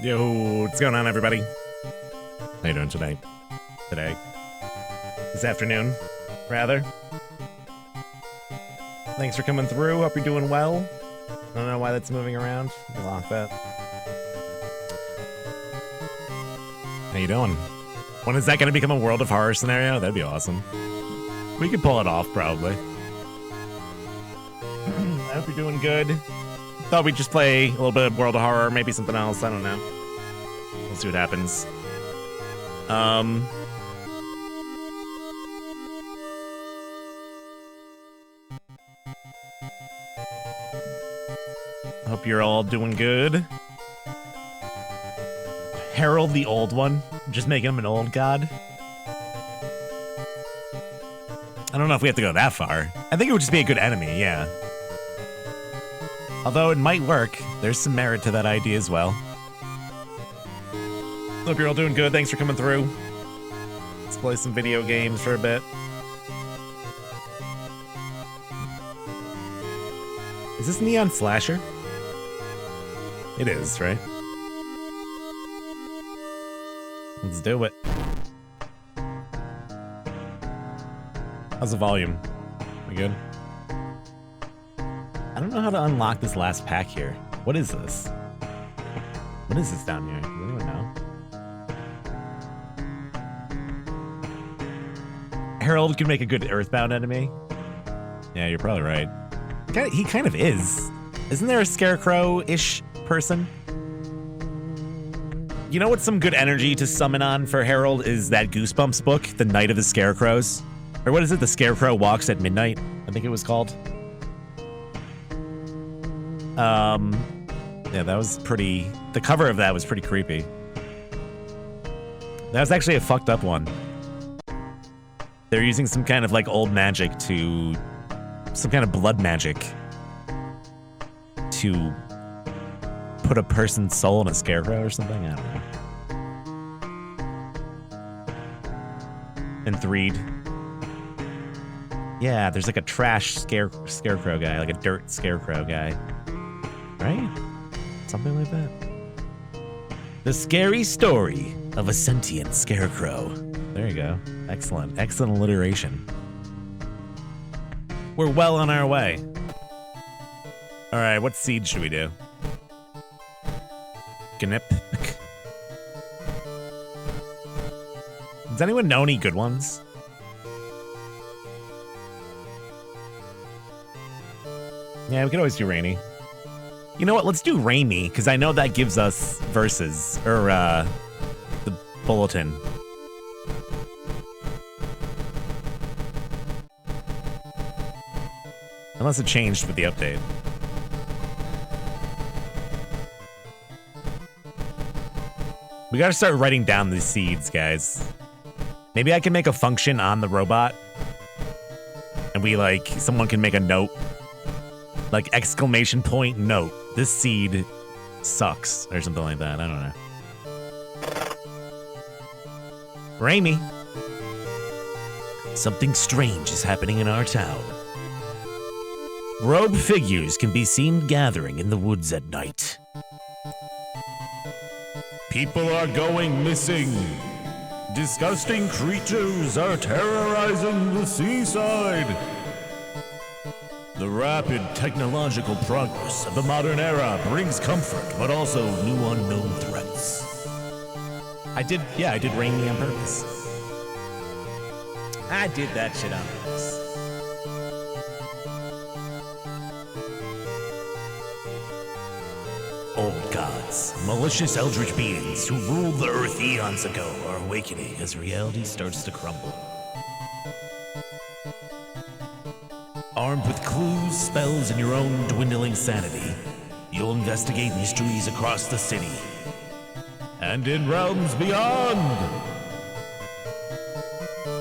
Yo, what's going on, everybody? How you doing tonight? Today? This afternoon, rather. Thanks for coming through. Hope you're doing well. I don't know why that's moving around. Lock that. How you doing? When is that going to become a World of Horror scenario? That'd be awesome. We could pull it off, probably. I hope you're doing good. Thought we'd just play a little bit of World of Horror, maybe something else. I don't know. We'll see what happens. I hope you're all doing good. Harold the Old One. Just making him an old god. I don't know if we have to go that far. I think it would just be a good enemy, yeah. Although it might work. There's some merit to that idea as well. Hope you're all doing good. Thanks for coming through. Let's play some video games for a bit. Is this Neon Slasher? It is, right? Let's do it. How's the volume? We good? I don't know how to unlock this last pack here. What is this? What is this down here? Does anyone know? Harold could make a good Earthbound enemy. Yeah, you're probably right. He kind of is. Isn't there a Scarecrow-ish person? You know what's some good energy to summon on for Harold is that Goosebumps book, The Night of the Scarecrows? Or what is it? The Scarecrow Walks at Midnight, I think it was called. Yeah, that was pretty... The cover of that was pretty creepy. That was actually a fucked up one. They're using some kind of, like, old magic to... Some kind of blood magic to put a person's soul in a scarecrow or something? I don't know. And Threed. Yeah, there's like a trash scarecrow guy, like a dirt scarecrow guy. Right? Something like that. The scary story of a sentient scarecrow. There you go. Excellent. Excellent alliteration. We're well on our way. All right, what seed should we do? Gnip. Does anyone know any good ones? Yeah, we could always do Rainy. You know what? Let's do Raimi, because I know that gives us verses, or the bulletin. Unless it changed with the update. We gotta start writing down these seeds, guys. Maybe I can make a function on the robot. And we, like, someone can make a note. Like, exclamation point note. This seed sucks, or something like that. I don't know. Raimi. Something strange is happening in our town. Robed figures can be seen gathering in the woods at night. People are going missing. Disgusting creatures are terrorizing the seaside. The rapid technological progress of the modern era brings comfort, but also new unknown threats. I did Raimi on purpose. I did that shit on purpose. Old gods, malicious eldritch beings who ruled the earth eons ago are awakening as reality starts to crumble. Armed with clues, spells, and your own dwindling sanity, you'll investigate mysteries across the city and in realms beyond.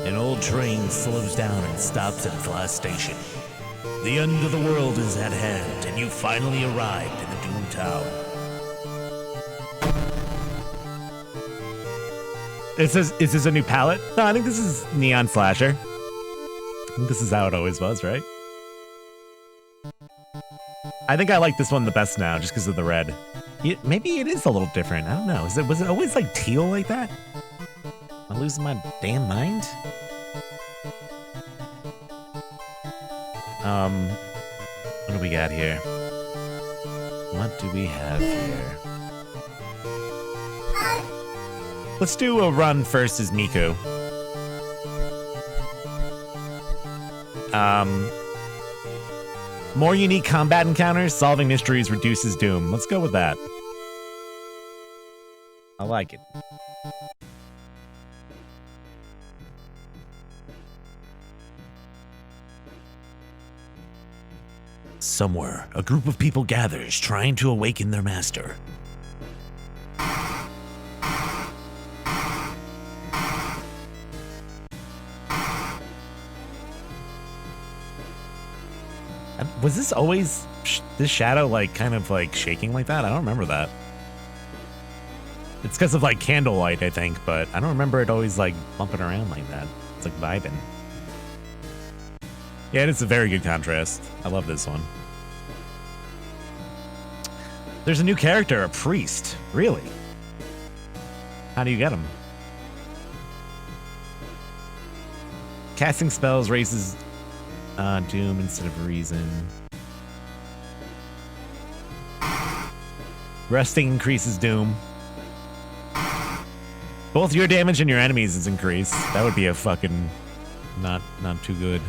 An old train slows down and stops at its last station. The end of the world is at hand, and you finally arrived in the doomed town. Is this a new palette? No, I think this is Neon Slasher. I think this is how it always was, right? I think I like this one the best now, just because of the red. Maybe it is a little different. I don't know. Was it always like teal like that? Am I losing my damn mind? What do we got here? What do we have here? Let's do a run first as Miku. More unique combat encounters, solving mysteries reduces doom. Let's go with that. I like it. Somewhere, a group of people gathers, trying to awaken their master. Was this always this shadow like kind of like shaking like that? I don't remember that. It's because of like candlelight, I think, but I don't remember it always like bumping around like that. It's like vibing. Yeah, it's a very good contrast. I love this one. There's a new character, a priest. Really? How do you get him? Casting spells raises doom instead of reason. Resting increases doom. Both your damage and your enemies is increased. That would be a fucking not too good.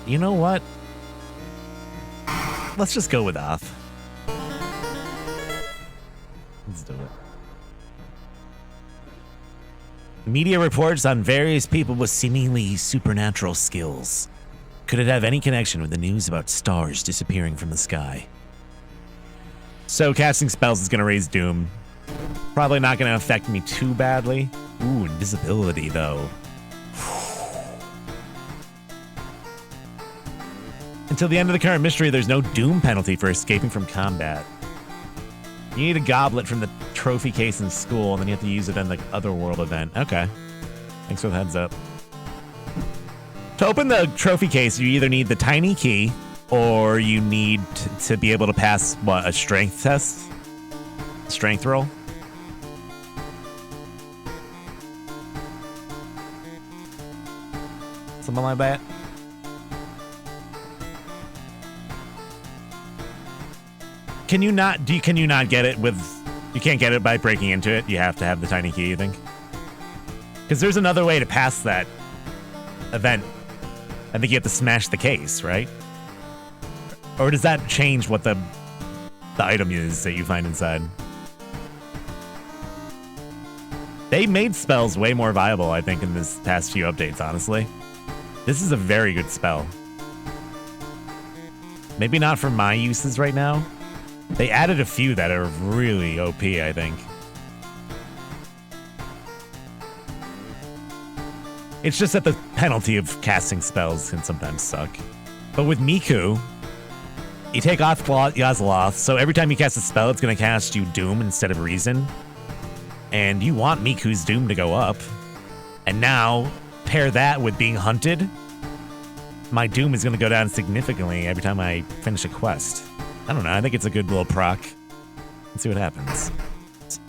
You know what? Let's just go with off. Let's do it. Media reports on various people with seemingly supernatural skills. Could it have any connection with the news about stars disappearing from the sky? So casting spells is going to raise doom. Probably not going to affect me too badly. Ooh, invisibility though. Until the end of the current mystery, there's no doom penalty for escaping from combat. You need a goblet from the trophy case in school, and then you have to use it in the otherworld event. Okay. Thanks for the heads up. To open the trophy case, you either need the tiny key, or you need to be able to pass, what, a strength test? Strength roll? Something like that? Can you not get it with, you can't get it by breaking into it? You have to have the tiny key, you think? Because there's another way to pass that event. I think you have to smash the case, right? Or does that change what the item is that you find inside? They made spells way more viable, I think, in this past few updates, honestly. This is a very good spell. Maybe not for my uses right now. They added a few that are really OP, I think. It's just that the penalty of casting spells can sometimes suck. But with Miku, you take off Yazaloth, so every time you cast a spell, it's going to cast you Doom instead of Reason. And you want Miku's Doom to go up. And now, pair that with being hunted, my Doom is going to go down significantly every time I finish a quest. I don't know, I think it's a good little proc. Let's see what happens.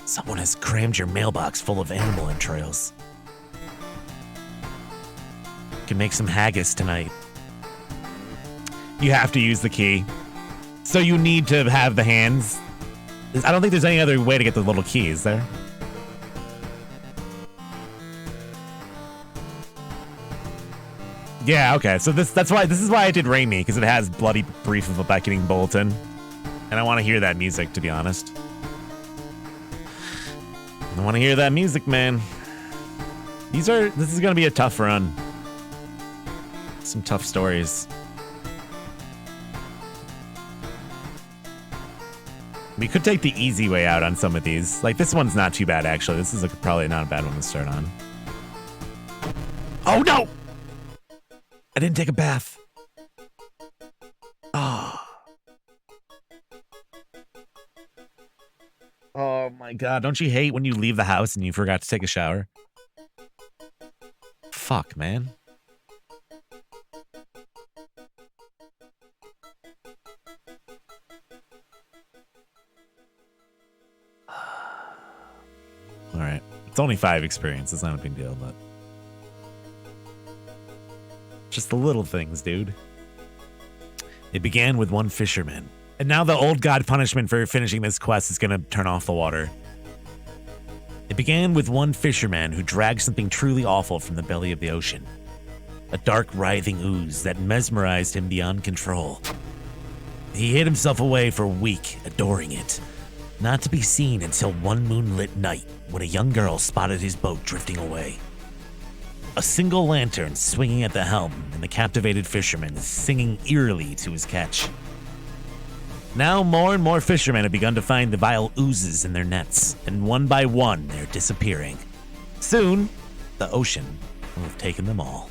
Someone has crammed your mailbox full of animal entrails. Can make some haggis tonight. You have to use the key. So you need to have the hands. I don't think there's any other way to get the little key, is there? Yeah, okay. So this is why I did Raimi, because it has Bloody Brief of a Beckoning Bulletin. And I want to hear that music, to be honest. I want to hear that music, man. This is gonna be a tough run. Some tough stories. We could take the easy way out on some of these. Like, this one's not too bad, actually. This is probably not a bad one to start on. Oh, no! I didn't take a bath. Oh my god, don't you hate when you leave the house and you forgot to take a shower? Fuck, man. It's only 5 experience. It's not a big deal, but just the little things, dude. It began with one fisherman. And now the old god punishment for finishing this quest is going to turn off the water. It began with one fisherman who dragged something truly awful from the belly of the ocean. A dark, writhing ooze that mesmerized him beyond control. He hid himself away for a week, adoring it. Not to be seen until one moonlit night when a young girl spotted his boat drifting away. A single lantern swinging at the helm, and the captivated fisherman is singing eerily to his catch. Now more and more fishermen have begun to find the vile oozes in their nets, and one by one they're disappearing. Soon, the ocean will have taken them all.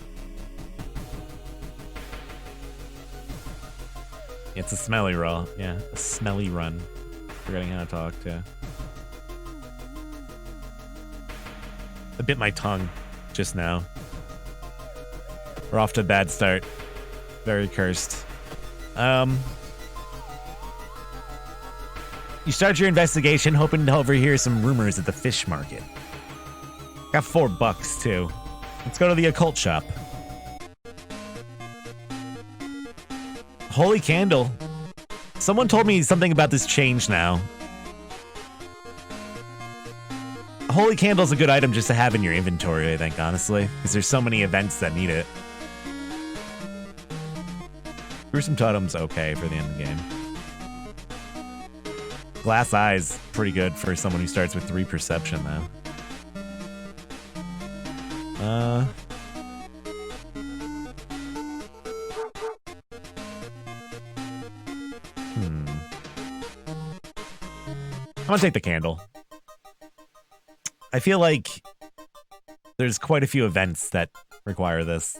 It's a smelly run. Yeah, a smelly run. Forgetting how to talk, too. I bit my tongue just now. We're off to a bad start. Very cursed. You start your investigation hoping to overhear some rumors at the fish market. Got $4 too. Let's go to the occult shop. Holy candle. Someone told me something about this change now. Holy candle's a good item just to have in your inventory, I think, honestly. Because there's so many events that need it. Gruesome Totem's okay for the end of the game. Glass Eye's pretty good for someone who starts with 3 perception, though. I'm gonna take the candle. I feel like there's quite a few events that require this.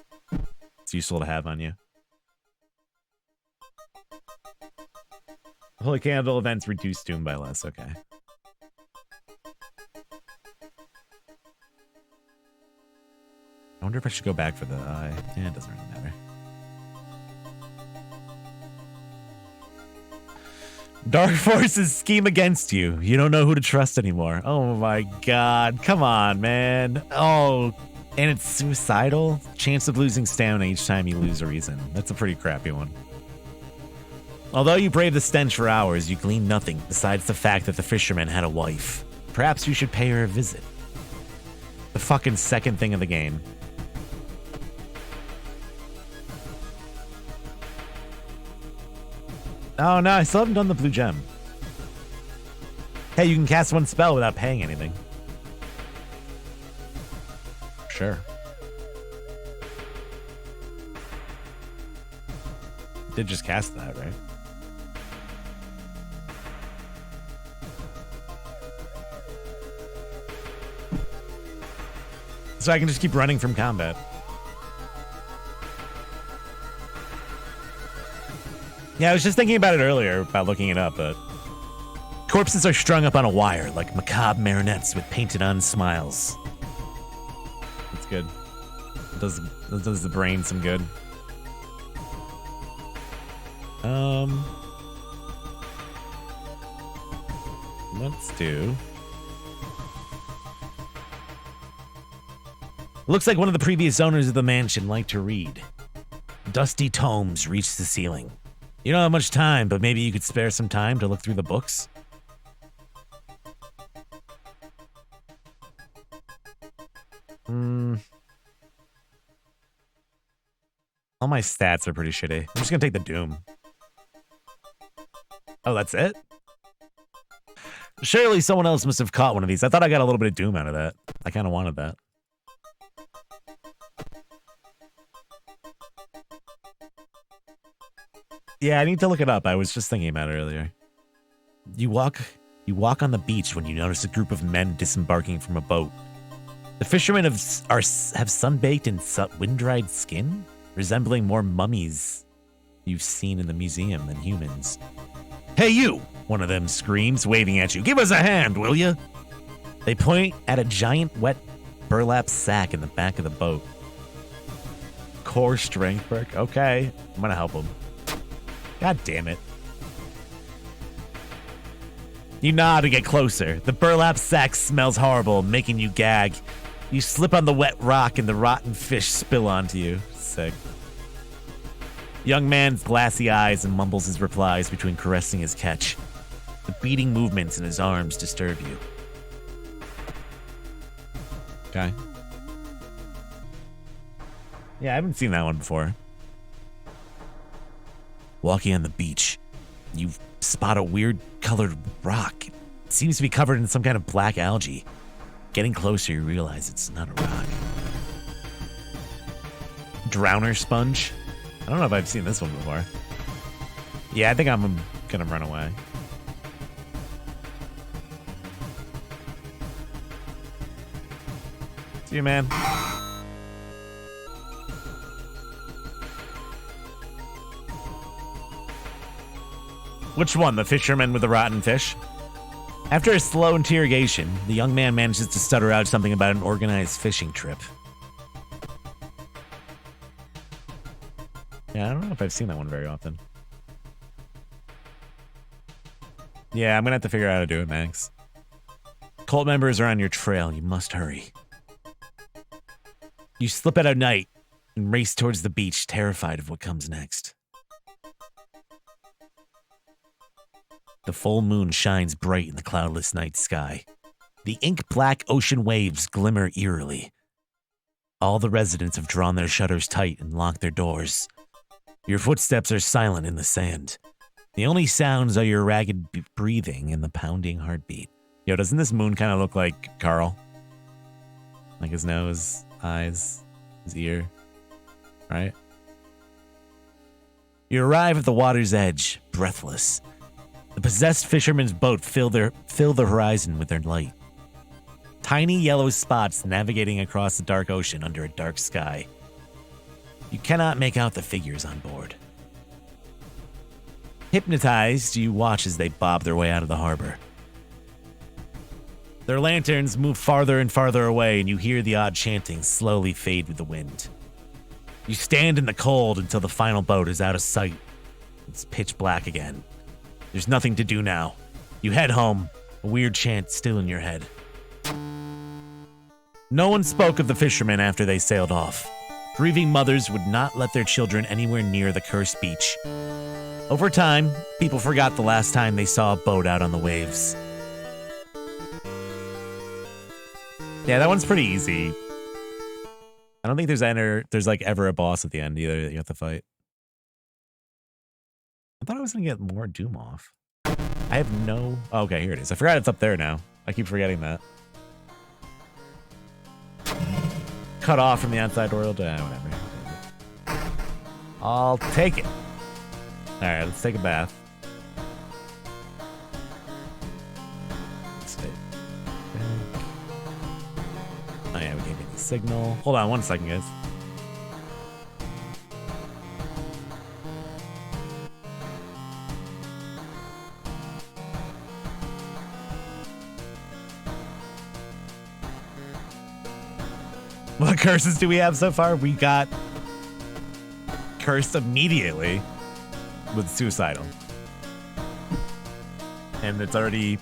It's useful to have on you. Holy candle events reduce doom by less. Okay. I wonder if I should go back for the eye. Yeah, it doesn't really matter. Dark forces scheme against you. You don't know who to trust anymore. Oh my god. Come on, man. Oh, and it's suicidal? Chance of losing stamina each time you lose a reason. That's a pretty crappy one. Although you brave the stench for hours, you glean nothing besides the fact that the fisherman had a wife. Perhaps you should pay her a visit. The fucking second thing of the game. Oh no, I still haven't done the blue gem. Hey, you can cast one spell without paying anything. Sure. Did just cast that, right? So I can just keep running from combat. Yeah, I was just thinking about it earlier, about looking it up, but corpses are strung up on a wire like macabre marionettes with painted-on smiles. That's good. It does the brain some good. Let's do... Looks like one of the previous owners of the mansion liked to read. Dusty tomes reach the ceiling. You don't have much time, but maybe you could spare some time to look through the books? All my stats are pretty shitty. I'm just gonna take the Doom. Oh, that's it? Surely someone else must have caught one of these. I thought I got a little bit of Doom out of that. I kind of wanted that. Yeah, I need to look it up. I was just thinking about it earlier. You walk on the beach when you notice a group of men disembarking from a boat. The fishermen have sunbaked and wind-dried skin, resembling more mummies you've seen in the museum than humans. Hey, you! One of them screams, waving at you. Give us a hand, will you? They point at a giant wet burlap sack in the back of the boat. Core strength perk. Okay, I'm gonna help them. God damn it. You nod to get closer. The burlap sack smells horrible, making you gag. You slip on the wet rock and the rotten fish spill onto you. Sick. Young man's glassy eyes and mumbles his replies between caressing his catch. The beating movements in his arms disturb you. Okay. Yeah, I haven't seen that one before. Walking on the beach, you spot a weird colored rock. It seems to be covered in some kind of black algae. Getting closer, you realize it's not a rock. Drowner sponge? I don't know if I've seen this one before. Yeah, I think I'm gonna run away. See you, man. Which one? The fisherman with the rotten fish? After a slow interrogation, the young man manages to stutter out something about an organized fishing trip. Yeah, I don't know if I've seen that one very often. Yeah, I'm gonna have to figure out how to do it, Max. Cult members are on your trail. You must hurry. You slip out at night and race towards the beach, terrified of what comes next. The full moon shines bright in the cloudless night sky. The ink-black ocean waves glimmer eerily. All the residents have drawn their shutters tight and locked their doors. Your footsteps are silent in the sand. The only sounds are your ragged breathing and the pounding heartbeat. Yo, doesn't this moon kind of look like Carl? Like his nose, eyes, his ear, right? You arrive at the water's edge, breathless. The possessed fisherman's boat fill the horizon with their light. Tiny yellow spots navigating across the dark ocean under a dark sky. You cannot make out the figures on board. Hypnotized, you watch as they bob their way out of the harbor. Their lanterns move farther and farther away, and you hear the odd chanting slowly fade with the wind. You stand in the cold until the final boat is out of sight. It's pitch black again. There's nothing to do now. You head home, a weird chant still in your head. No one spoke of the fishermen after they sailed off. Grieving mothers would not let their children anywhere near the cursed beach. Over time, people forgot the last time they saw a boat out on the waves. Yeah, that one's pretty easy. I don't think there's like ever a boss at the end either that you have to fight. I thought I was gonna get more Doom off. I have no... Oh, okay, here it is. I forgot it's up there now. I keep forgetting that. Cut off from the outside world. Whatever. I'll take it. Alright, let's take a bath. Let's take... Oh yeah, we can't get the signal. Hold on one second, guys. What curses do we have so far? We got cursed immediately with suicidal. And it's only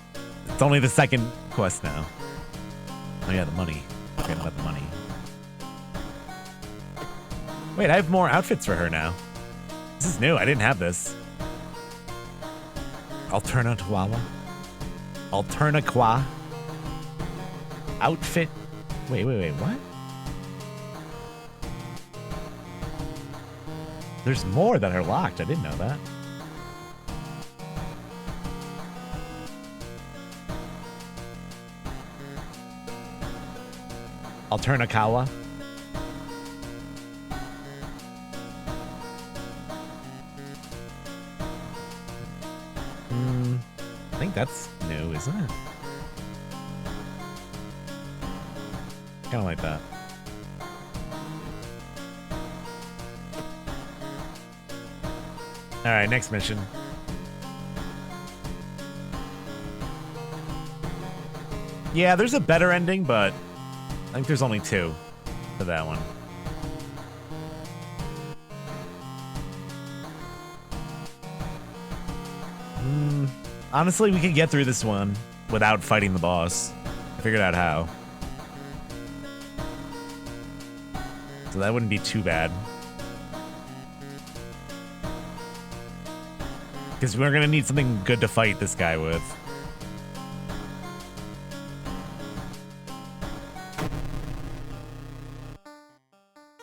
the second quest now. Oh yeah, the money. Forget about the money. Wait, I have more outfits for her now. This is new. I didn't have this. Alternaquawa? Outfit. Wait, what? There's more that are locked. I didn't know that. Alternakawa. I think that's new, isn't it? Kind of like that. All right, next mission. Yeah, there's a better ending, but I think there's only two for that one. Honestly, we could get through this one without fighting the boss. I figured out how. So that wouldn't be too bad. Because we're going to need something good to fight this guy with.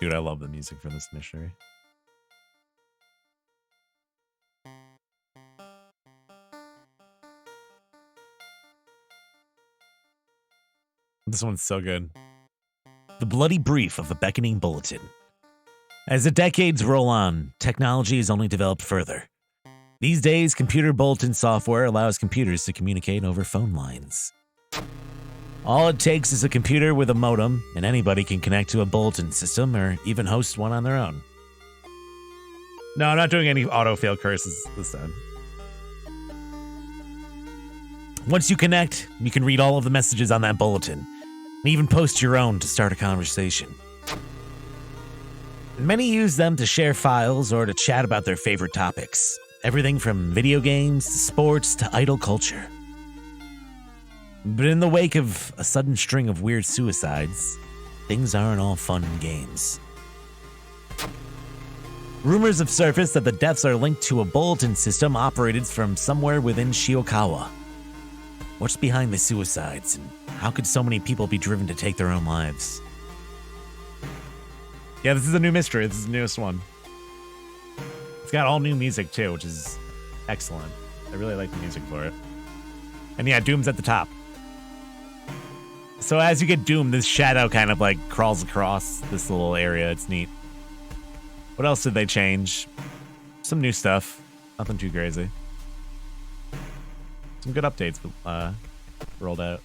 Dude, I love the music for this missionary. This one's so good. The bloody brief of a beckoning bulletin. As the decades roll on, technology has only developed further. These days, computer bulletin software allows computers to communicate over phone lines. All it takes is a computer with a modem, and anybody can connect to a bulletin system or even host one on their own. No, I'm not doing any auto-fail curses this time. Once you connect, you can read all of the messages on that bulletin, and even post your own to start a conversation. Many use them to share files or to chat about their favorite topics. Everything from video games to sports to idle culture. But in the wake of a sudden string of weird suicides, things aren't all fun and games. Rumors have surfaced that the deaths are linked to a bulletin system operated from somewhere within Shiokawa. What's behind the suicides, and how could so many people be driven to take their own lives? Yeah, this is a new mystery. This is the newest one. It's got all new music, too, which is excellent. I really like the music for it. And yeah, Doom's at the top. So as you get Doom, this shadow kind of like crawls across this little area. It's neat. What else did they change? Some new stuff. Nothing too crazy. Some good updates rolled out.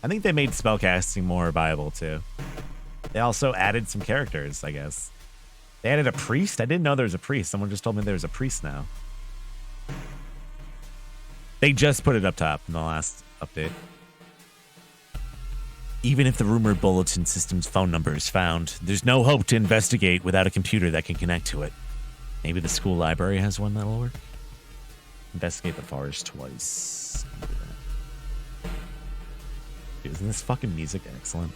I think they made spellcasting more viable, too. They also added some characters, I guess. They added a priest? I didn't know there was a priest. Someone just told me there's a priest now. They just put it up top in the last update. Even if the rumored bulletin system's phone number is found, there's no hope to investigate without a computer that can connect to it. Maybe the school library has one that'll work? Investigate the forest twice. Dude, isn't this fucking music excellent?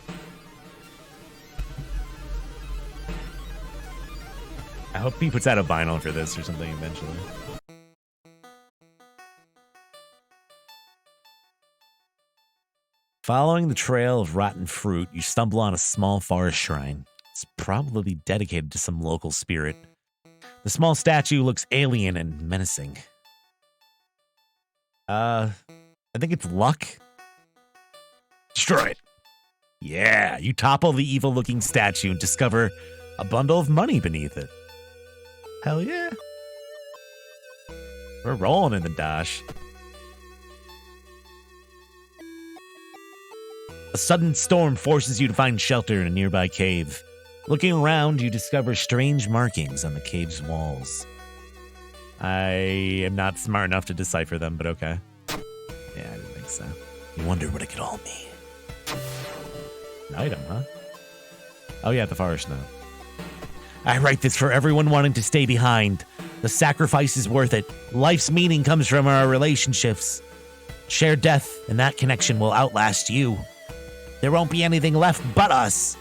I hope he puts out a vinyl for this or something eventually. Following the trail of rotten fruit, you stumble on a small forest shrine. It's probably dedicated to some local spirit. The small statue looks alien and menacing. I think it's luck. Destroy it. Yeah, you topple the evil-looking statue and discover a bundle of money beneath it. Hell yeah. We're rolling in the dash. A sudden storm forces you to find shelter in a nearby cave. Looking around, you discover strange markings on the cave's walls. I am not smart enough to decipher them, but okay. Yeah, I didn't think so. You wonder what it could all mean. An item, huh? Oh yeah, the forest now. I write this for everyone wanting to stay behind. The sacrifice is worth it. Life's meaning comes from our relationships. Share death, and that connection will outlast you. There won't be anything left but us.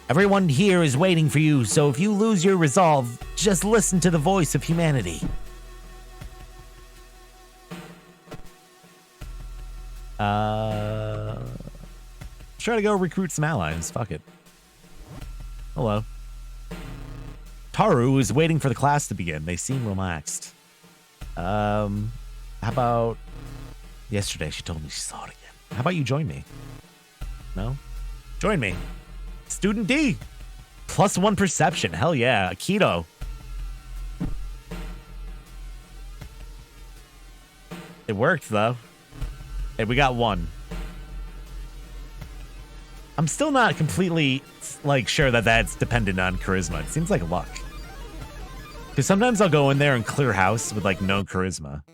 Everyone here is waiting for you, so if you lose your resolve, just listen to the voice of humanity. Try to go recruit some allies. Fuck it. Hello. Taru is waiting for the class to begin. They seem relaxed. How about yesterday she told me she saw it again. How about you join me? No? Join me. Student D. +1 perception. Hell yeah. Aikido. It worked though. Hey, we got 1. I'm still not completely sure that that's dependent on charisma. It seems like luck. Because sometimes I'll go in there and clear house with no charisma.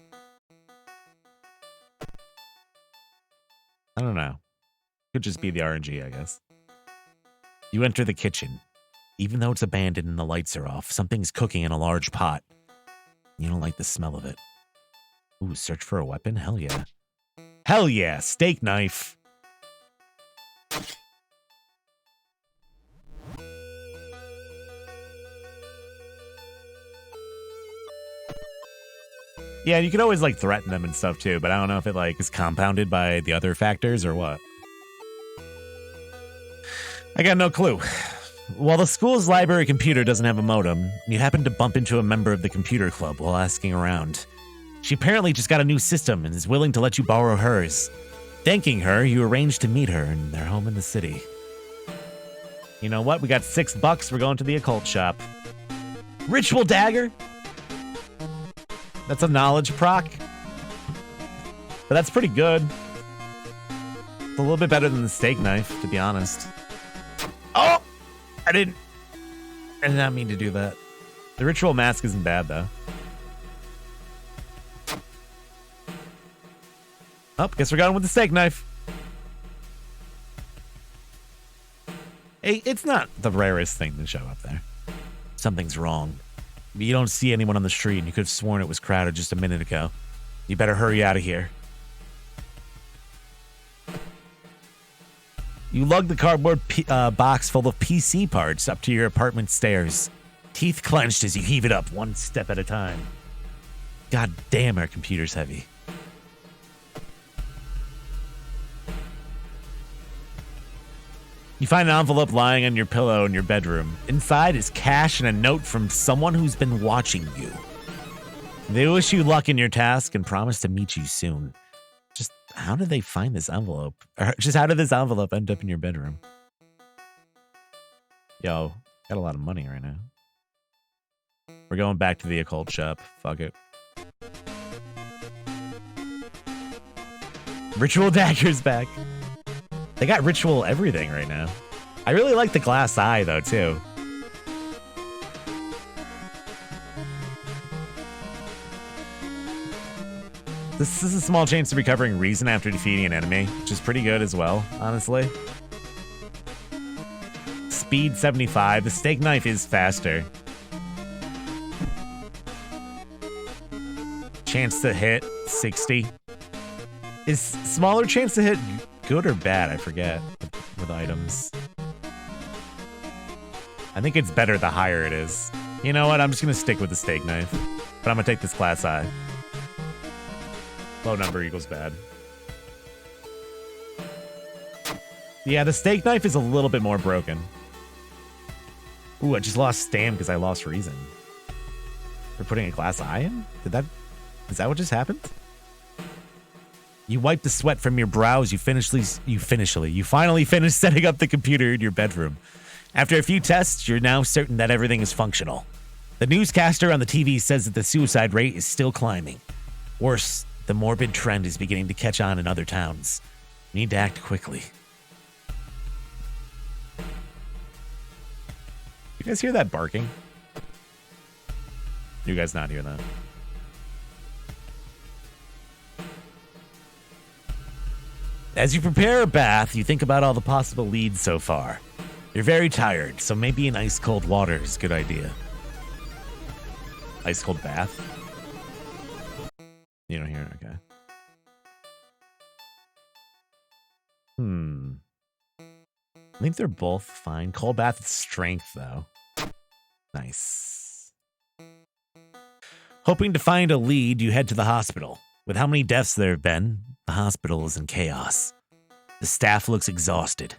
I don't know. Could just be the RNG, I guess. You enter the kitchen. Even though it's abandoned and the lights are off, something's cooking in a large pot. You don't like the smell of it. Ooh, search for a weapon? Hell yeah. Hell yeah, steak knife. Yeah, you can always, like, threaten them and stuff, too, but I don't know if it, like, is compounded by the other factors or what. I got no clue. While the school's library computer doesn't have a modem, you happen to bump into a member of the computer club while asking around. She apparently just got a new system and is willing to let you borrow hers. Thanking her, you arrange to meet her in their home in the city. You know what? We got $6. We're going to the occult shop. Ritual dagger? That's a knowledge proc. But that's pretty good. It's a little bit better than the steak knife, to be honest. Oh! I did not mean to do that. The ritual mask isn't bad, though. Oh, guess we're going with the steak knife. Hey, it's not the rarest thing to show up there. Something's wrong. You don't see anyone on the street, and you could have sworn it was crowded just a minute ago. You better hurry out of here. You lug the cardboard box full of PC parts up to your apartment stairs. Teeth clenched as you heave it up one step at a time. God damn, our computer's heavy. You find an envelope lying on your pillow in your bedroom. Inside is cash and a note from someone who's been watching you. They wish you luck in your task and promise to meet you soon. Just how did they find this envelope? Or just how did this envelope end up in your bedroom? Yo, got a lot of money right now. We're going back to the occult shop. Fuck it. Ritual dagger's back. They got ritual everything right now. I really like the glass eye, though, too. This is a small chance of recovering reason after defeating an enemy, which is pretty good as well, honestly. Speed 75. The steak knife is faster. Chance to hit 60. Is smaller chance to hit good or bad? I forget with items. I think it's better the higher it is. You know what? I'm just going to stick with the steak knife. But I'm going to take this class eye. Low number equals bad. Yeah, the steak knife is a little bit more broken. Ooh, I just lost stam because I lost reason. For putting a glass eye in? Is that what just happened? You wipe the sweat from your brows. You finally finish setting up the computer in your bedroom. After a few tests, you're now certain that everything is functional. The newscaster on the TV says that the suicide rate is still climbing. Worse, the morbid trend is beginning to catch on in other towns. You need to act quickly. You guys hear that barking? You guys not hear that? As you prepare a bath, you think about all the possible leads so far. You're very tired, so maybe an ice cold water is a good idea. Ice cold bath? You don't hear it, okay. I think they're both fine. Cold bath is strength, though. Nice. Hoping to find a lead, you head to the hospital. With how many deaths there have been, the hospital is in chaos. The staff looks exhausted.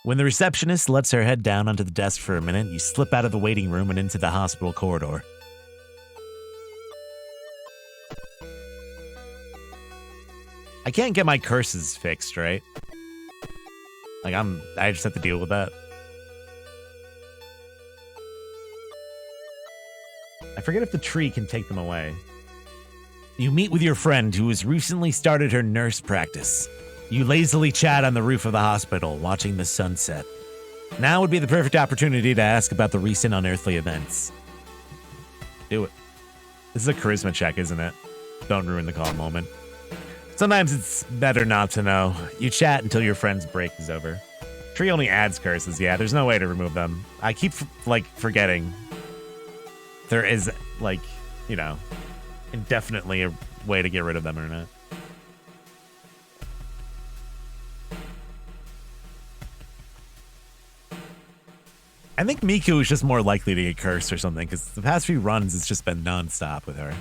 When the receptionist lets her head down onto the desk for a minute, you slip out of the waiting room and into the hospital corridor. I can't get my curses fixed, right? Like, I just have to deal with that. I forget if the tree can take them away. You meet with your friend who has recently started her nurse practice. You lazily chat on the roof of the hospital, watching the sunset. Now would be the perfect opportunity to ask about the recent unearthly events. Do it. This is a charisma check, isn't it? Don't ruin the calm moment. Sometimes it's better not to know. You chat until your friend's break is over. Tree only adds curses, yeah, there's no way to remove them. I keep, forgetting. There is, indefinitely way to get rid of them or not. I think Miku is just more likely to get cursed or something, because the past few runs, it's just been nonstop with her.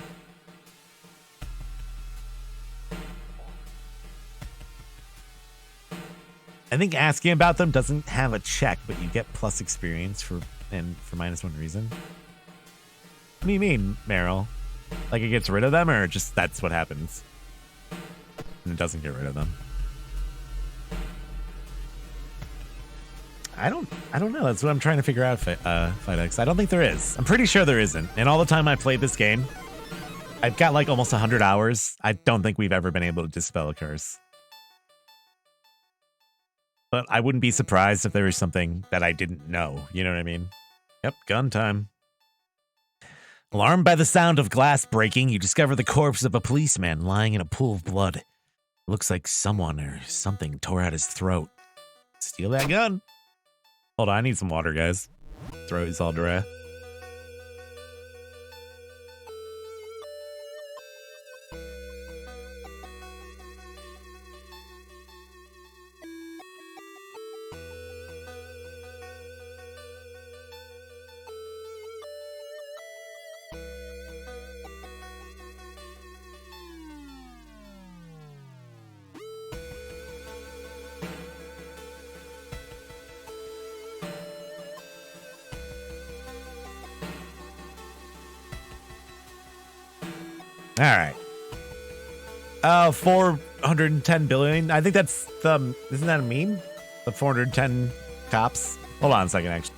I think asking about them doesn't have a check, but you get plus experience for -1 reason. What do you mean, Meryl? Like it gets rid of them, or just that's what happens? And it doesn't get rid of them. I don't know. That's what I'm trying to figure out, Fidex. I don't think there is. I'm pretty sure there isn't. And all the time I played this game, I've got like almost 100 hours. I don't think we've ever been able to dispel a curse. But I wouldn't be surprised if there was something that I didn't know. You know what I mean? Yep, gun time. Alarmed by the sound of glass breaking, you discover the corpse of a policeman lying in a pool of blood. It looks like someone or something tore out his throat. Steal that gun. Hold on, I need some water, guys. Throat is all dry. All right. 410 billion. I think that's the, isn't that a meme? The 410 cops. Hold on a second, actually.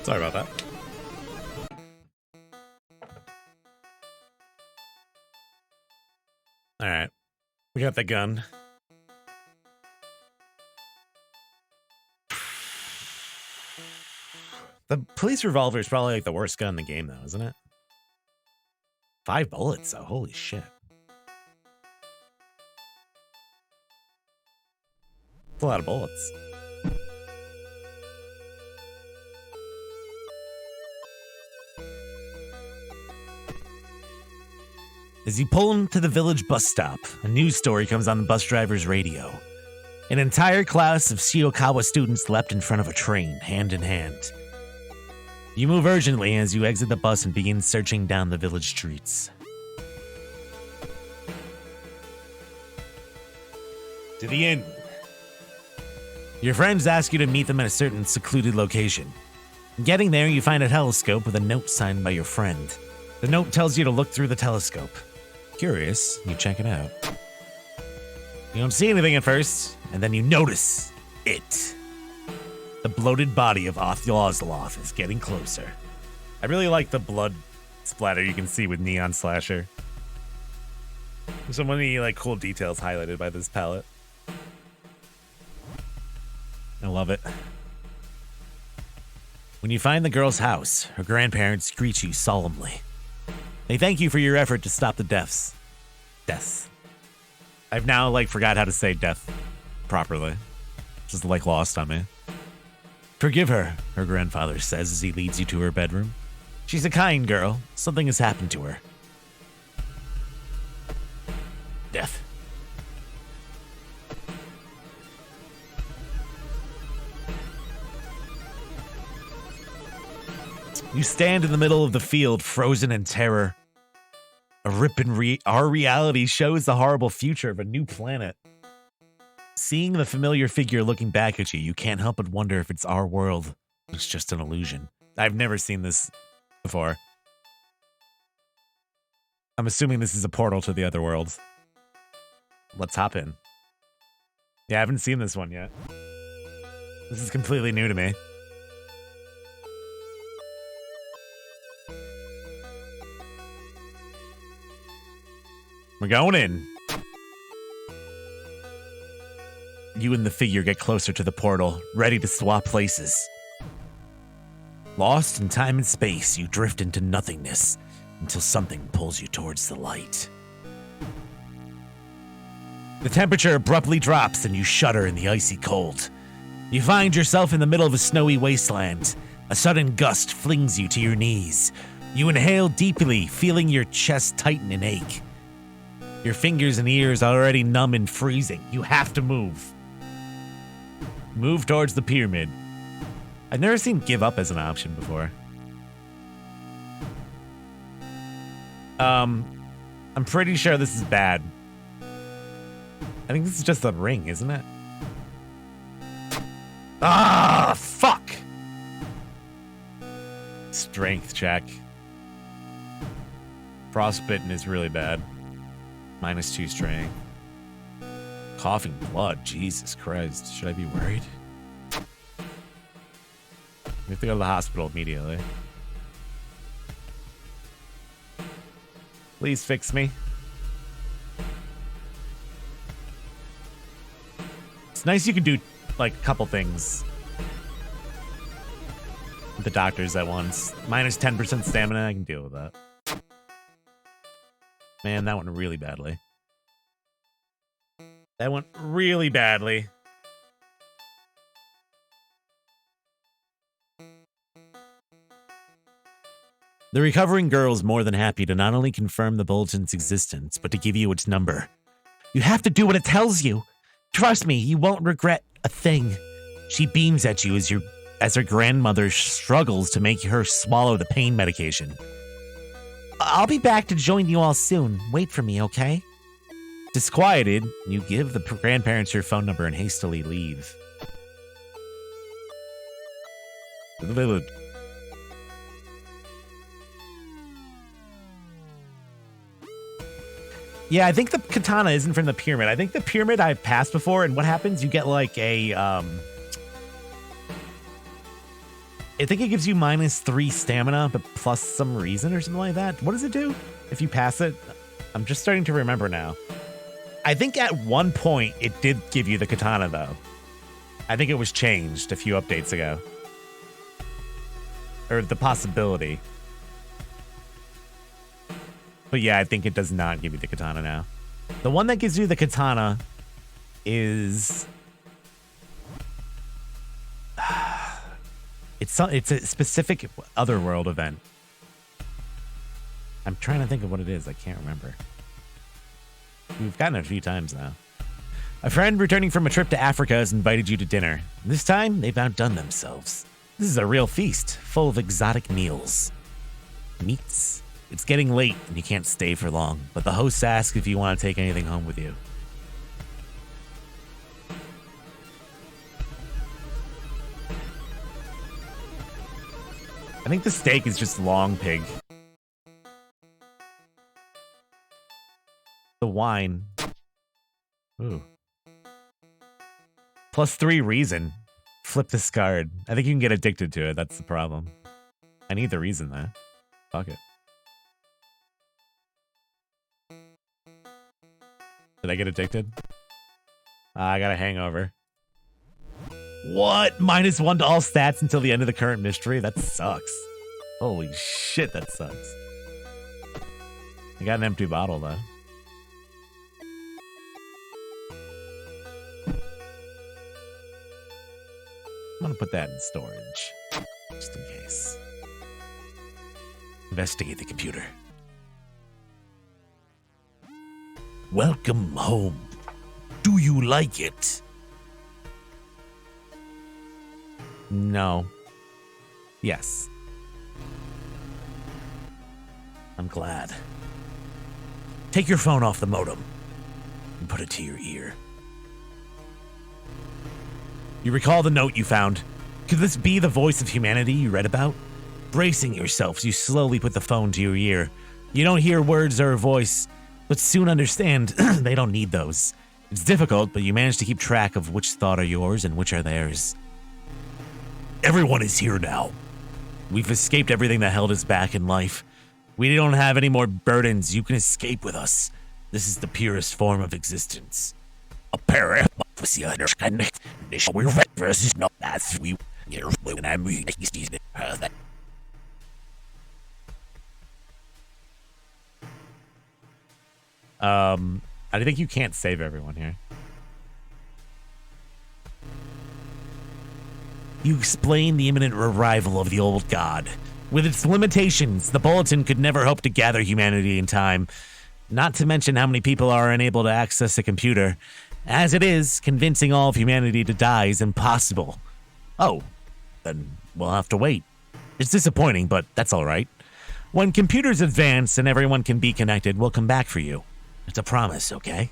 Sorry about that. All right. We got the gun. The police revolver is probably like the worst gun in the game, though, isn't it? 5 bullets, though. Holy shit. That's a lot of bullets. As you pull into the village bus stop, a news story comes on the bus driver's radio. An entire class of Shidokawa students leapt in front of a train, hand in hand. You move urgently as you exit the bus and begin searching down the village streets. To the inn. Your friends ask you to meet them at a certain secluded location. Getting there, you find a telescope with a note signed by your friend. The note tells you to look through the telescope. Curious, you check it out. You don't see anything at first, and then you notice it. The bloated body of Othloth is getting closer. I really like the blood splatter you can see with Neon Slasher. There's so many like cool details highlighted by this palette. I love it. When you find the girl's house, her grandparents greet you solemnly. They thank you for your effort to stop the deaths. I've now, like, forgot how to say death properly. Just, like, lost on me. Forgive her, her grandfather says as he leads you to her bedroom. She's a kind girl. Something has happened to her. Death. You stand in the middle of the field, frozen in terror. A rip in our reality shows the horrible future of a new planet. Seeing the familiar figure looking back at you, you can't help but wonder if it's our world. It's just an illusion. I've never seen this before. I'm assuming this is a portal to the other worlds. Let's hop in. Yeah, I haven't seen this one yet. This is completely new to me. We're going in. You and the figure get closer to the portal, ready to swap places. Lost in time and space, you drift into nothingness until something pulls you towards the light. The temperature abruptly drops and you shudder in the icy cold. You find yourself in the middle of a snowy wasteland. A sudden gust flings you to your knees. You inhale deeply, feeling your chest tighten and ache. Your fingers and ears are already numb and freezing. You have to move. Move towards the pyramid. I've never seen give up as an option before. I'm pretty sure this is bad. I think this is just a ring, isn't it? Ah, fuck! Strength check. Frostbitten is really bad. -2 strength. Coughing blood, Jesus Christ. Should I be worried? We have to go to the hospital immediately. Please fix me. It's nice you can do, like, a couple things with the doctors at once. -10% stamina, I can deal with that. Man, that went really badly. That went really badly. The recovering girl is more than happy to not only confirm the bulletin's existence, but to give you its number. You have to do what it tells you. Trust me, you won't regret a thing. She beams at you as her grandmother struggles to make her swallow the pain medication. I'll be back to join you all soon. Wait for me, okay? Disquieted, you give the grandparents your phone number and hastily leave. To the village. Yeah, I think the katana isn't from the pyramid. I think the pyramid I've passed before, and what happens, you get like a, I think it gives you -3 stamina, but plus some reason or something like that. What does it do if you pass it? I'm just starting to remember now. I think at one point it did give you the katana, though. I think it was changed a few updates ago. Or the possibility. But yeah, I think it does not give you the katana now. The one that gives you the katana is... It's a specific Otherworld event. I'm trying to think of what it is. I can't remember. We've gotten it a few times now. A friend returning from a trip to Africa has invited you to dinner. This time, they've outdone themselves. This is a real feast, full of exotic meals. Meats. It's getting late and you can't stay for long, but the hosts ask if you want to take anything home with you. I think the steak is just long pig. The wine. Ooh. +3 reason. Flip this card. I think you can get addicted to it. That's the problem. I need the reason, though. Fuck it. Did I get addicted? I got a hangover. What? -1 to all stats until the end of the current mystery? That sucks. Holy shit, that sucks. I got an empty bottle, though. I'm gonna put that in storage, just in case. Investigate the computer. Welcome home. Do you like it? No. Yes. I'm glad. Take your phone off the modem and put it to your ear. You recall the note you found. Could this be the voice of humanity you read about? Bracing yourselves, you slowly put the phone to your ear. You don't hear words or a voice, but soon understand they don't need those. It's difficult, but you manage to keep track of which thought are yours and which are theirs. Everyone is here now. We've escaped everything that held us back in life. We don't have any more burdens. You can escape with us. This is the purest form of existence. I think you can't save everyone here. You explain the imminent arrival of the old god. With its limitations, the bulletin could never hope to gather humanity in time. Not to mention how many people are unable to access a computer. As it is, convincing all of humanity to die is impossible. Oh, then we'll have to wait. It's disappointing, but that's all right. When computers advance and everyone can be connected, we'll come back for you. It's a promise, okay?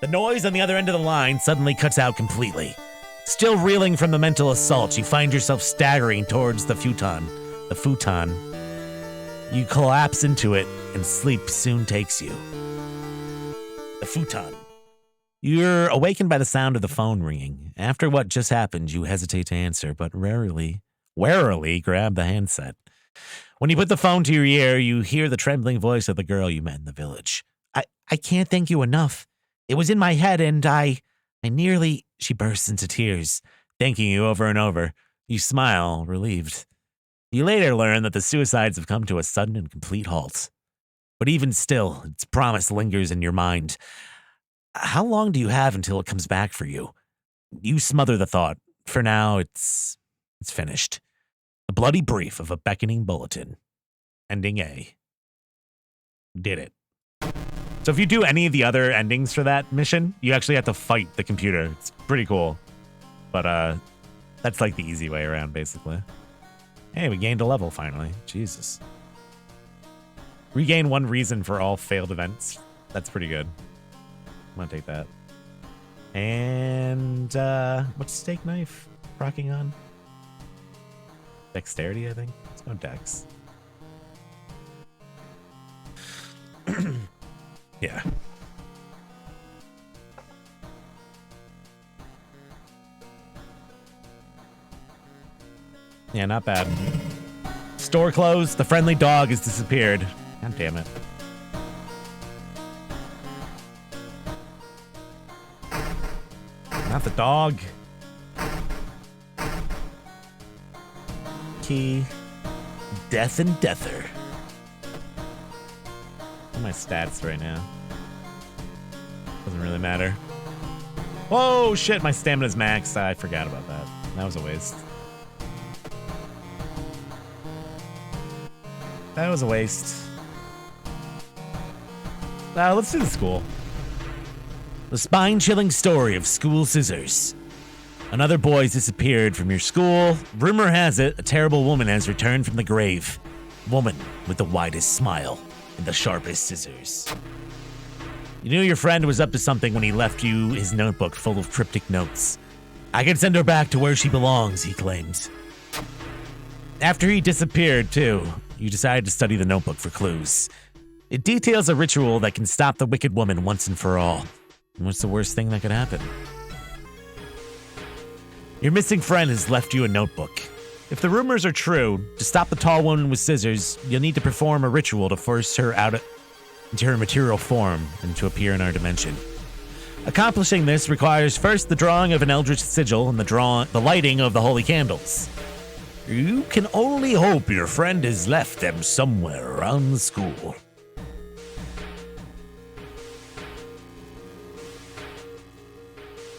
The noise on the other end of the line suddenly cuts out completely. Still reeling from the mental assault, you find yourself staggering towards the futon. The futon. You collapse into it, and sleep soon takes you. The futon. You're awakened by the sound of the phone ringing. After what just happened, you hesitate to answer, but warily grab the handset. When you put the phone to your ear, you hear the trembling voice of the girl you met in the village. I can't thank you enough. It was in my head, and I nearly... She bursts into tears, thanking you over and over. You smile, relieved. You later learn that the suicides have come to a sudden and complete halt. But even still, its promise lingers in your mind. How long do you have until it comes back for you? You smother the thought. For now, it's finished. A bloody brief of a beckoning bulletin. Ending A. Did it. So if you do any of the other endings for that mission, you actually have to fight the computer. It's pretty cool. But that's like the easy way around, basically. Hey, we gained a level finally. Jesus. Regain 1 reason for all failed events. That's pretty good. I'm gonna take that. And what's steak knife rocking on? Dexterity, I think. Let's go Dex. Yeah. Yeah, not bad. Store closed. The friendly dog has disappeared. God damn it. Not the dog. Key. Death and Deather. What are my stats right now? Doesn't really matter. Oh shit, my stamina's maxed. I forgot about that. That was a waste. That was a waste. Let's do the school. The spine-chilling story of school scissors. Another boy's disappeared from your school. Rumor has it, a terrible woman has returned from the grave. Woman with the widest smile and the sharpest scissors. You knew your friend was up to something when he left you his notebook full of cryptic notes. I can send her back to where she belongs, he claimed. After he disappeared, too, you decided to study the notebook for clues. It details a ritual that can stop the wicked woman once and for all. What's the worst thing that could happen? Your missing friend has left you a notebook. If the rumors are true, to stop the tall woman with scissors, you'll need to perform a ritual to force her out into her material form and to appear in our dimension. Accomplishing this requires first the drawing of an eldritch sigil and the lighting of the holy candles. You can only hope your friend has left them somewhere around the school.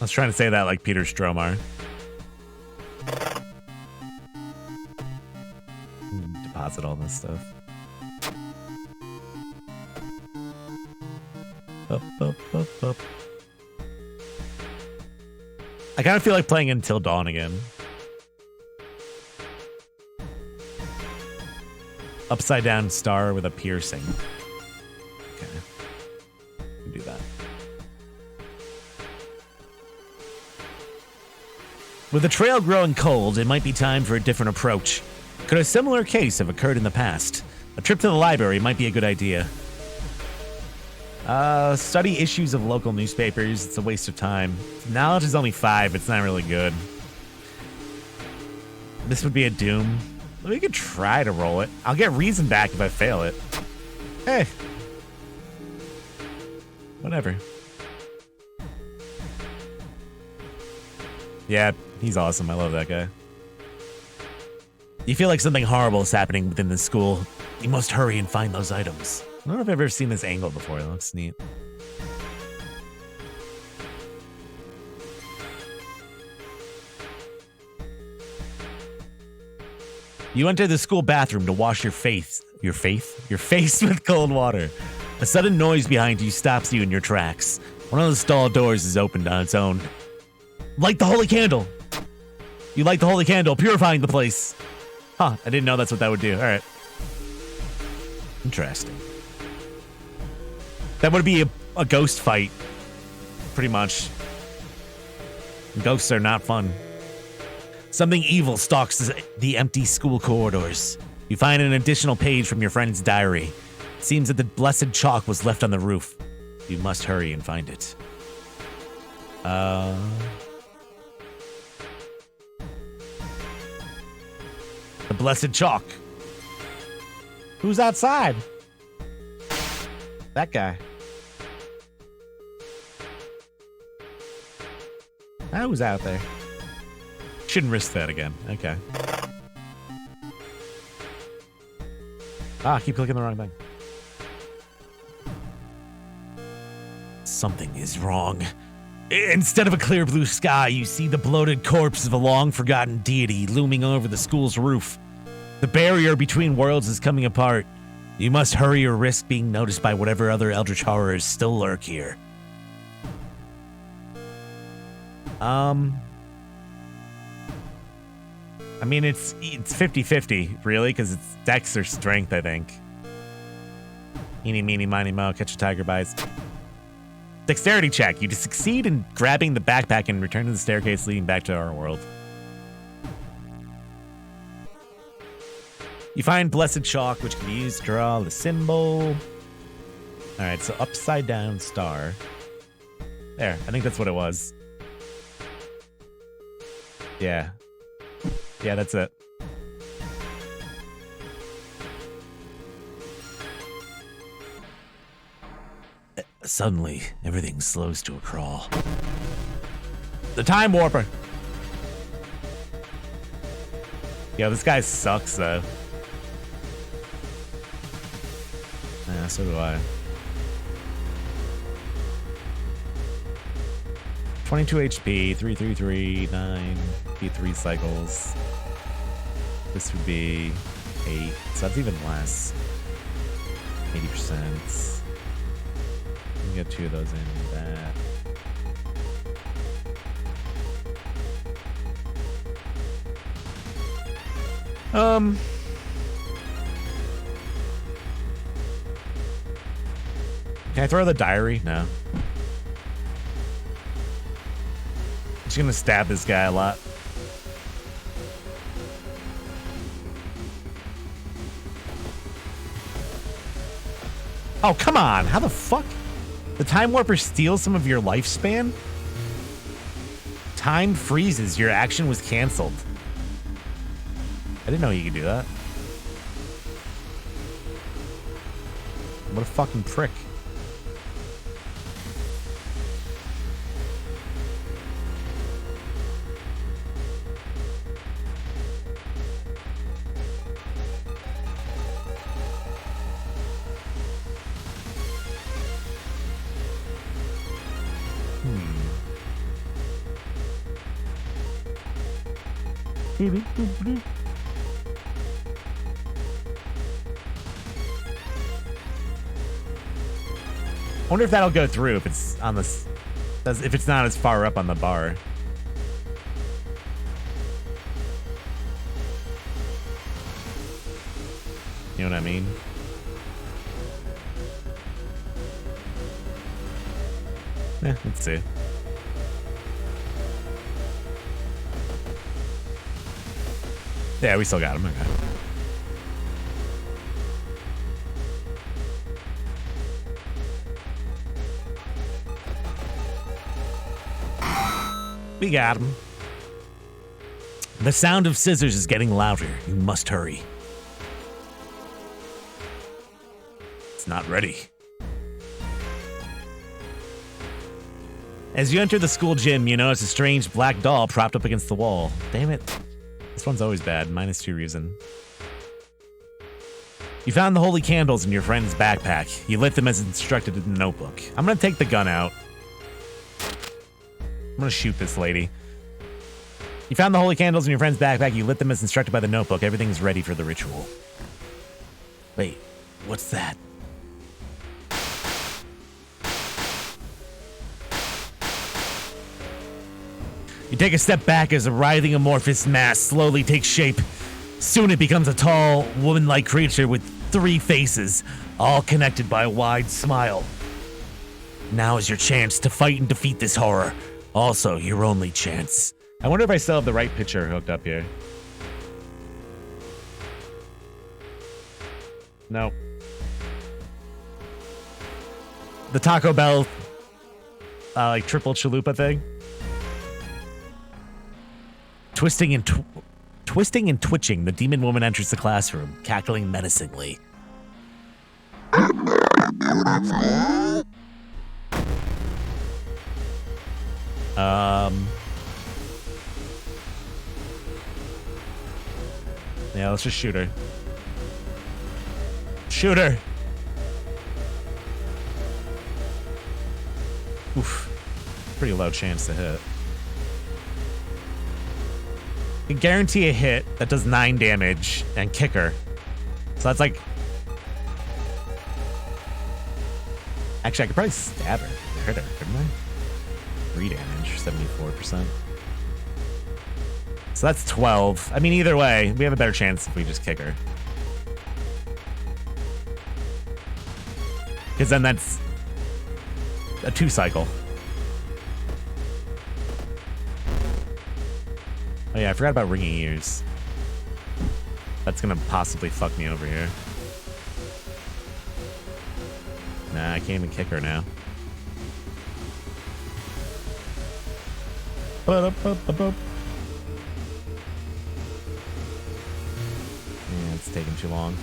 I was trying to say that like Peter Stromar. Deposit all this stuff. Up. I kind of feel like playing Until Dawn again. Upside down star with a piercing. Okay. We can do that. With the trail growing cold, it might be time for a different approach. Could a similar case have occurred in the past? A trip to the library might be a good idea. Study issues of local newspapers. It's a waste of time. Knowledge is only 5. It's not really good. This would be a doom. We could try to roll it. I'll get reason back if I fail it. Hey. Whatever. Yeah, he's awesome. I love that guy. You feel like something horrible is happening within the school. You must hurry and find those items. I don't know if I've ever seen this angle before. It looks neat. You enter the school bathroom to wash your face with cold water. A sudden noise behind you stops you in your tracks. One of the stall doors is opened on its own. Light the holy candle. You light the holy candle, purifying the place. Huh, I didn't know that's what that would do. All right. Interesting. That would be a ghost fight, pretty much. Ghosts are not fun. Something evil stalks the empty school corridors. You find an additional page from your friend's diary. It seems that the blessed chalk was left on the roof. You must hurry and find it. The blessed chalk. Who's outside? That guy. Who's out there? Shouldn't risk that again. Okay. I keep clicking the wrong thing. Something is wrong. Instead of a clear blue sky, you see the bloated corpse of a long-forgotten deity looming over the school's roof. The barrier between worlds is coming apart. You must hurry or risk being noticed by whatever other eldritch horrors still lurk here. I mean, it's 50-50, really, because it's dex or strength, I think. Eeny, meeny, miny, mo, catch a tiger by its... Dexterity check. You succeed in grabbing the backpack and return to the staircase leading back to our world. You find blessed chalk, which can be used to draw the symbol. Alright, so upside down star. There, I think that's what it was. Yeah. Yeah, that's it. Suddenly, everything slows to a crawl. The time warper. Yeah, this guy sucks, though. Yeah, so do I. 22 HP, 333, 9, be 3 cycles. This would be 8, so that's even less. 80%. We can get 2 of those in that. Can I throw the diary? No. I'm just gonna stab this guy a lot. Oh, come on. How the fuck? The Time Warper steals some of your lifespan? Time freezes. Your action was canceled. I didn't know you could do that. What a fucking prick. I wonder if that'll go through if it's on this, if it's not as far up on the bar. You know what I mean? Let's see. Yeah, we still got him. Okay. We got him. The sound of scissors is getting louder. You must hurry. It's not ready. As you enter the school gym, you notice a strange black doll propped up against the wall. Damn it. This one's always bad. -2 reason. You found the holy candles in your friend's backpack. You lit them as instructed in the notebook. I'm gonna take the gun out. I'm gonna shoot this lady. You found the holy candles in your friend's backpack. You lit them as instructed by the notebook. Everything's ready for the ritual. Wait, what's that? You take a step back as a writhing amorphous mass slowly takes shape. Soon it becomes a tall, woman-like creature with 3 faces, all connected by a wide smile. Now is your chance to fight and defeat this horror. Also, your only chance. I wonder if I still have the right picture hooked up here. No. The Taco Bell, like triple chalupa thing. Twisting and twitching, the demon woman enters the classroom, cackling menacingly. Yeah, let's just shoot her. Shoot her! Oof. Pretty low chance to hit. You can guarantee a hit that does 9 damage and kick her. So that's like... Actually, I could probably stab her. Hurt her, couldn't I? 3 damage, 74%. So that's 12. I mean, either way, we have a better chance if we just kick her. Because then that's a 2 cycle. Oh yeah, I forgot about ringing ears. That's gonna possibly fuck me over here. Nah, I can't even kick her now. Yeah, it's taking too long.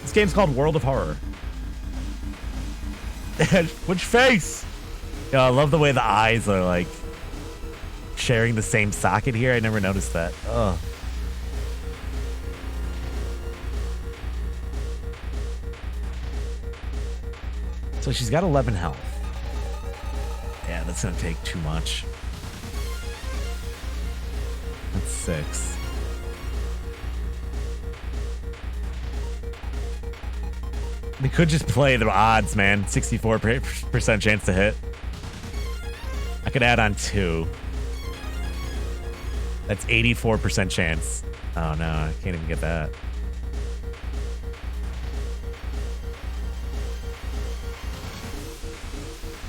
This game's called World of Horror. Which face? Yo, I love the way the eyes are like sharing the same socket here. I never noticed that. Oh. So she's got 11 health. Yeah, that's gonna take too much. That's 6. We could just play the odds, man. 64% chance to hit. I could add on 2. That's 84% chance. Oh no, I can't even get that.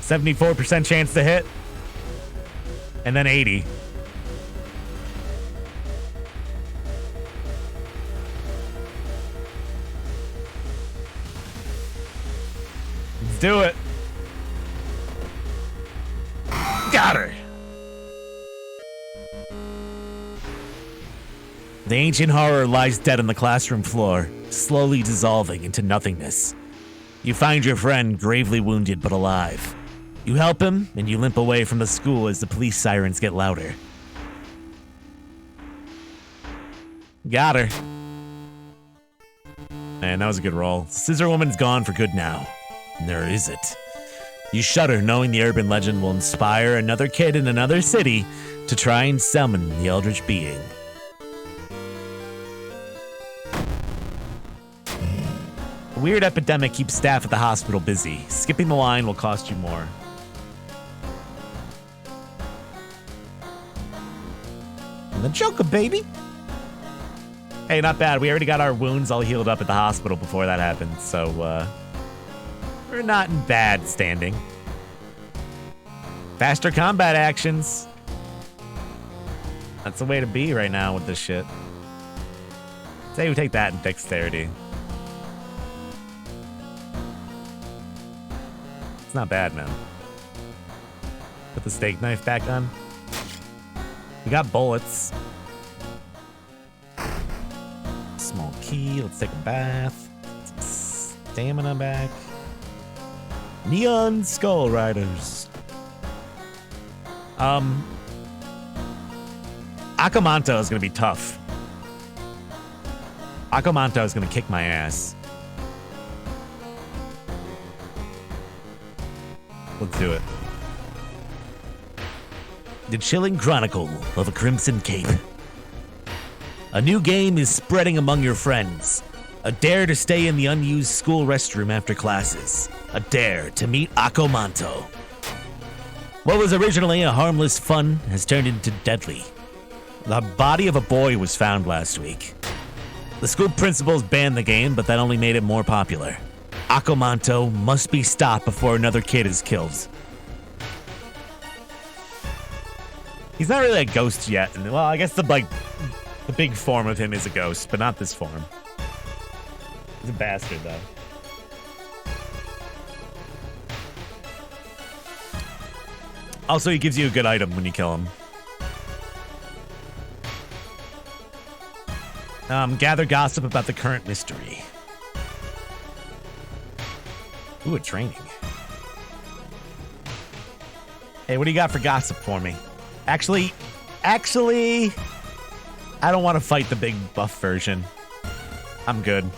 %74% chance to hit. And then 80. Let's do it. Got her. The ancient horror lies dead on the classroom floor, slowly dissolving into nothingness. You find your friend gravely wounded but alive. You help him, and you limp away from the school as the police sirens get louder. Got her. Man, that was a good roll. Scissor Woman's gone for good now. Nor is it. You shudder knowing the urban legend will inspire another kid in another city to try and summon the eldritch being. A weird epidemic keeps staff at the hospital busy. Skipping the line will cost you more. And the Joker, baby! Hey, not bad. We already got our wounds all healed up at the hospital before that happened, so, we're not in bad standing. Faster combat actions. That's the way to be right now with this shit. Say we take that in dexterity. It's not bad, man. Put the steak knife back on. We got bullets. Small key. Let's take a bath. Stamina back. Neon Skull Riders. Akamanto is gonna be tough. Akamanto is gonna kick my ass. Let's do it. The Chilling Chronicle of a Crimson Cape. A new game is spreading among your friends. A dare to stay in the unused school restroom after classes. A dare to meet Akamanto. What was originally a harmless fun has turned into deadly. The body of a boy was found last week. The school principals banned the game, but that only made it more popular. Akamanto must be stopped before another kid is killed. He's not really a ghost yet. Well, I guess the big form of him is a ghost, but not this form. He's a bastard, though. Also, he gives you a good item when you kill him. Gather gossip about the current mystery. Ooh, a training. Hey, what do you got for gossip for me? Actually, I don't want to fight the big buff version. I'm good.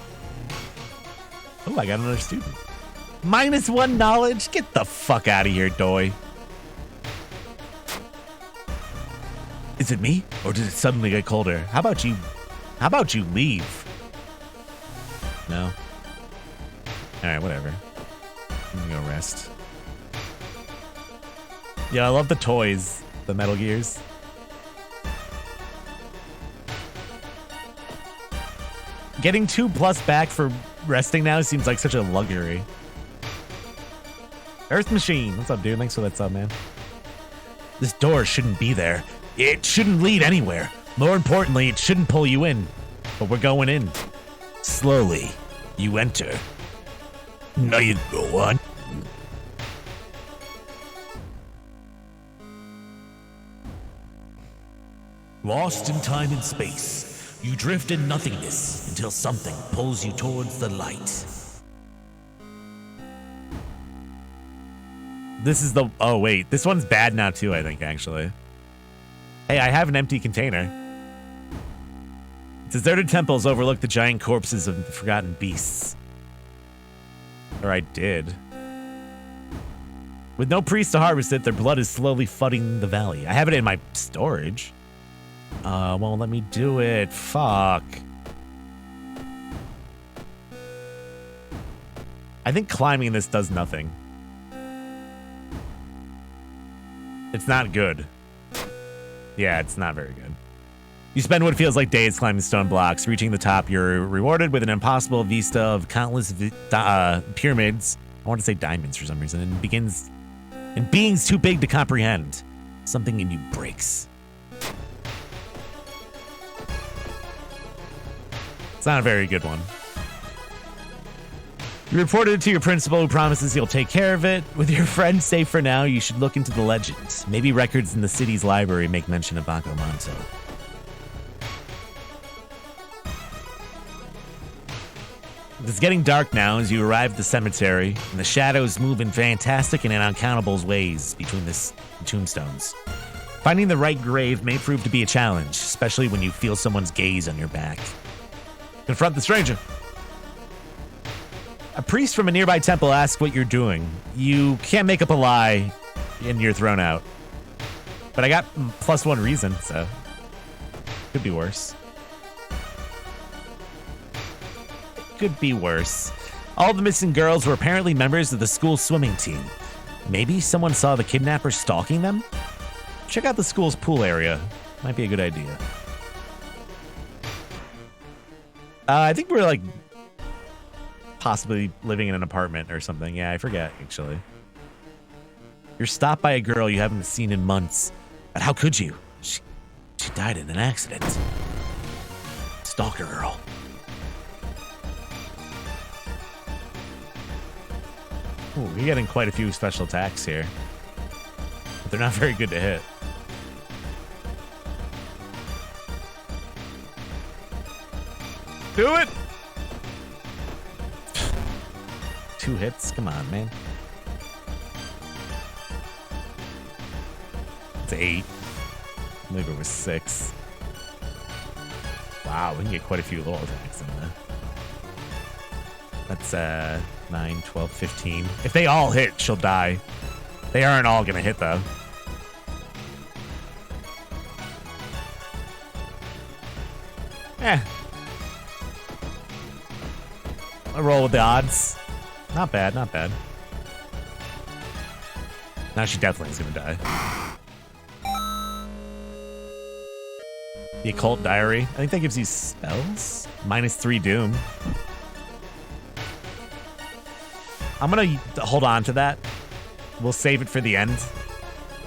Oh, I got another student. -1 knowledge? Get the fuck out of here, Doi. Is it me? Or did it suddenly get colder? How about you leave? No. Alright, whatever. I'm gonna go rest. Yeah, I love the toys. The Metal Gears. Getting 2+ back for resting now seems like such a luxury. Earth Machine. What's up, dude? Thanks for that sub, man. This door shouldn't be there. It shouldn't lead anywhere. More importantly, it shouldn't pull you in. But we're going in. Slowly, you enter. Now you go on. Lost in time and space, you drift in nothingness until something pulls you towards the light. This is the... Oh, wait. This one's bad now, too, I think, actually. Hey, I have an empty container. Deserted temples overlook the giant corpses of the forgotten beasts. Or I did. With no priest to harvest it, their blood is slowly flooding the valley. I have it in my storage. Won't let me do it. Fuck. I think climbing this does nothing. It's not good. Yeah, it's not very good. You spend what feels like days climbing stone blocks. Reaching the top, you're rewarded with an impossible vista of countless pyramids. I want to say diamonds for some reason. And beings too big to comprehend. Something in you breaks. It's not a very good one. You reported it to your principal, who promises he'll take care of it. With your friend safe for now, you should look into the legend. Maybe records in the city's library make mention of Akamanto. It's getting dark now as you arrive at the cemetery, and the shadows move in fantastic and uncountable ways between the tombstones. Finding the right grave may prove to be a challenge, especially when you feel someone's gaze on your back. Confront the stranger. A priest from a nearby temple asks what you're doing. You can't make up a lie, and you're thrown out. But I got +1 reason, so could be worse. Could be worse. All the missing girls were apparently members of the school swimming team. Maybe someone saw the kidnapper stalking them? Check out the school's pool area. Might be a good idea. I think we're like possibly living in an apartment or something. Yeah, I forget, actually. You're stopped by a girl you haven't seen in months. But how could you? She died in an accident. Stalker girl. Ooh, we're getting quite a few special attacks here. But they're not very good to hit. Do it! 2 hits? Come on, man. It's 8. I believe it was 6. Wow, we can get quite a few little attacks in there. That's 9, 12, 15. If they all hit, she'll die. They aren't all gonna hit though. I roll with the odds. Not bad, not bad. Now she definitely is gonna die. The Occult Diary. I think that gives you spells. -3 Doom. I'm gonna hold on to that. We'll save it for the end.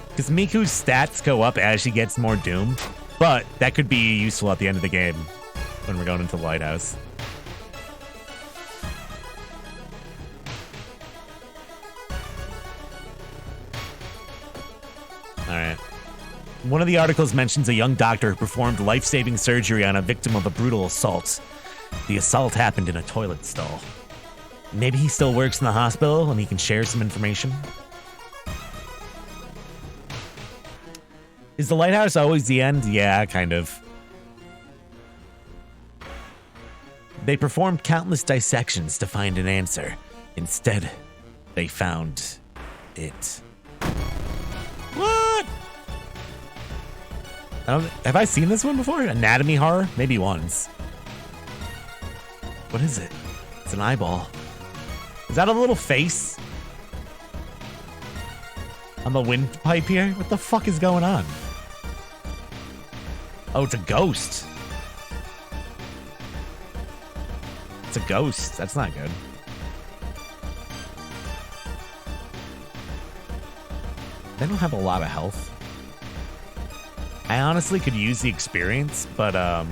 Because Miku's stats go up as she gets more Doom. But that could be useful at the end of the game when we're going into the lighthouse. Alright. One of the articles mentions a young doctor who performed life-saving surgery on a victim of a brutal assault. The assault happened in a toilet stall. Maybe he still works in the hospital and he can share some information. Is the lighthouse always the end? Yeah, kind of. They performed countless dissections to find an answer. Instead, they found it. What? Have I seen this one before? Anatomy horror? Maybe once. What is it? It's an eyeball. Is that a little face? On the windpipe here? What the fuck is going on? Oh, it's a ghost. It's a ghost. That's not good. They don't have a lot of health. I honestly could use the experience, but I'm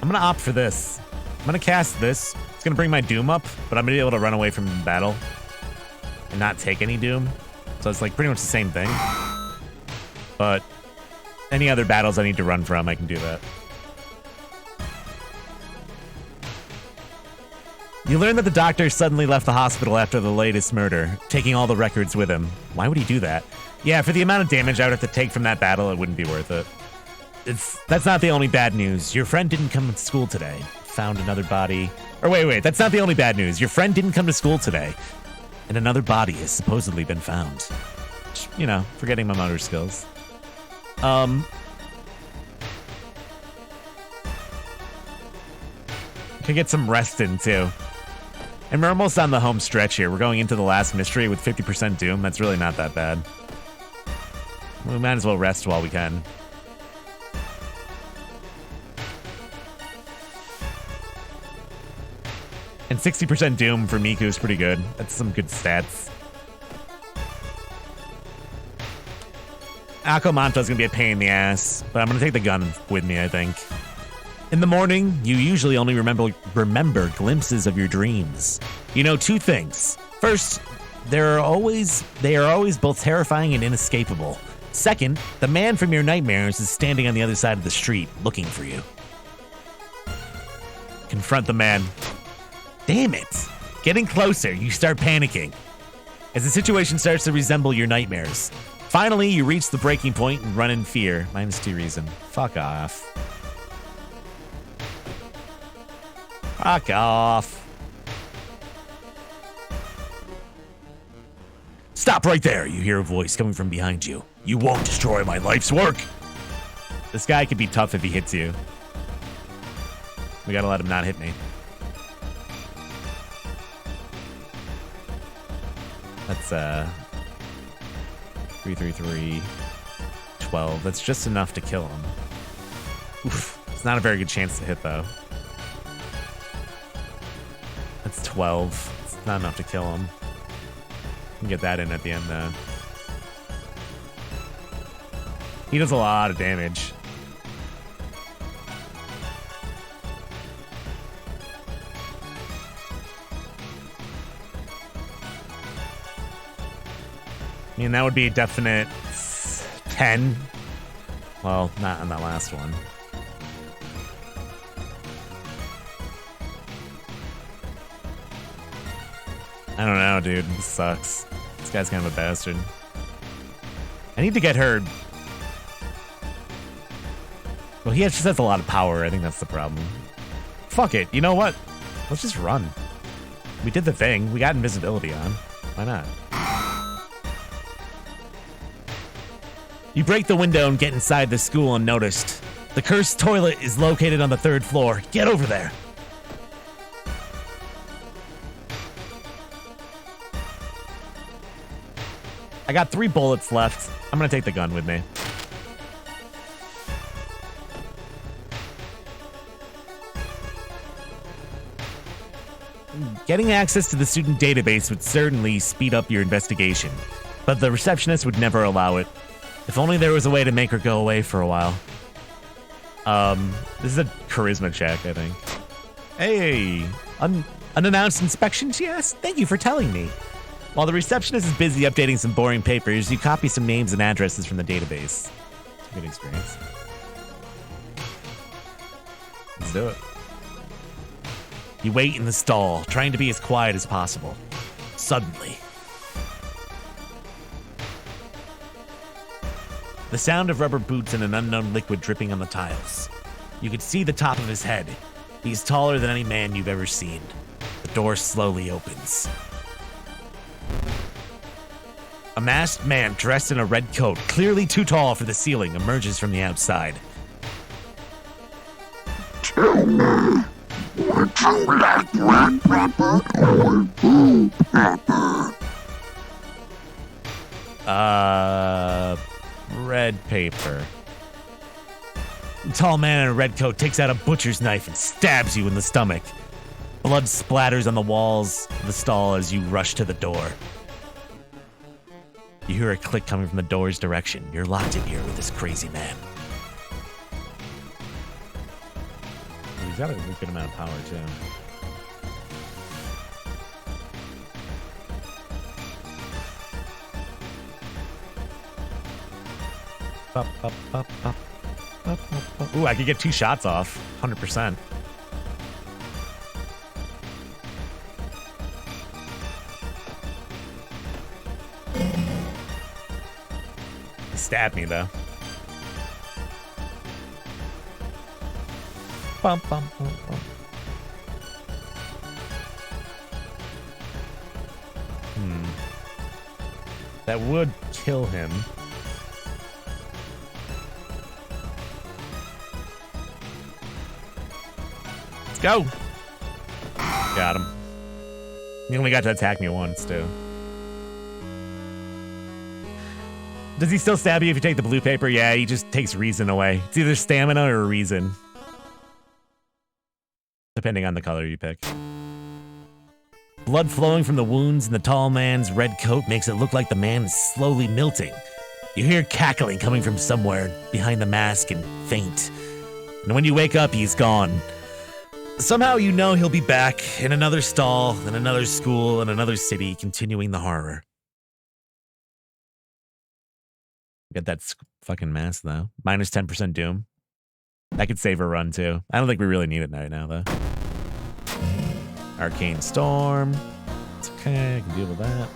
gonna opt for this. I'm gonna cast this. It's gonna bring my Doom up, but I'm gonna be able to run away from battle and not take any Doom. So it's like pretty much the same thing. But any other battles I need to run from, I can do that. You learn that the doctor suddenly left the hospital after the latest murder, taking all the records with him. Why would he do that? Yeah, for the amount of damage I would have to take from that battle, it wouldn't be worth it. That's not the only bad news. Your friend didn't come to school today. Found another body. Or wait, that's not the only bad news. Your friend didn't come to school today. And another body has supposedly been found. You know, forgetting my motor skills. Could get some rest in too. And we're almost on the home stretch here. We're going into the last mystery with 50% Doom. That's really not that bad. We might as well rest while we can. And 60% Doom for Miku is pretty good. That's some good stats. Akamanto's gonna be a pain in the ass, but I'm gonna take the gun with me, I think. In the morning, you usually only remember glimpses of your dreams. You know 2 things. First, they are always both terrifying and inescapable. Second, the man from your nightmares is standing on the other side of the street, looking for you. Confront the man. Damn it! Getting closer, you start panicking. As the situation starts to resemble your nightmares. Finally, you reach the breaking point and run in fear. -2 reason. Fuck off. Fuck off. Stop right there, you hear a voice coming from behind you. You won't destroy my life's work. This guy could be tough if he hits you. We gotta let him not hit me. That's 3, 3, 3, 12. That's just enough to kill him. Oof. It's not a very good chance to hit though. That's 12. It's not enough to kill him. We can get that in at the end though. He does a lot of damage. I mean, that would be a definite 10. Well, not on that last one. I don't know, dude. This sucks. This guy's kind of a bastard. I need to get her. Well, he just has a lot of power. I think that's the problem. Fuck it. You know what? Let's just run. We did the thing. We got invisibility on. Why not? You break the window and get inside the school unnoticed. The cursed toilet is located on the 3rd floor. Get over there. I got 3 bullets left. I'm gonna take the gun with me. Getting access to the student database would certainly speed up your investigation, but the receptionist would never allow it. If only there was a way to make her go away for a while. This is a charisma check, I think. Hey, unannounced inspections, yes? Thank you for telling me. While the receptionist is busy updating some boring papers, you copy some names and addresses from the database. It's a good experience. Let's do it. You wait in the stall, trying to be as quiet as possible. Suddenly, the sound of rubber boots and an unknown liquid dripping on the tiles. You could see the top of his head. He's taller than any man you've ever seen. The door slowly opens. A masked man dressed in a red coat, clearly too tall for the ceiling, emerges from the outside. Tell me, would you like red pepper or blue pepper? Red paper. The tall man in a red coat takes out a butcher's knife and stabs you in the stomach. Blood splatters on the walls of the stall as you rush to the door. You hear a click coming from the door's direction. You're locked in here with this crazy man. He's got a good amount of power, too. Ooh, I could get 2 shots off. 100%. He stabbed me, though. Bum, bum, bum, bum. That would kill him. Let's go. Got him. He only got to attack me once, too. Does he still stab you if you take the blue paper? Yeah, he just takes reason away. It's either stamina or reason. Depending on the color you pick. Blood flowing from the wounds in the tall man's red coat makes it look like the man is slowly melting. You hear cackling coming from somewhere behind the mask and faint. And when you wake up, he's gone. Somehow you know he'll be back in another stall, in another school, in another city, continuing the horror. Get that fucking mask, though. Minus 10% doom. That could save a run, too. I don't think we really need it right now, though. Arcane Storm. It's okay, I can deal with that.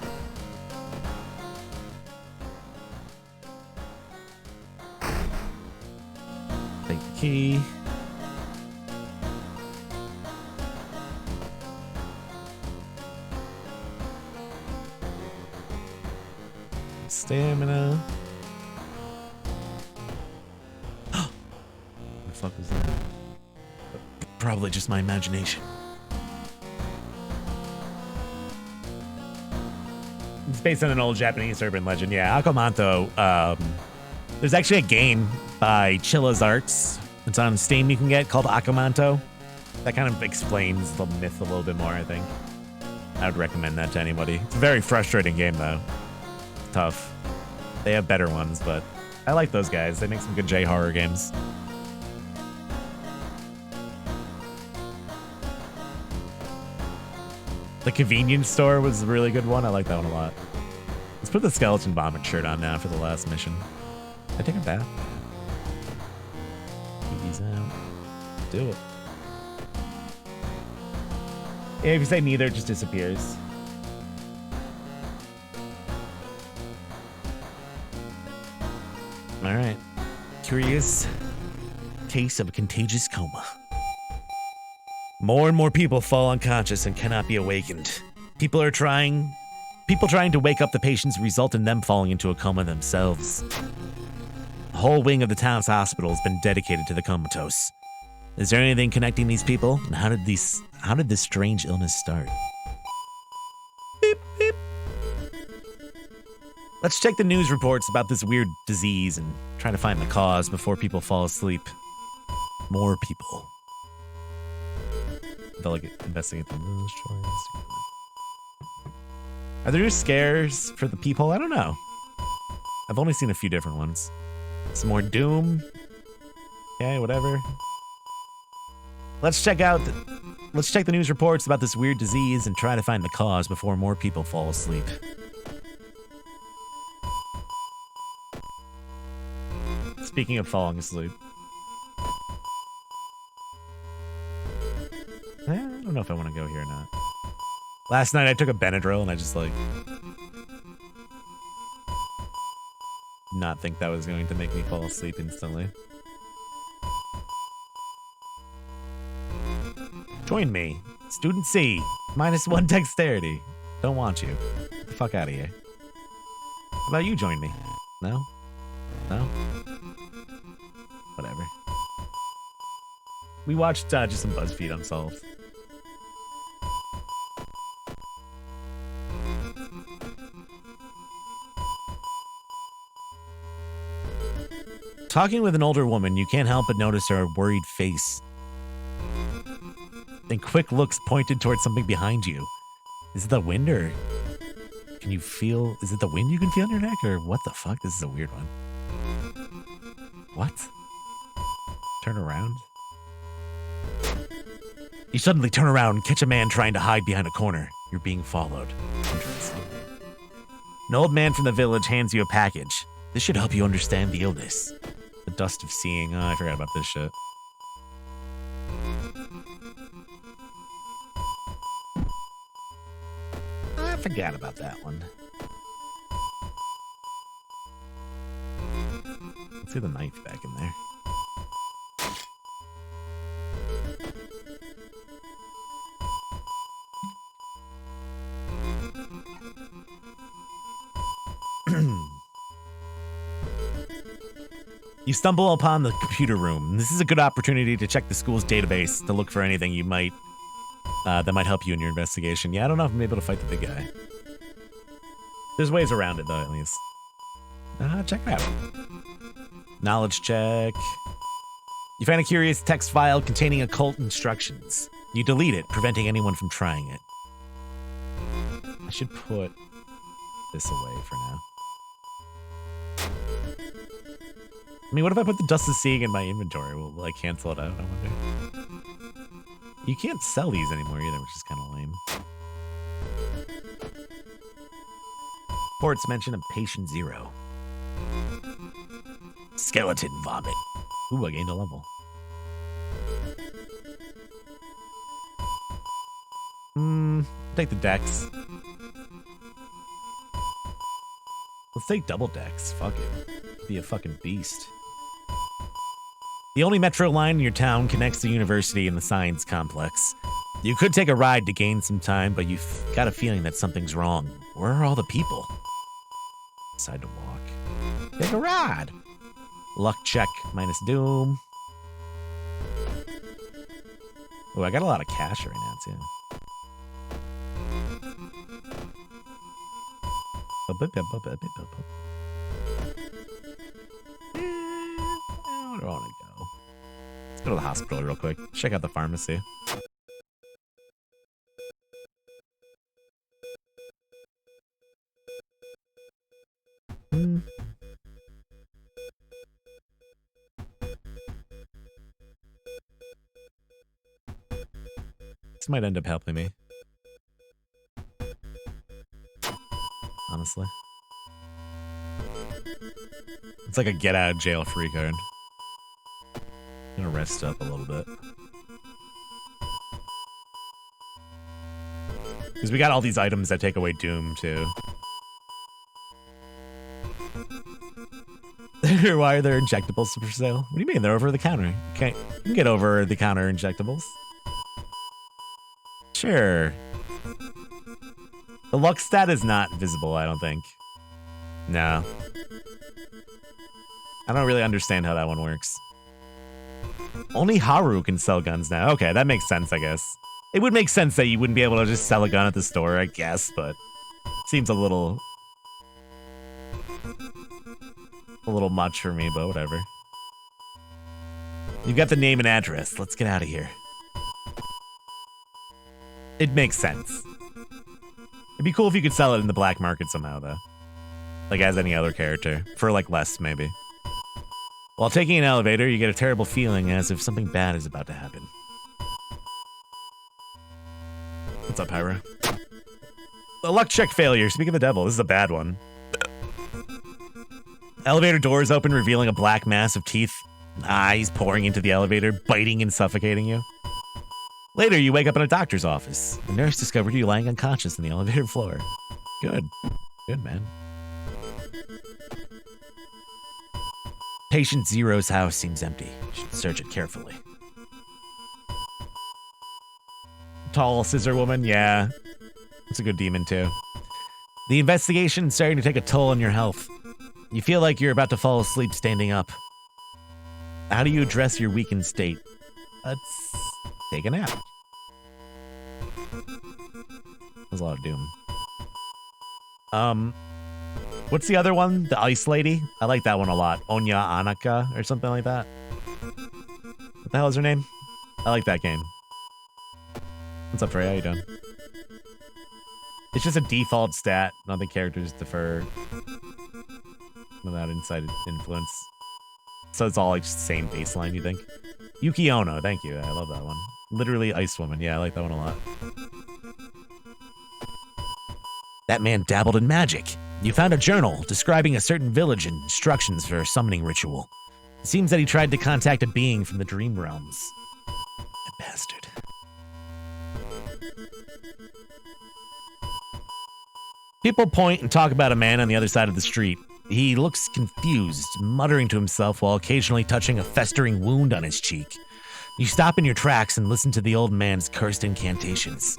Take the key. Stamina. What the fuck was that? Probably just my imagination. It's based on an old Japanese urban legend. Yeah, Akamanto. There's actually a game by Chilla's Arts. It's on Steam you can get called Akamanto. That kind of explains the myth a little bit more, I think. I would recommend that to anybody. It's a very frustrating game, though. It's tough. They have better ones, but I like those guys. They make some good J-horror games. The convenience store was a really good one. I like that one a lot. Let's put the skeleton vomit shirt on now for the last mission. I take a bath. Ease out. Do it. Yeah, if you say neither, it just disappears. All right. Curious case of a contagious coma. More and more people fall unconscious and cannot be awakened. People trying to wake up the patients result in them falling into a coma themselves. The whole wing of the town's hospital has been dedicated to the comatose. Is there anything connecting these people? And how did this strange illness start? Beep, beep. Let's check the news reports about this weird disease and try to find the cause before people fall asleep. More people. They'll investigate the news choice. Are there new scares for the people? I don't know. I've only seen a few different ones. Some more doom. Okay, whatever. Let's check the news reports about this weird disease and try to find the cause before more people fall asleep. Speaking of falling asleep. I don't know if I want to go here or not. Last night I took a Benadryl and I just not think that was going to make me fall asleep instantly. Join me. Student C. -1 dexterity. Don't want you. Get the fuck out of here. How about you join me? No? No? Whatever. We watched just some BuzzFeed Unsolved. Talking with an older woman, you can't help but notice her worried face. Then quick looks pointed towards something behind you. Is it the wind or can you feel? Is it the wind you can feel in your neck or what the fuck? This is a weird one. What? Turn around? You suddenly turn around and catch a man trying to hide behind a corner. You're being followed. Interesting. An old man from the village hands you a package. This should help you understand the illness. The dust of seeing. Oh, I forgot about this shit. I forgot about that one. Let's see the knife back in there. You stumble upon the computer room. This is a good opportunity to check the school's database to look for anything you might that might help you in your investigation. Yeah, I don't know if I'm able to fight the big guy. There's ways around it, though, at least. Check it out. Knowledge check. You find a curious text file containing occult instructions. You delete it, preventing anyone from trying it. I should put this away for now. I mean, what if I put the Dust of Seeing in my inventory? Will I cancel it out, I wonder? You can't sell these anymore either, which is kind of lame. Reports mention of patient 0. Skeleton vomit. Ooh, I gained a level. Take the dex. Let's take double dex. Fuck it. Be a fucking beast. The only metro line in your town connects the university and the science complex. You could take a ride to gain some time, but you've got a feeling that something's wrong. Where are all the people? Decide to walk. Take a ride. Luck check minus doom. Oh, I got a lot of cash right now, too. Where do I want to go? Let's go to the hospital real quick. Check out the pharmacy. This might end up helping me. Honestly. It's like a get out of jail free card. I'm gonna rest up a little bit. Because we got all these items that take away Doom, too. Why are there injectables for sale? What do you mean? They're over the counter. You can get over the counter injectables. Sure. The luck stat is not visible, I don't think. No. I don't really understand how that one works. Only Haru can sell guns now. Okay, that makes sense, I guess. It would make sense that you wouldn't be able to just sell a gun at the store, I guess, but seems a little much for me, but whatever. You've got the name and address. Let's get out of here. It makes sense. It'd be cool if you could sell it in the black market somehow, though. Like as any other character. For like less, maybe. While taking an elevator, you get a terrible feeling as if something bad is about to happen. What's up, Pyro? A luck check failure. Speak of the devil, this is a bad one. Elevator doors open, revealing a black mass of teeth and eyes pouring into the elevator, biting and suffocating you. Later, you wake up in a doctor's office. The nurse discovered you lying unconscious on the elevator floor. Good. Good, man. Patient Zero's house seems empty. You should search it carefully. Tall scissor woman, yeah. That's a good demon, too. The investigation's starting to take a toll on your health. You feel like you're about to fall asleep standing up. How do you address your weakened state? Let's take a nap. There's a lot of doom. What's the other one? The Ice Lady? I like that one a lot. Onya Anaka or something like that. What the hell is her name? I like that game. What's up, Trey? How you doing? It's just a default stat. None of the characters defer without inside influence. So it's all like just the same baseline, you think? Yuki Ono, thank you. I love that one. Literally Ice Woman. Yeah, I like that one a lot. That man dabbled in magic. You found a journal describing a certain village and instructions for a summoning ritual. It seems that he tried to contact a being from the dream realms. That bastard. People point and talk about a man on the other side of the street. He looks confused, muttering to himself while occasionally touching a festering wound on his cheek. You stop in your tracks and listen to the old man's cursed incantations.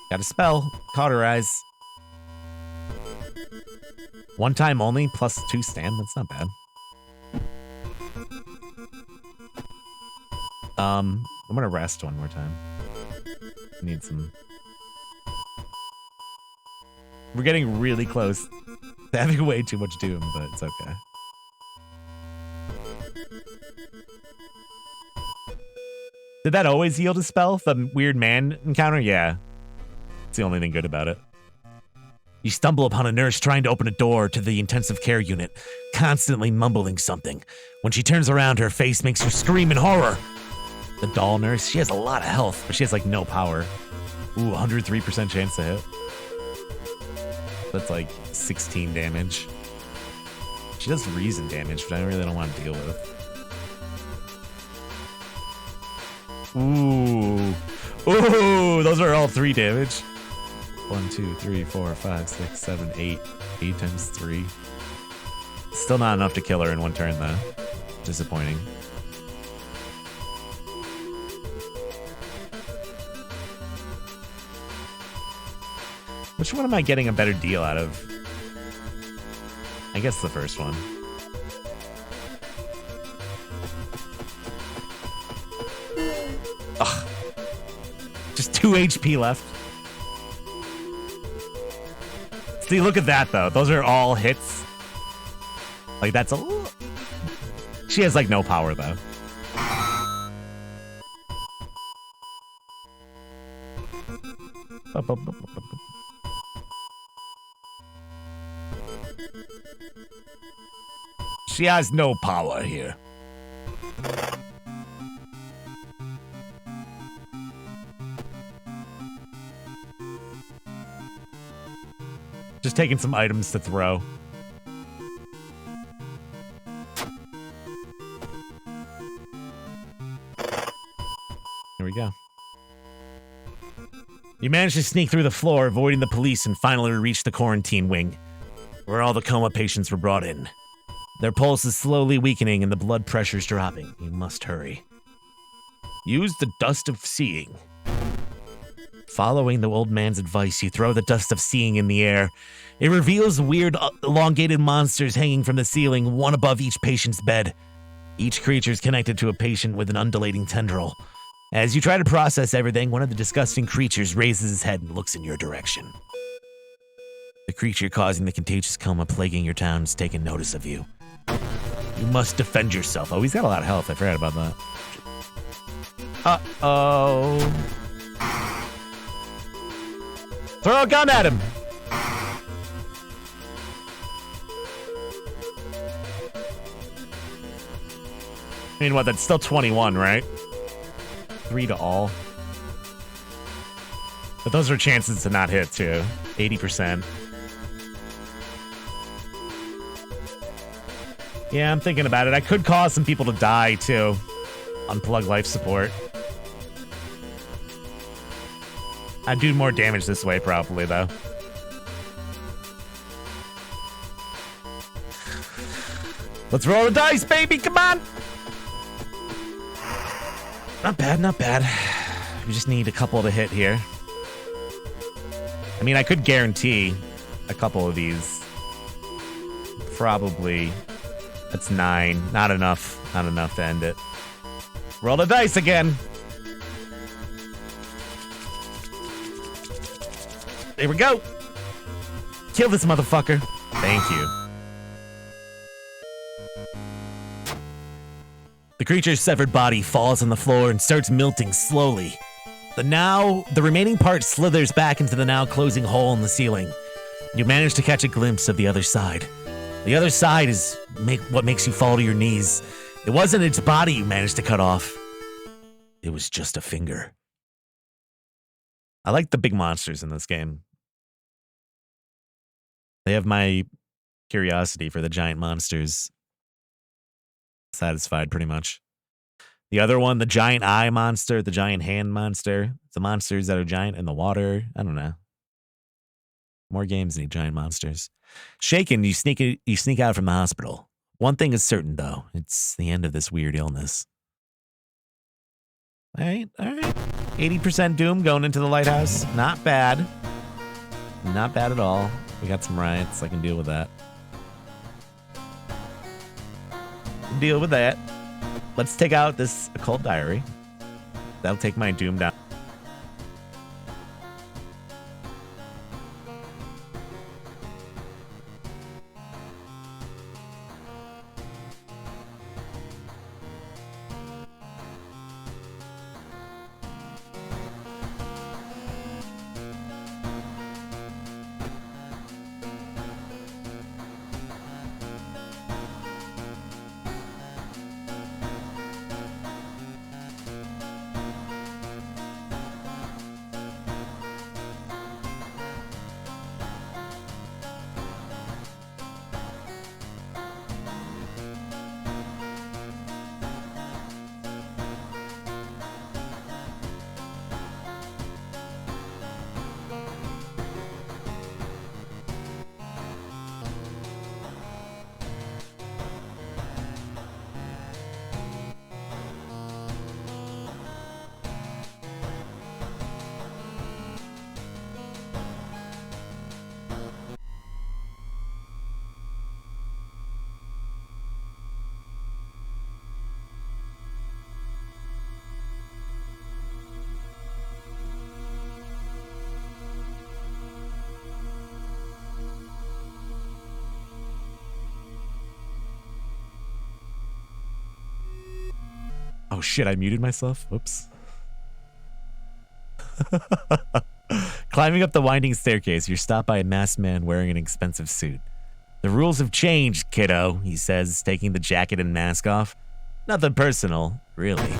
Got a spell. Cauterize. One time only, plus 2 stand. That's not bad. I'm gonna rest one more time. Need some... We're getting really close to having way too much doom, but it's okay. Did that always yield a spell? The weird man encounter? Yeah. It's the only thing good about it. You stumble upon a nurse trying to open a door to the intensive care unit, constantly mumbling something. When she turns around, her face makes you scream in horror. The doll nurse, she has a lot of health, but she has like no power. Ooh, 103% chance to hit. That's like 16 damage. She does reason damage, but I really don't want to deal with. Ooh. Ooh, those are all 3 damage. 1, 2, 3, 4, 5, 6, 7, 8. 8 times 3. Still not enough to kill her in one turn, though. Disappointing. Which one am I getting a better deal out of? I guess the first one. Ugh. Just 2 HP left. See, look at that, though. Those are all hits. Like, that's a... She has, like, no power, though. She has no power here. Just taking some items to throw. You manage to sneak through the floor, avoiding the police, and finally reach the quarantine wing, where all the coma patients were brought in. Their pulse is slowly weakening and the blood pressure's dropping. You must hurry. Use the dust of seeing. Following the old man's advice, you throw the dust of seeing in the air. It reveals weird, elongated monsters hanging from the ceiling, one above each patient's bed. Each creature is connected to a patient with an undulating tendril. As you try to process everything, one of the disgusting creatures raises his head and looks in your direction. The creature causing the contagious coma plaguing your town is taking notice of you. You must defend yourself. Oh, he's got a lot of health. I forgot about that. Uh-oh. Throw a gun at him. I mean, what? That's still 21, right? 3 to all. But those are chances to not hit, too. 80%. Yeah, I'm thinking about it. I could cause some people to die, too. Unplug life support. I'd do more damage this way, probably, though. Let's roll the dice, baby! Come on! Not bad, not bad. We just need a couple to hit here. I mean, I could guarantee a couple of these. Probably. That's 9. Not enough. Not enough to end it. Roll the dice again. There we go. Kill this motherfucker. Thank you. The creature's severed body falls on the floor and starts melting slowly. The remaining part slithers back into the now closing hole in the ceiling. You manage to catch a glimpse of the other side. The other side is what makes you fall to your knees. It wasn't its body you managed to cut off. It was just a finger. I like the big monsters in this game. They have my curiosity for the giant monsters satisfied pretty much. The other one, the giant eye monster, the giant hand monster, the monsters that are giant in the water. I don't know. More games need giant monsters. Shaken, you sneak out from the hospital. One thing is certain, though. It's the end of this weird illness. All right. 80% doom going into the lighthouse. Not bad. Not bad at all. We got some riots. I can deal with that. Deal with that. Let's take out this occult diary. That'll take my doom down. Oh shit, I muted myself. Whoops. Climbing up the winding staircase, you're stopped by a masked man wearing an expensive suit. The rules have changed, kiddo, he says, taking the jacket and mask off. Nothing personal, really.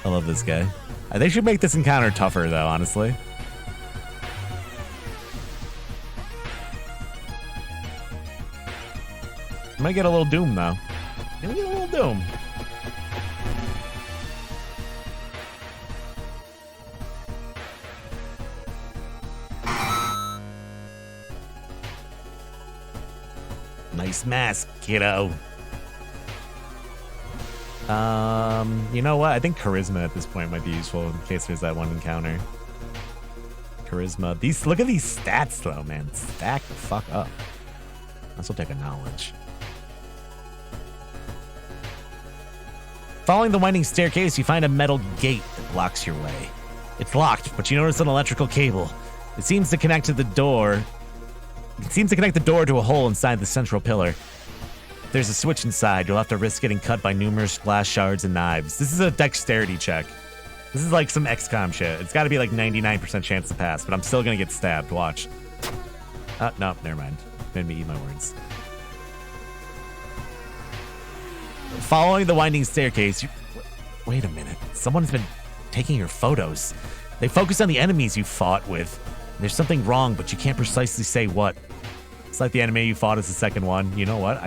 I love this guy. They should make this encounter tougher, though, honestly. I might get a little doom, though. Gonna get a little doom. Nice mask, kiddo. You know what? I think charisma at this point might be useful in case there's that one encounter. Charisma. Look at these stats though, man. Stack the fuck up. This will take a knowledge. Following the winding staircase, you find a metal gate that blocks your way. It's locked, but you notice an electrical cable. It seems to connect the door to a hole inside the central pillar. If there's a switch inside, you'll have to risk getting cut by numerous glass shards and knives. This is a dexterity check. This is like some XCOM shit. It's got to be like 99% chance to pass, but I'm still going to get stabbed. Watch. No, never mind. Made me eat my words. Following the winding staircase, wait a minute. Someone's been taking your photos. They focus on the enemies you fought with. There's something wrong, but you can't precisely say what. It's like the enemy you fought is the second one. You know what?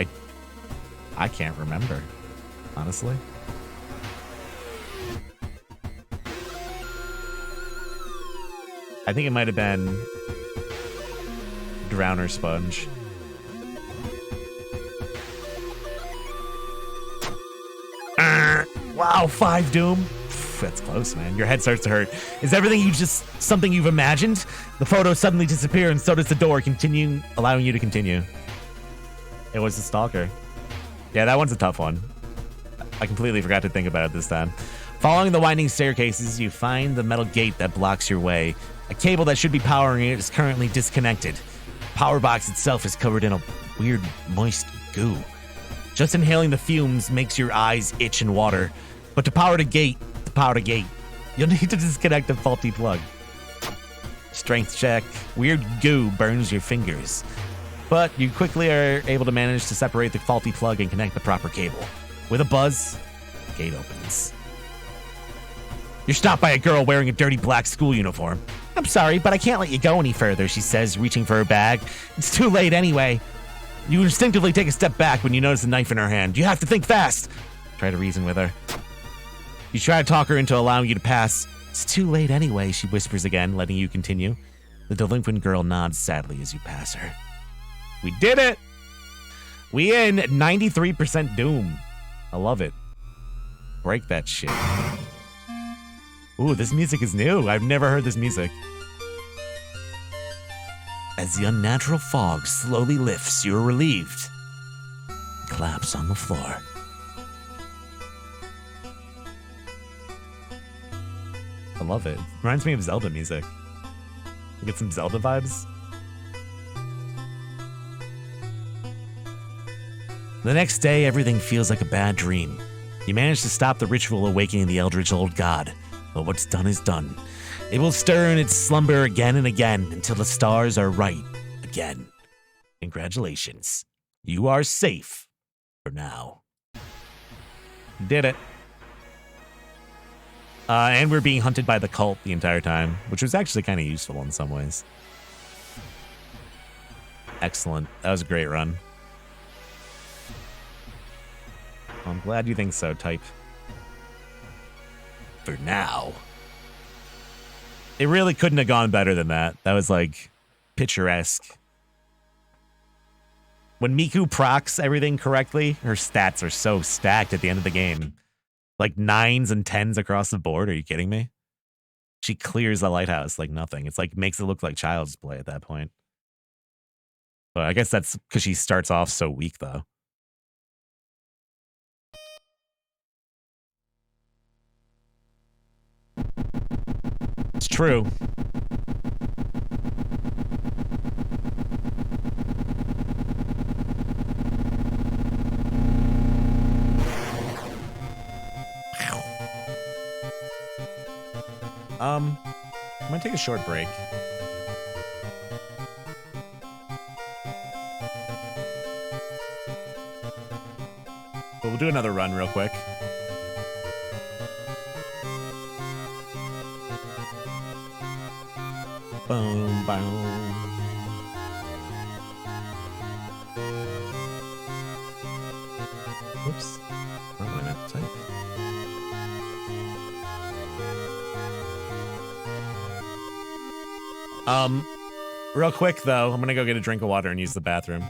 I can't remember, honestly. I think it might have been Drowner Sponge. Wow, 5 Doom. That's close, man. Your head starts to hurt. Is everything something you've imagined? The photos suddenly disappear, and so does the door, allowing you to continue. It was the stalker. Yeah, that one's a tough one. I completely forgot to think about it this time. Following the winding staircases, you find the metal gate that blocks your way. A cable that should be powering it is currently disconnected. The power box itself is covered in a weird, moist goo. Just inhaling the fumes makes your eyes itch and water. But to power the gate, you'll need to disconnect the faulty plug. Strength check. Weird goo burns your fingers. But you quickly are able to manage to separate the faulty plug and connect the proper cable. With a buzz, the gate opens. You're stopped by a girl wearing a dirty black school uniform. I'm sorry, but I can't let you go any further, she says, reaching for her bag. It's too late anyway. You instinctively take a step back when you notice a knife in her hand. You have to think fast. Try to reason with her. You try to talk her into allowing you to pass. It's too late anyway, she whispers again, letting you continue. The delinquent girl nods sadly as you pass her. We did it! We in 93% Doom. I love it. Break that shit. Ooh, this music is new. I've never heard this music. As the unnatural fog slowly lifts, you're relieved. Collapse on the floor. I love it. Reminds me of Zelda music. You get some Zelda vibes. The next day, everything feels like a bad dream. You manage to stop the ritual awakening the eldritch old god, but what's done is done. It will stir in its slumber again and again until the stars are right again. Congratulations. You are safe for now. Did it. And we're being hunted by the cult the entire time, which was actually kind of useful in some ways. Excellent. That was a great run. I'm glad you think so, type. For now. It really couldn't have gone better than that. That was like picturesque. When Miku procs everything correctly, her stats are so stacked at the end of the game. Like 9s and 10s across the board. Are you kidding me? She clears the lighthouse like nothing. It's like makes it look like child's play at that point. But I guess that's because she starts off so weak though. It's true. I'm gonna take a short break. But we'll do another run real quick. Boom, boom. Whoops. Not what I meant to type. Real quick though, I'm gonna go get a drink of water and use the bathroom.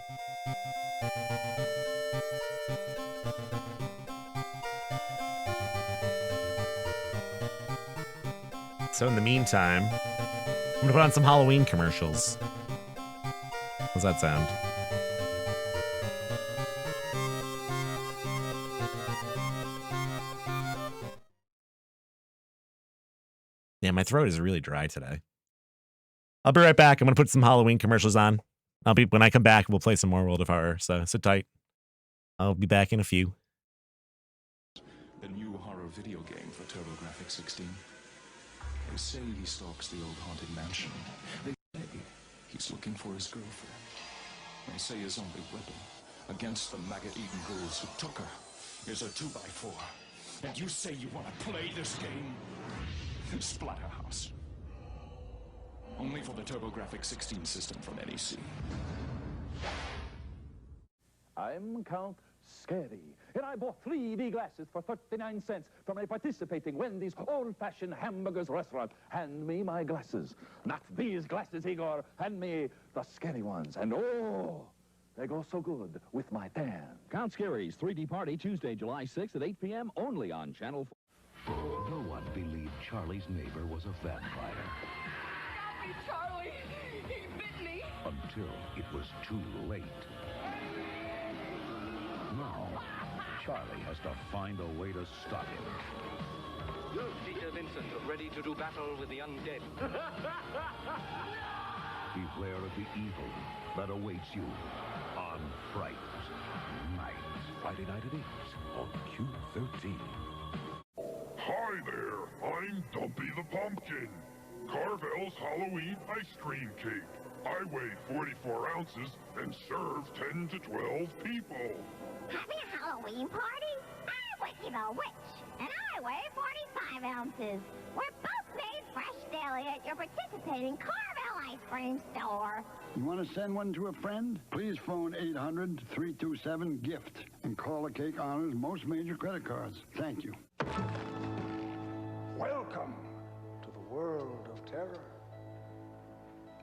So in the meantime, I'm gonna put on some Halloween commercials. How's that sound? Yeah, my throat is really dry today. I'll be right back. I'm gonna put some Halloween commercials on. When I come back, we'll play some more World of Horror. So sit tight. I'll be back in a few. The new horror video game for TurboGrafx 16. They say he stalks the old haunted mansion. They say he's looking for his girlfriend. They say his only weapon against the maggot-eating ghouls who took her is a 2x4. And you say you want to play this game? Splatterhouse. Only for the TurboGrafx 16 system from NEC. I'm Count Scary, and I bought 3D glasses for 39 cents from a participating Wendy's old-fashioned hamburgers restaurant. Hand me my glasses. Not these glasses, Igor. Hand me the scary ones. And oh, they go so good with my tan. Count Scary's 3D Party, Tuesday, July 6th at 8 p.m. only on Channel 4. No one believed Charlie's neighbor was a vampire. Stop me, Charlie! He bit me! Until it was too late. Now, Charlie has to find a way to stop him. You're Peter Vincent, ready to do battle with the undead. Beware of the evil that awaits you on Fright Night. Friday night at 8 on Q13. Hi there, I'm Dumpy the Pumpkin. Carvel's Halloween ice cream cake. I weigh 44 ounces and serve 10 to 12 people. Having a Halloween party? I'm Wiki the Witch, and I weigh 45 ounces. We're both made fresh daily at your participating Carvel ice cream store. You want to send one to a friend? Please phone 800-327-GIFT and call the Cake Honors most major credit cards. Thank you. Welcome to the world of terror.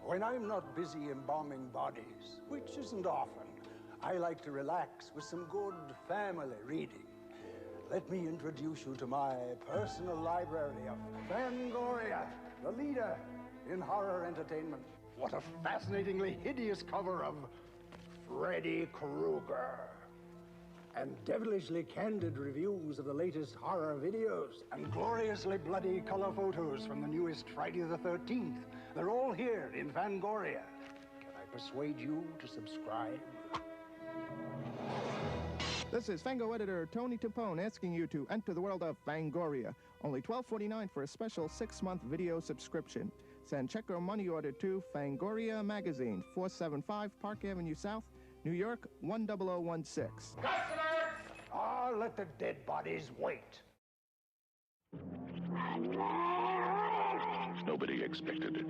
When I'm not busy embalming bodies, which isn't often, I like to relax with some good family reading. Let me introduce you to my personal library of Fangoria, the leader in horror entertainment. What a fascinatingly hideous cover of Freddy Krueger. And devilishly candid reviews of the latest horror videos, and gloriously bloody color photos from the newest Friday the 13th. They're all here in Fangoria. Can I persuade you to subscribe? This is Fango editor Tony Tupone asking you to enter the world of Fangoria. Only $12.49 for a special 6-month video subscription. Send check or money order to Fangoria Magazine, 475 Park Avenue South, New York, 10016. Let the dead bodies wait. Nobody expected it.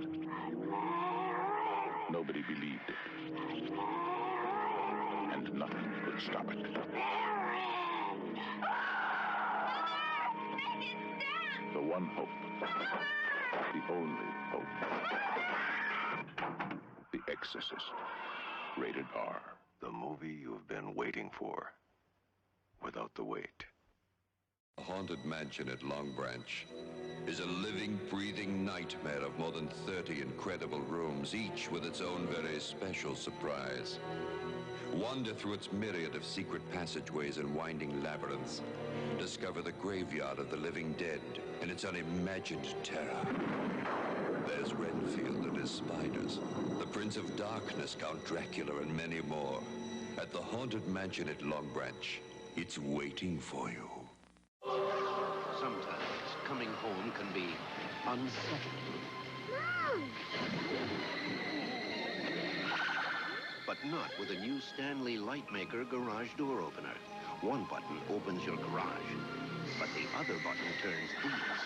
Nobody believed it. And nothing could stop it. The one hope. The only hope. The Exorcist. Rated R. The movie you've been waiting for. Without the wait. The haunted mansion at Long Branch is a living, breathing nightmare of more than 30 incredible rooms, each with its own very special surprise. Wander through its myriad of secret passageways and winding labyrinths. Discover the graveyard of the living dead and its unimagined terror. There's Renfield and his spiders, the Prince of Darkness, Count Dracula, and many more. At the haunted mansion at Long Branch, it's waiting for you. Sometimes coming home can be unsettling. Mom! But not with a new Stanley Lightmaker garage door opener. One button opens your garage, but the other button turns these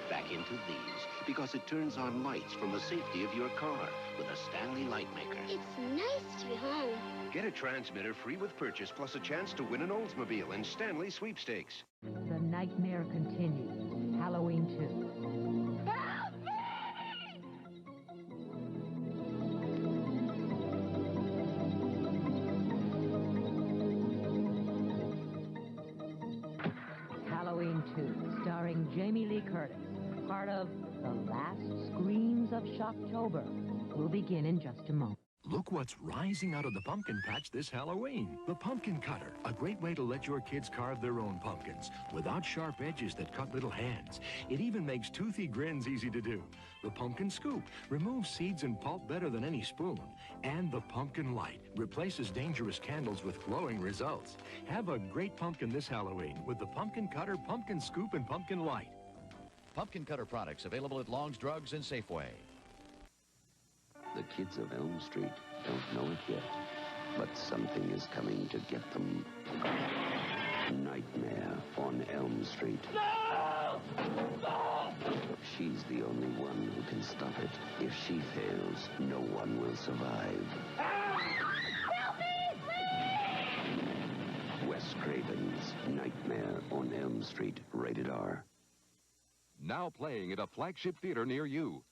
back into these, because it turns on lights from the safety of your car with a Stanley Lightmaker. It's nice to be home. Get a transmitter free with purchase, plus a chance to win an Oldsmobile in Stanley Sweepstakes. The nightmare continues. Halloween 2. Help me! Halloween 2, starring Jamie Lee Curtis, part of Shoptober will begin in just a moment. Look what's rising out of the pumpkin patch this Halloween. The pumpkin cutter, a great way to let your kids carve their own pumpkins without sharp edges that cut little hands. It even makes toothy grins easy to do. The pumpkin scoop removes seeds and pulp better than any spoon. And the pumpkin light replaces dangerous candles with glowing results. Have a great pumpkin this Halloween with the pumpkin cutter, pumpkin scoop, and pumpkin light. Pumpkin cutter products available at Long's Drugs and Safeway. The kids of Elm Street don't know it yet, but something is coming to get them. Nightmare on Elm Street. No! No! She's the only one who can stop it. If she fails, no one will survive. Help me, please! Wes Craven's Nightmare on Elm Street, rated R. Now playing at a flagship theater near you.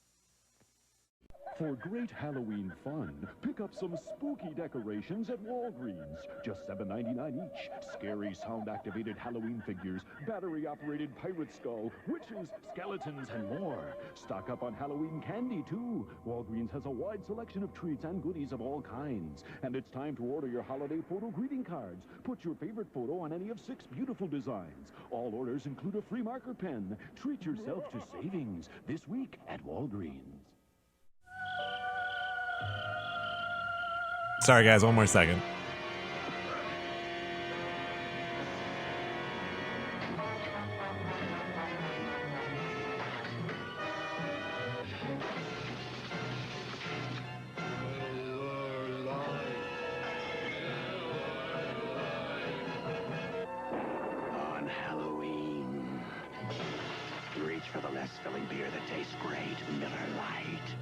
For great Halloween fun, pick up some spooky decorations at Walgreens. Just $7.99 each. Scary sound-activated Halloween figures, battery-operated pirate skull, witches, skeletons, and more. Stock up on Halloween candy, too. Walgreens has a wide selection of treats and goodies of all kinds. And it's time to order your holiday photo greeting cards. Put your favorite photo on any of 6 beautiful designs. All orders include a free marker pen. Treat yourself to savings this week at Walgreens. Sorry, guys, one more second. On Halloween, reach for the less filling beer that tastes great, Miller Lite.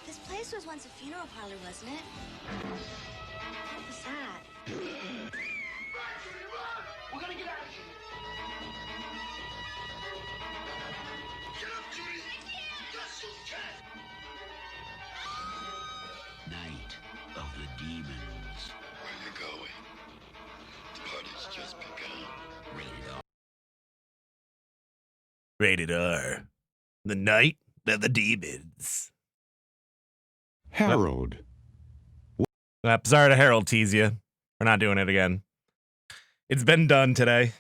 This place was once a funeral parlor, wasn't it? What was that? We're gonna get out of here. Get up, Judy. Yes, you can. Night of the Demons. Where are you going? The party's just begun. Rated R. Rated R. The Night of the Demons. Harold. Sorry to Harold tease you. We're not doing it again. It's been done today.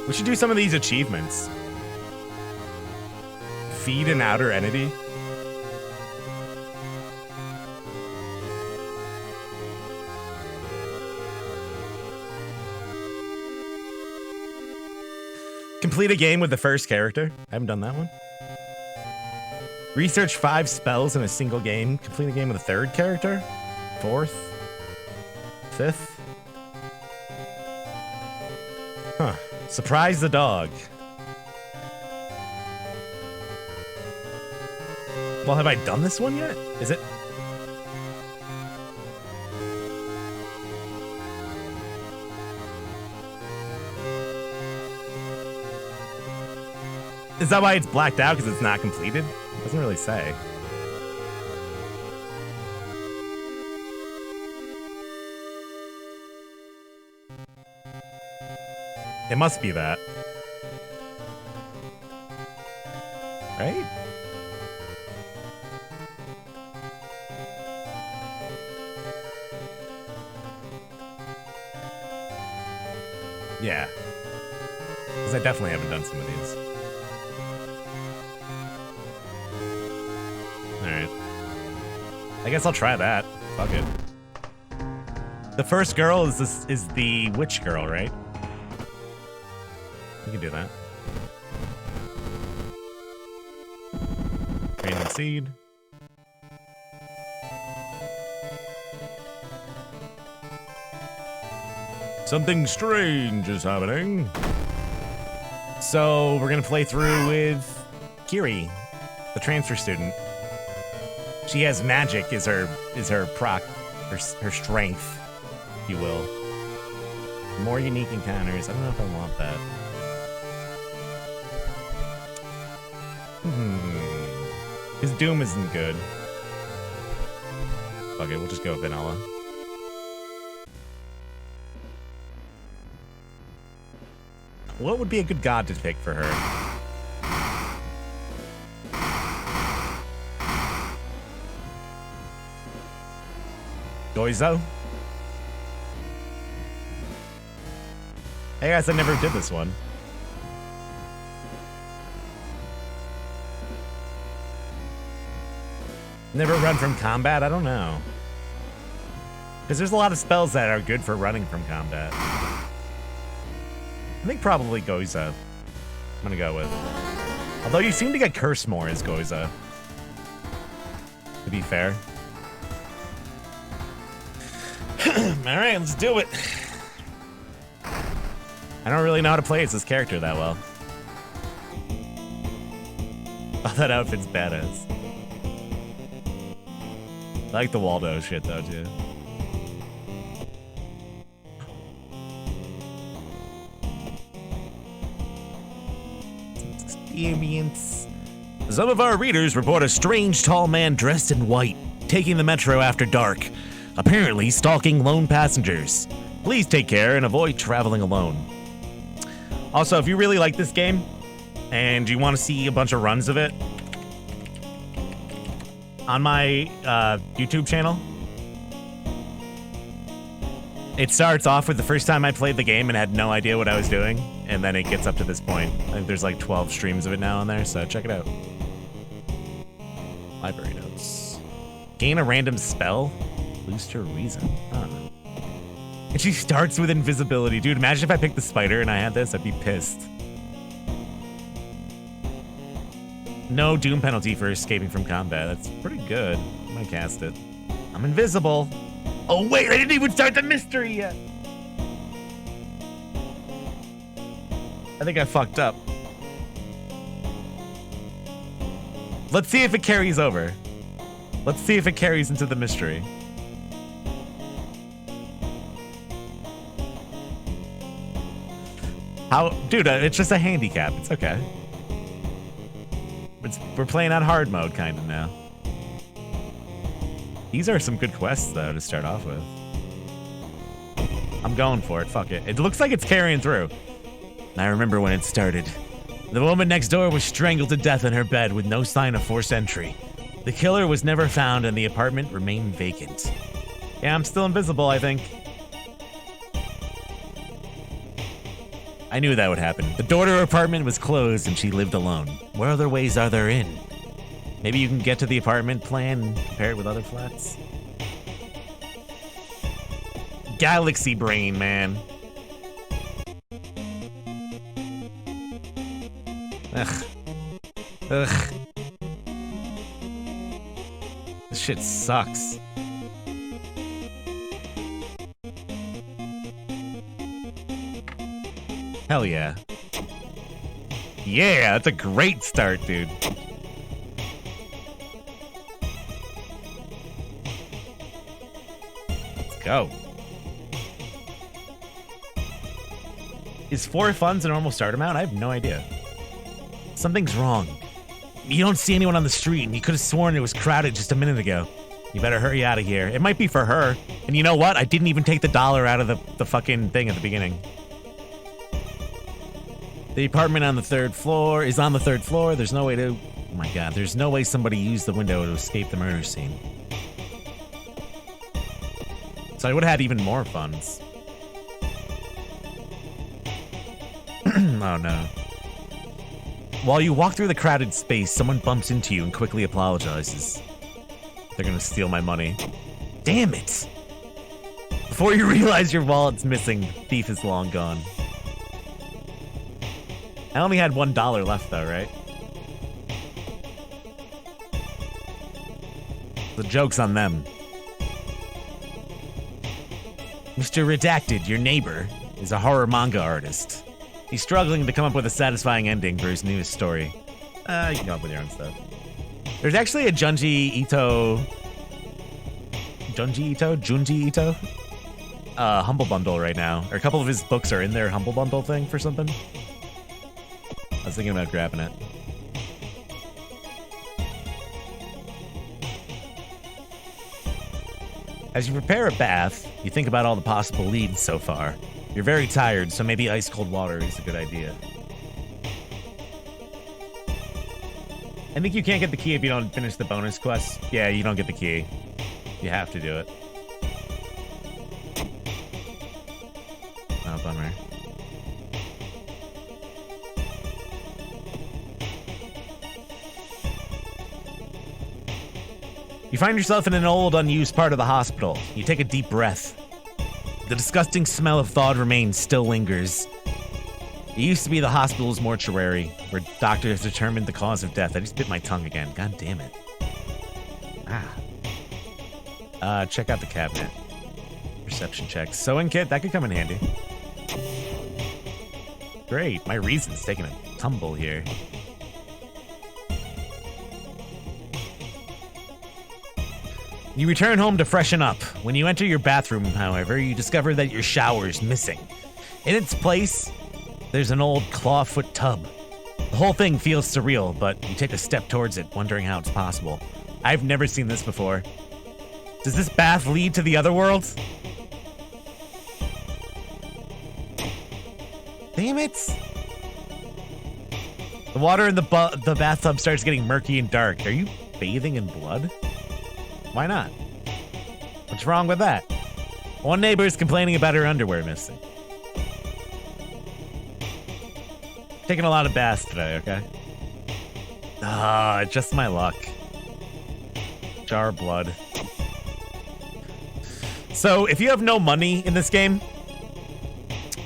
We should do some of these achievements. Feed an outer entity. Complete a game with the first character. I haven't done that one. Research 5 spells in a single game. Complete a game with a third character. 4th. 5th. Huh. Surprise the dog. Well, have I done this one yet? Is it? Is that why it's blacked out? Because it's not completed? It doesn't really say. It must be that. Right? Yeah. Because I definitely haven't done some of these. Alright. I guess I'll try that. Fuck it. The first girl is the witch girl, right? We can do that. Random seed. Something strange is happening. So we're gonna play through with Kiri, the transfer student. She has magic is her proc, her strength, if you will. More unique encounters. I don't know if I want that. His Doom isn't good. Fuck it, we'll just go vanilla. What would be a good god to pick for her? Goizo? Hey guys, I never did this one. Never run from combat? I don't know. Because there's a lot of spells that are good for running from combat. I think probably Goizo. I'm gonna go with. Although you seem to get cursed more as Goizo. To be fair. Alright, let's do it. I don't really know how to play as this character that well. Oh, that outfit's badass. I like the Waldo shit though, too. Experience. Some of our readers report a strange tall man dressed in white, taking the metro after dark, apparently stalking lone passengers. Please take care and avoid traveling alone. Also, if you really like this game, and you want to see a bunch of runs of it, on my YouTube channel, it starts off with the first time I played the game and had no idea what I was doing, and then it gets up to this point. I think there's like 12 streams of it now on there, so check it out. Library notes. Gain a random spell? Boost your reason. Huh. And she starts with invisibility. Dude, imagine if I picked the spider and I had this, I'd be pissed. No doom penalty for escaping from combat. That's pretty good. I'm gonna cast it. I'm invisible. Oh wait, I didn't even start the mystery yet. I think I fucked up. Let's see if it carries over. Let's see if it carries into the mystery. How, dude, it's just a handicap. It's okay. We're playing on hard mode kind of now. These are some good quests though to start off with. I'm going for it, fuck it. It looks like it's carrying through. I remember when it started. The woman next door was strangled to death in her bed with no sign of forced entry. The killer was never found and the apartment remained vacant. Yeah, I'm still invisible, I think. I knew that would happen. The door to her apartment was closed and she lived alone. What other ways are there in? Maybe you can get to the apartment plan and compare it with other flats? Galaxy brain, man. Ugh. Ugh. This shit sucks. Hell yeah. Yeah, that's a great start, dude. Let's go. Is 4 funds a normal start amount? I have no idea. Something's wrong. You don't see anyone on the street, and you could have sworn it was crowded just a minute ago. You better hurry out of here. It might be for her. And you know what? I didn't even take the dollar out of the fucking thing at the beginning. The apartment on the 3rd floor is on the 3rd floor. There's no way to... Oh my god, there's no way somebody used the window to escape the murder scene. So I would have had even more funds. Oh no. While you walk through the crowded space, someone bumps into you and quickly apologizes. They're gonna steal my money. Damn it! Before you realize your wallet's missing, the thief is long gone. I only had $1 left though, right? The joke's on them. Mr. Redacted, your neighbor, is a horror manga artist. He's struggling to come up with a satisfying ending for his newest story. You can come up with your own stuff. There's actually a Junji Ito, Humble Bundle right now. Or a couple of his books are in their Humble Bundle thing for something. I was thinking about grabbing it. As you prepare a bath, you think about all the possible leads so far. You're very tired, so maybe ice cold water is a good idea. I think you can't get the key if you don't finish the bonus quest. Yeah, you don't get the key. You have to do it. Oh, bummer. You find yourself in an old, unused part of the hospital. You take a deep breath. The disgusting smell of thawed remains still lingers. It used to be the hospital's mortuary, where doctors determined the cause of death. I just bit my tongue again. God damn it. Check out the cabinet. Perception checks. Sewing kit, that could come in handy. Great, my reason's taking a tumble here. You return home to freshen up. When you enter your bathroom, however, you discover that your shower's missing. In its place, there's an old clawfoot tub. The whole thing feels surreal, but you take a step towards it, wondering how it's possible. I've never seen this before. Does this bath lead to the other world? Damn it! The water in the bathtub starts getting murky and dark. Are you bathing in blood? Why not? What's wrong with that? One neighbor is complaining about her underwear missing. Taking a lot of baths today, okay? Just my luck. Jar of blood. So, if you have no money in this game,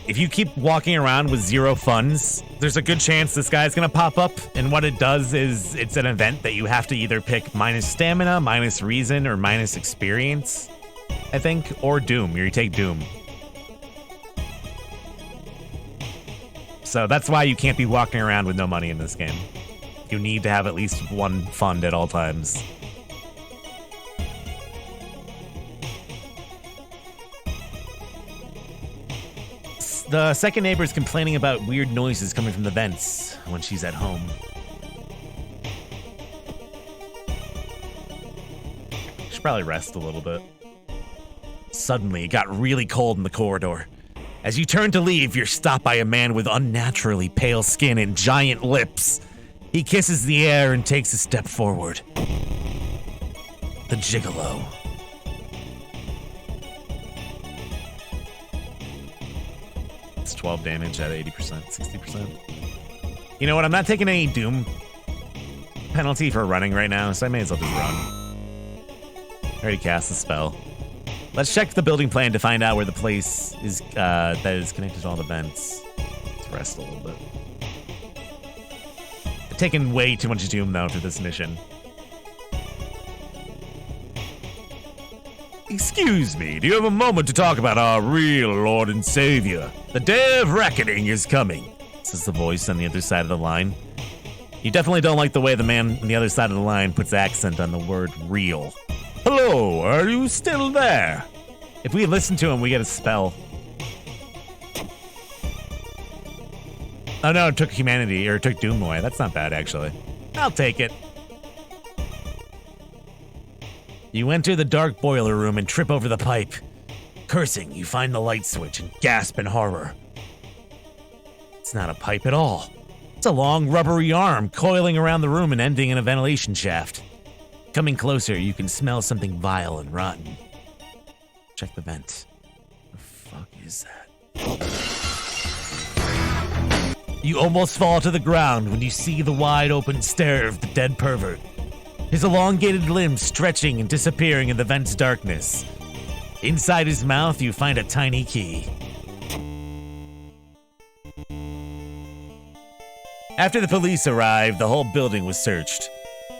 if you keep walking around with zero funds, there's a good chance this guy's gonna pop up, and what it does is it's an event that you have to either pick minus stamina, minus reason, or minus experience, I think, or Doom. You take Doom. So that's why you can't be walking around with no money in this game. You need to have at least one fund at all times. The second neighbor is complaining about weird noises coming from the vents when she's at home. Should probably rest a little bit. Suddenly, it got really cold in the corridor. As you turn to leave, you're stopped by a man with unnaturally pale skin and giant lips. He kisses the air and takes a step forward. The Gigolo. It's 12 damage at 80%, 60%. You know what? I'm not taking any Doom penalty for running right now, so I may as well just run. I already cast the spell. Let's check the building plan to find out where the place is that is connected to all the vents. Let's rest a little bit. I've taken way too much Doom, though, for this mission. Excuse me, do you have a moment to talk about our real Lord and Savior? The day of reckoning is coming, says the voice on the other side of the line. You definitely don't like the way the man on the other side of the line puts accent on the word real. Hello, are you still there? If we listen to him, we get a spell. Oh no, it took humanity, or it took Doom away. That's not bad, actually. I'll take it. You enter the dark boiler room and trip over the pipe. Cursing, you find the light switch and gasp in horror. It's not a pipe at all. It's a long rubbery arm coiling around the room and ending in a ventilation shaft. Coming closer, you can smell something vile and rotten. Check the vent. What the fuck is that? You almost fall to the ground when you see the wide open stare of the dead pervert. His elongated limbs stretching and disappearing in the vent's darkness. Inside his mouth, you find a tiny key. After the police arrived, the whole building was searched.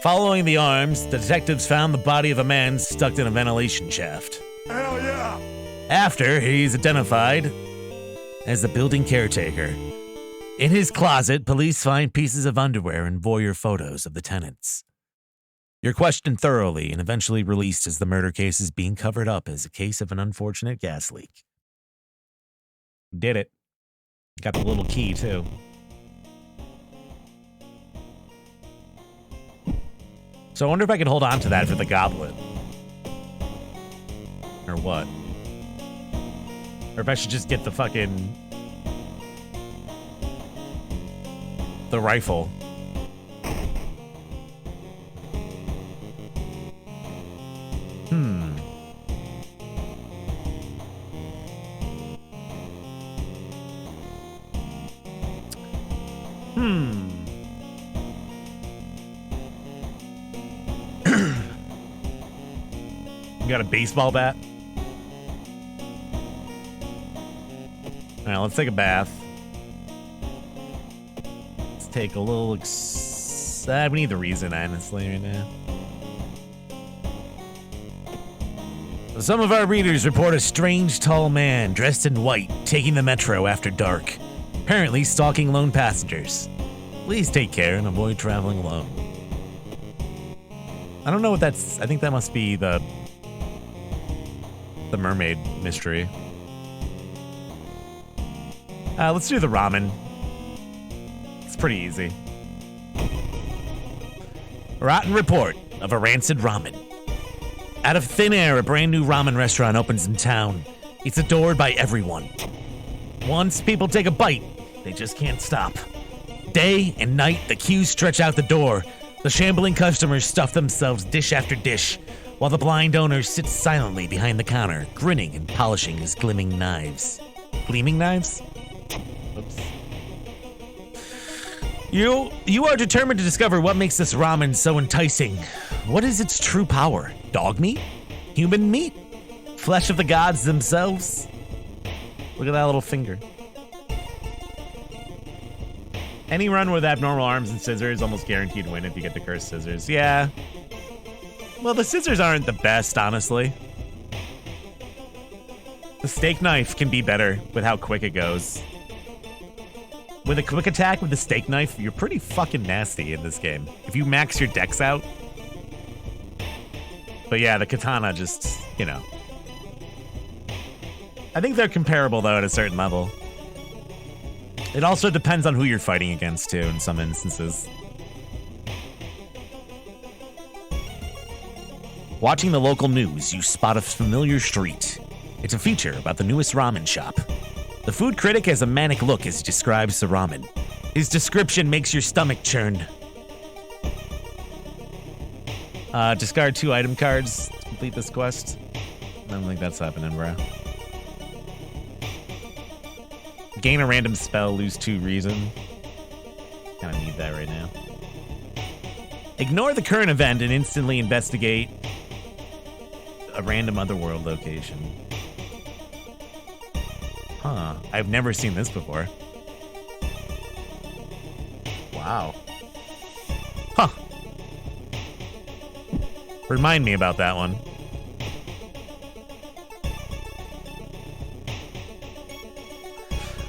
Following the arms, the detectives found the body of a man stuck in a ventilation shaft. Hell yeah! After, he's identified as the building caretaker. In his closet, police find pieces of underwear and voyeur photos of the tenants. You're questioned thoroughly and eventually released as the murder case is being covered up as a case of an unfortunate gas leak. Did it. Got the little key, too. So I wonder if I can hold on to that for the goblet. Or what? Or if I should just get the fucking... the rifle. You got a baseball bat? All right, let's take a bath. Let's take a little... we need the reason, honestly, right now. Some of our readers report a strange, tall man dressed in white taking the metro after dark, apparently stalking lone passengers. Please take care and avoid traveling alone. I don't know what that's... I think that must be the mermaid mystery. Let's do the ramen. It's pretty easy. Rotten report of a rancid ramen. Out of thin air, a brand new ramen restaurant opens in town. It's adored by everyone. Once people take a bite, they just can't stop. Day and night, the queues stretch out the door. The shambling customers stuff themselves dish after dish, while the blind owner sits silently behind the counter, grinning and polishing his gleaming knives. Gleaming knives? Oops. You are determined to discover what makes this ramen so enticing. What is its true power? Dog meat? Human meat? Flesh of the gods themselves? Look at that little finger. Any run with abnormal arms and scissors almost guaranteed win if you get the cursed scissors. Yeah. Well, the scissors aren't the best, honestly. The steak knife can be better with how quick it goes. With a quick attack with the steak knife, you're pretty fucking nasty in this game. If you max your dex out. But yeah, the katana just, you know. I think they're comparable, though, at a certain level. It also depends on who you're fighting against, too, in some instances. Watching the local news, you spot a familiar street. It's a feature about the newest ramen shop. The food critic has a manic look as he describes the ramen. His description makes your stomach churn. Discard 2 item cards to complete this quest. I don't think that's happening, bro. Gain a random spell, lose 2 reason. Kinda need that right now. Ignore the current event and instantly investigate a random otherworld location. Huh. I've never seen this before. Wow. Huh. Remind me about that one.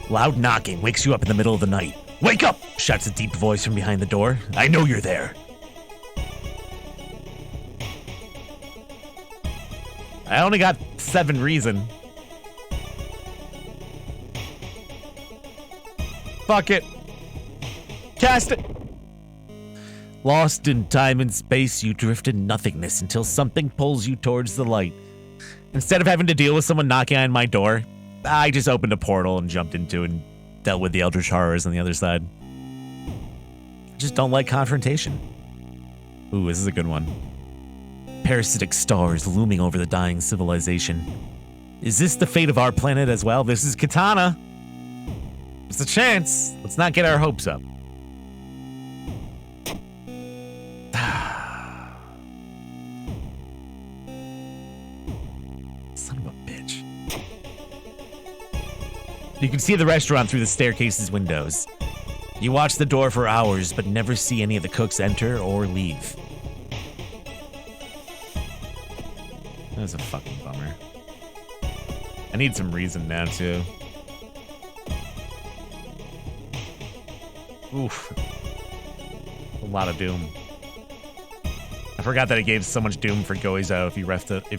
Loud knocking wakes you up in the middle of the night. Wake up! Shouts a deep voice from behind the door. I know you're there. I only got 7 reason. Fuck it. Cast it. Lost in time and space, you drift in nothingness until something pulls you towards the light. Instead of having to deal with someone knocking on my door, I just opened a portal and jumped into and dealt with the eldritch horrors on the other side. Just don't like confrontation. Ooh, this is a good one. Parasitic stars looming over the dying civilization. Is this the fate of our planet as well? This is Katana. It's a chance. Let's not get our hopes up. Son of a bitch. You can see the restaurant through the staircase's windows. You watch the door for hours, but never see any of the cooks enter or leave. That's a fucking bummer. I need some reason now, too. Oof. A lot of Doom. I forgot that it gave so much Doom for Goizo if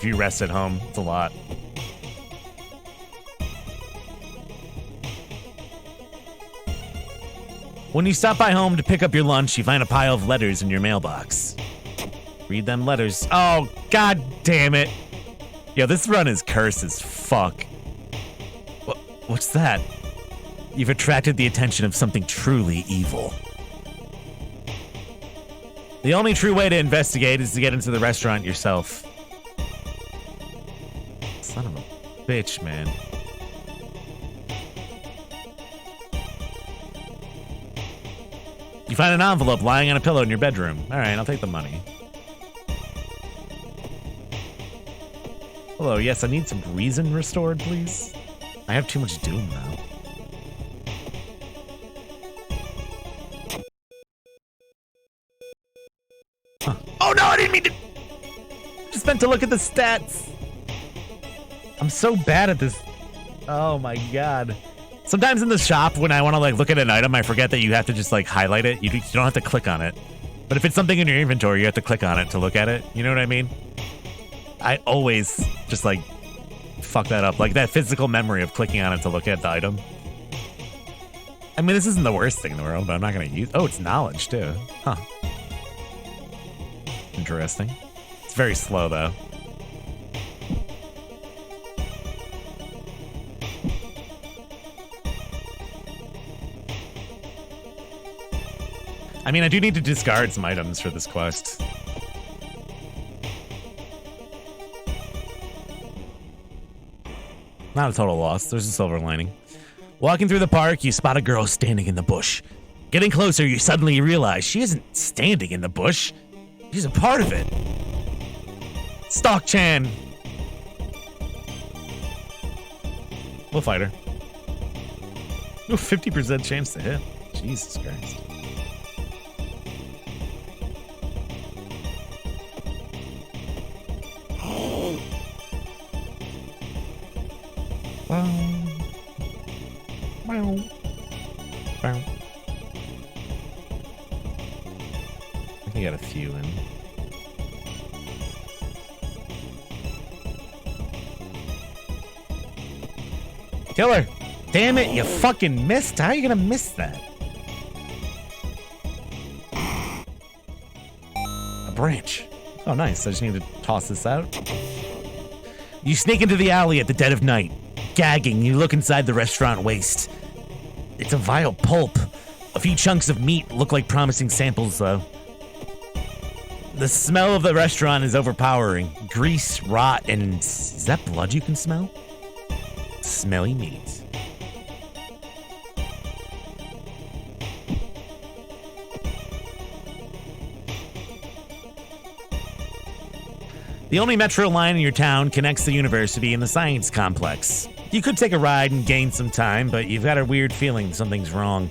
you rest at home. It's a lot. When you stop by home to pick up your lunch, you find a pile of letters in your mailbox. Read them letters. Oh, god damn it. Yo, this run is cursed as fuck. What's that? You've attracted the attention of something truly evil. The only true way to investigate is to get into the restaurant yourself. Son of a bitch, man. You find an envelope lying on a pillow in your bedroom. All right, I'll take the money. Hello, yes, I need some reason restored, please. I have too much Doom now. Huh. Oh no, I didn't mean to. I just meant to look at the stats. I'm so bad at this. Oh my god. Sometimes in the shop, when I want to like look at an item, I forget that you have to just like highlight it. You don't have to click on it. But if it's something in your inventory, you have to click on it to look at it. You know what I mean? I always just like fuck that up. Like that physical memory of clicking on it to look at the item. I mean, this isn't the worst thing in the world, but I'm not going to use. Oh, it's knowledge too. Huh. Interesting. It's very slow though. I mean, I do need to discard some items for this quest. Not a total loss. There's a silver lining. Walking through the park, you spot a girl standing in the bush. Getting closer, you suddenly realize she isn't standing in the bush. She's a part of it. Stalk-chan. We'll fight her. Ooh, 50% chance to hit. Jesus Christ. I think I got a few in. Kill her! Damn it, you fucking missed! How are you gonna miss that? A branch. Oh, nice. I just need to toss this out. You sneak into the alley at the dead of night. Gagging, you look inside the restaurant waste. It's a vile pulp. A few chunks of meat look like promising samples, though. The smell of the restaurant is overpowering. Grease, rot, and... is that blood you can smell? Smelly meat. The only metro line in your town connects the university and the science complex. You could take a ride and gain some time, but you've got a weird feeling something's wrong.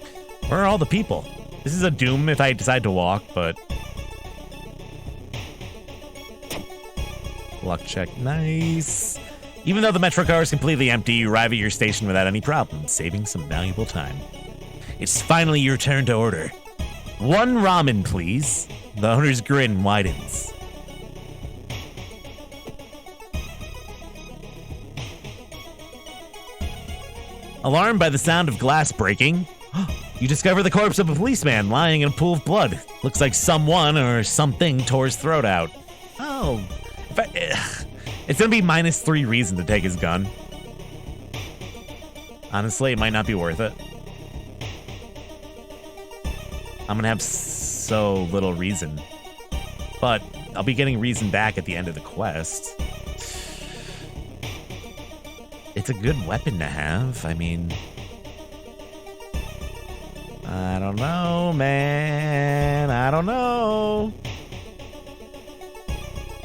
Where are all the people? This is a doom if I decide to walk, but... luck check. Nice. Even though the metro car is completely empty, you arrive at your station without any problem, saving some valuable time. It's finally your turn to order. 1 ramen, please. The owner's grin widens. Alarmed by the sound of glass breaking, you discover the corpse of a policeman lying in a pool of blood. Looks like someone or something tore his throat out. Oh, it's gonna be -3 reason to take his gun. Honestly, it might not be worth it. I'm gonna have so little reason. But I'll be getting reason back at the end of the quest. It's a good weapon to have. I mean... I don't know, man. I don't know.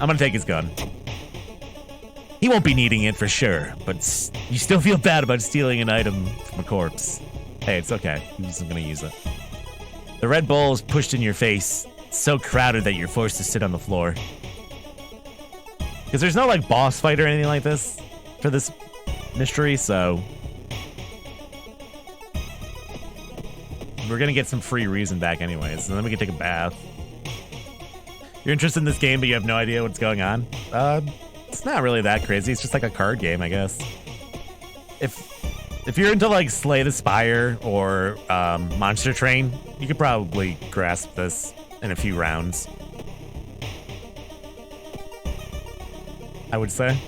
I'm gonna take his gun. He won't be needing it for sure, but you still feel bad about stealing an item from a corpse. Hey, it's okay. I'm just gonna use it. The Red Bull is pushed in your face. It's so crowded that you're forced to sit on the floor. Because there's no, like, boss fight or anything like this for this mystery, so... we're gonna get some free reason back anyways, and then we can take a bath. You're interested in this game, but you have no idea what's going on? It's not really that crazy. It's just like a card game, I guess. If you're into like Slay the Spire or Monster Train, you could probably grasp this in a few rounds. I would say.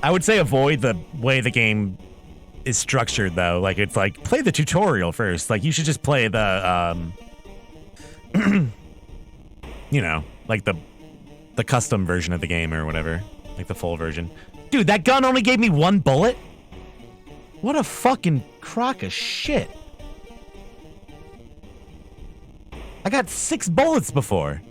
I would say avoid the way the game is structured, though. Like, it's like, play the tutorial first. Like, you should just play the, you know, like the custom version of the game or whatever. Like the full version. Dude, that gun only gave me 1 bullet? What a fucking crock of shit. I got 6 bullets before.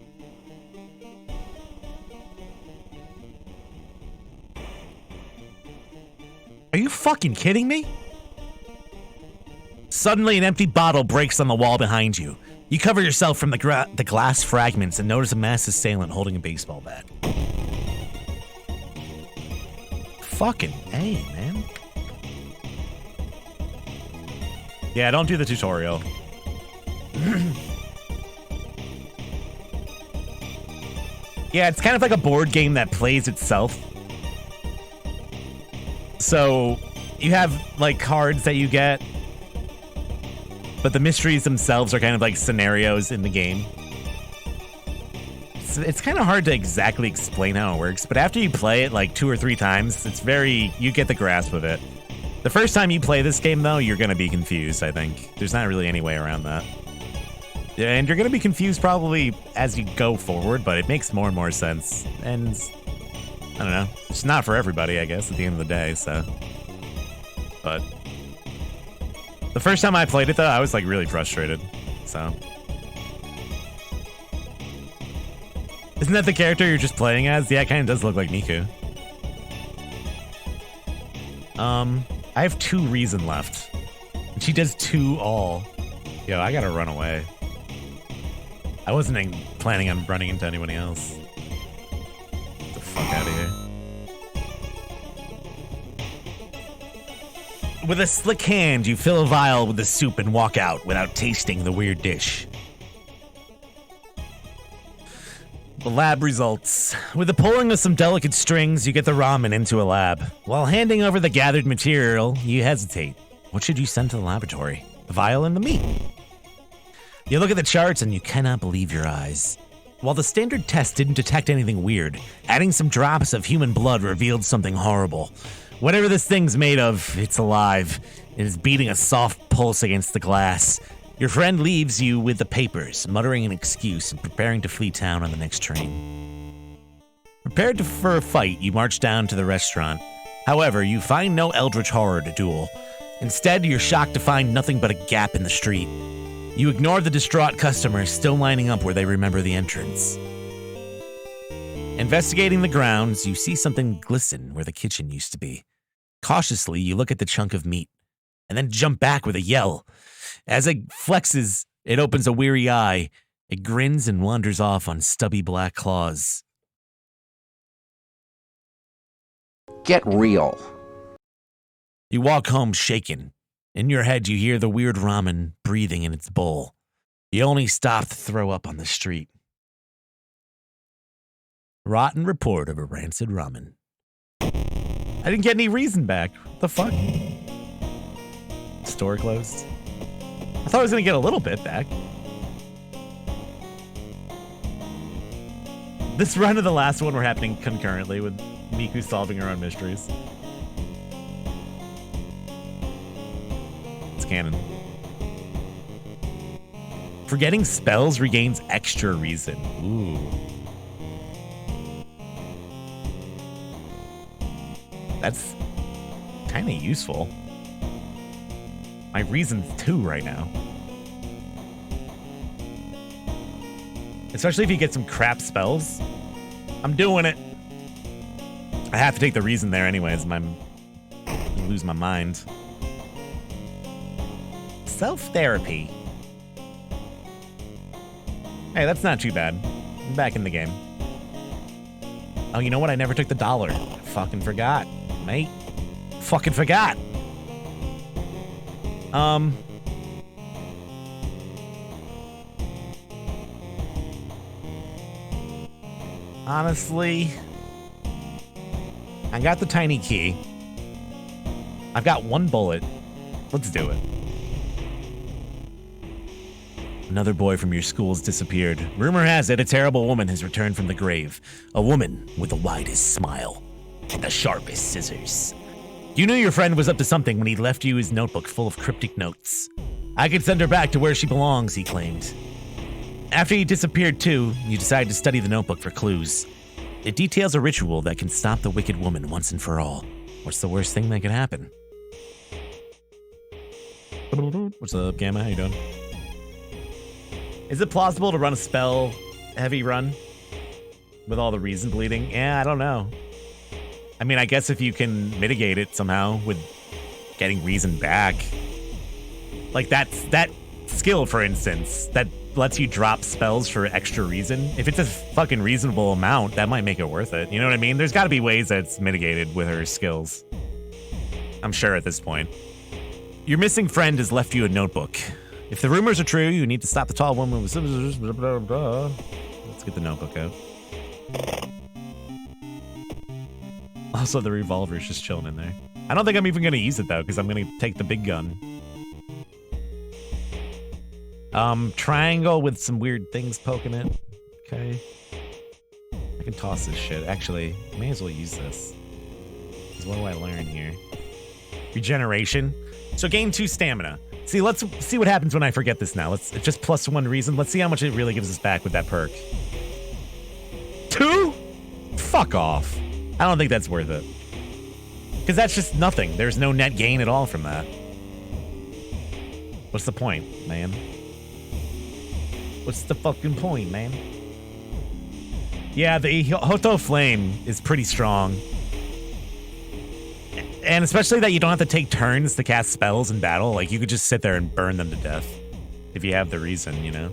Are you fucking kidding me? Suddenly, an empty bottle breaks on the wall behind you. You cover yourself from the glass fragments and notice a masked assailant holding a baseball bat. Fucking A, man. Yeah, don't do the tutorial. Yeah, it's kind of like a board game that plays itself. So, you have, like, cards that you get, but the mysteries themselves are kind of like scenarios in the game. It's kind of hard to exactly explain how it works, but after you play it like 2 or 3 times, you get the grasp of it. The first time you play this game, though, you're going to be confused, I think. There's not really any way around that. And you're going to be confused probably as you go forward, but it makes more and more sense. And I don't know. It's not for everybody, I guess, at the end of the day, so. But the first time I played it, though, I was like really frustrated, so. Isn't that the character you're just playing as? Yeah, it kind of does look like Miku. I have 2 reason left. And she does 2 all. Yo, I gotta run away. I wasn't planning on running into anybody else. Get the fuck out of here. With a slick hand, you fill a vial with the soup and walk out without tasting the weird dish. The lab results. With the pulling of some delicate strings, you get the ramen into a lab. While handing over the gathered material, you hesitate. What should you send to the laboratory? The vial and the meat. You look at the charts and you cannot believe your eyes. While the standard test didn't detect anything weird, adding some drops of human blood revealed something horrible. Whatever this thing's made of, it's alive. It is beating a soft pulse against the glass. Your friend leaves you with the papers, muttering an excuse and preparing to flee town on the next train. Prepared for a fight, you march down to the restaurant. However, you find no eldritch horror to duel. Instead, you're shocked to find nothing but a gap in the street. You ignore the distraught customers still lining up where they remember the entrance. Investigating the grounds, you see something glisten where the kitchen used to be. Cautiously, you look at the chunk of meat, and then jump back with a yell. As it flexes, it opens a weary eye. It grins and wanders off on stubby black claws. Get real. You walk home shaken. In your head, you hear the weird ramen breathing in its bowl. You only stop to throw up on the street. Rotten report of a rancid ramen. I didn't get any reason back. What the fuck? Store closed. I thought I was going to get a little bit back. This run and the last one were happening concurrently with Miku solving her own mysteries. It's canon. Forgetting spells regains extra reason. Ooh. That's kind of useful. My reason's 2 right now. Especially if you get some crap spells. I'm doing it. I have to take the reason there anyways. I lose my mind. Self-therapy. Hey, that's not too bad. I'm back in the game. Oh, you know what? I never took the $1. I fucking forgot, mate. Fucking forgot. Honestly, I got the tiny key. I've got one bullet. Let's do it. Another boy from your school's disappeared. Rumor has it a terrible woman has returned from the grave. A woman with the widest smile and the sharpest scissors. You knew your friend was up to something when he left you his notebook full of cryptic notes. I could send her back to where she belongs, he claimed. After he disappeared too, you decided to study the notebook for clues. It details a ritual that can stop the wicked woman once and for all. What's the worst thing that could happen? What's up, Gamma? How you doing? Is it plausible to run a spell heavy run with all the reason bleeding? Yeah, I don't know. I mean, I guess if you can mitigate it somehow with getting reason back. Like that skill, for instance, that lets you drop spells for extra reason. If it's a fucking reasonable amount, that might make it worth it. You know what I mean? There's got to be ways that it's mitigated with her skills. I'm sure at this point. Your missing friend has left you a notebook. If the rumors are true, you need to stop the tall woman with scissors. Blah, blah, blah. Let's get the notebook out. Also, the revolver's just chilling in there. I don't think I'm even going to use it, though, because I'm going to take the big gun. Triangle with some weird things poking it. Okay. I can toss this shit. Actually, I may as well use this. Because what do I learn here? Regeneration. So gain 2 stamina. See, let's see what happens when I forget this now. It's just +1 reason. Let's see how much it really gives us back with that perk. 2? Fuck off. I don't think that's worth it. Because that's just nothing. There's no net gain at all from that. What's the point, man? What's the fucking point, man? Yeah, the Hoto Flame is pretty strong. And especially that you don't have to take turns to cast spells in battle. Like, you could just sit there and burn them to death. If you have the reason, you know?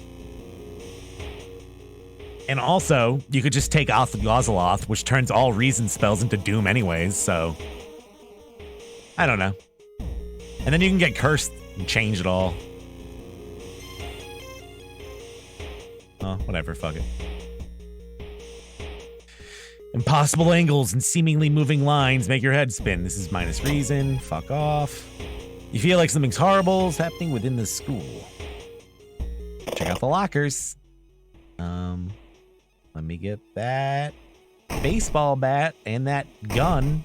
And also, you could just take Ozeloth, which turns all reason spells into Doom anyways, so... I don't know. And then you can get cursed and change it all. Oh, whatever, fuck it. Impossible angles and seemingly moving lines make your head spin. This is minus reason. Fuck off. You feel like something's horrible is happening within the school. Check out the lockers. Let me get that baseball bat and that gun.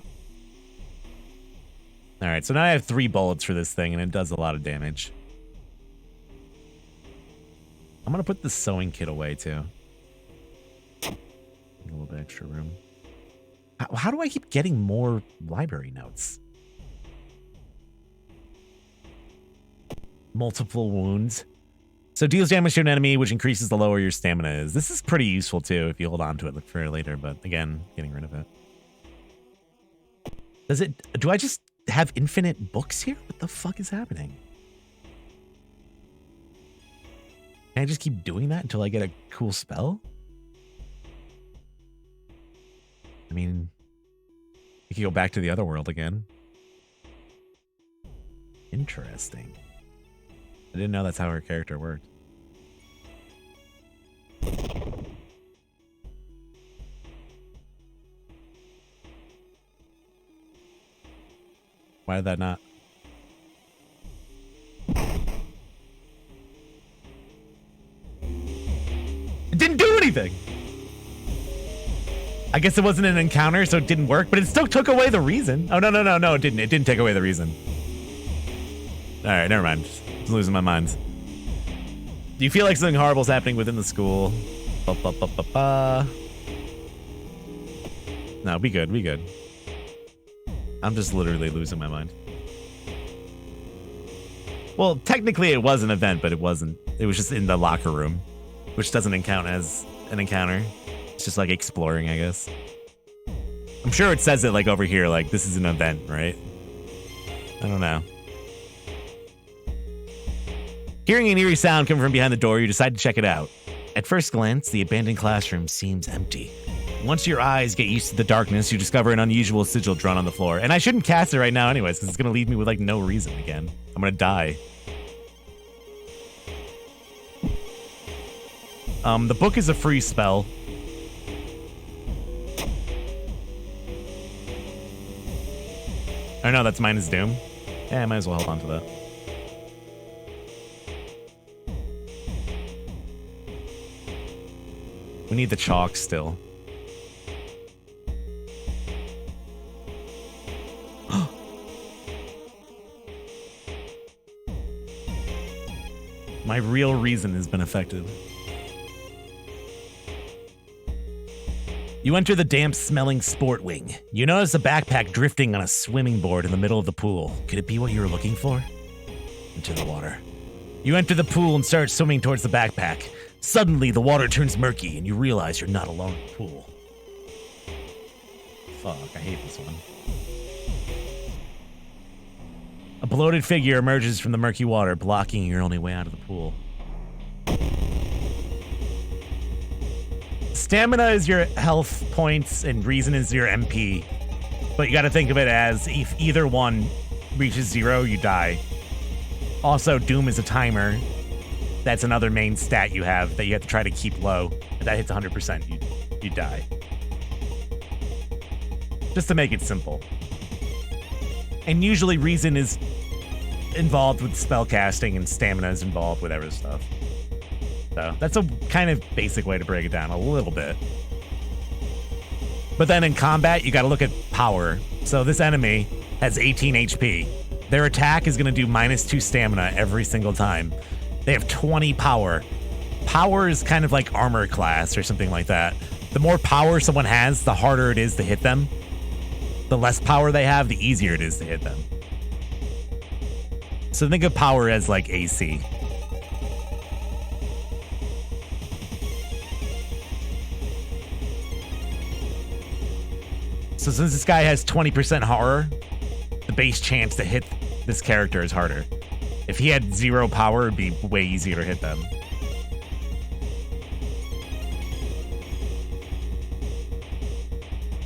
All right, so now I have 3 bullets for this thing, and it does a lot of damage. I'm gonna put the sewing kit away too. A little bit extra room. How do I keep getting more library notes? Multiple wounds. So deals damage to an enemy, which increases the lower your stamina is. This is pretty useful too if you hold on to it for later, but again, getting rid of it. Does it? Do I just have infinite books here? What the fuck is happening? Can I just keep doing that until I get a cool spell? I mean, you can go back to the other world again. Interesting. I didn't know that's how her character worked. Why did that not? It didn't do anything! I guess it wasn't an encounter, so it didn't work, but it still took away the reason. Oh, no, it didn't. It didn't take away the reason. All right, never mind. I'm losing my mind. Do you feel like something horrible is happening within the school? No, we good, we good. I'm just literally losing my mind. Well, technically it was an event, but it wasn't. It was just in the locker room, which doesn't count as an encounter. It's just like exploring, I guess. I'm sure it says it like over here, like this is an event, right? I don't know. Hearing an eerie sound coming from behind the door, you decide to check it out. At first glance, the abandoned classroom seems empty. Once your eyes get used to the darkness, you discover an unusual sigil drawn on the floor. And I shouldn't cast it right now anyways, because it's going to leave me with, like, no reason again. I'm going to die. The book is a free spell. Oh no, that's Minus Doom. Yeah, I might as well hold on to that. We need the chalk still. My real reason has been affected. You enter the damp-smelling sport wing. You notice a backpack drifting on a swimming board in the middle of the pool. Could it be what you were looking for? Into the water. You enter the pool and start swimming towards the backpack. Suddenly, the water turns murky, and you realize you're not alone in the pool. Fuck, I hate this one. A bloated figure emerges from the murky water, blocking your only way out of the pool. Stamina is your health points, and reason is your MP. But you gotta think of it as if either one reaches 0, you die. Also, Doom is a timer. That's another main stat you have that you have to try to keep low. If that hits 100%, you die. Just to make it simple. And usually reason is involved with spell casting and stamina is involved with other stuff. So that's a kind of basic way to break it down a little bit. But then in combat, you got to look at power. So this enemy has 18 HP. Their attack is going to do -2 stamina every single time. They have 20 power. Power is kind of like armor class or something like that. The more power someone has, the harder it is to hit them. The less power they have, the easier it is to hit them. So think of power as like AC. So since this guy has 20% horror, the base chance to hit this character is harder. If he had 0 power, it'd be way easier to hit them.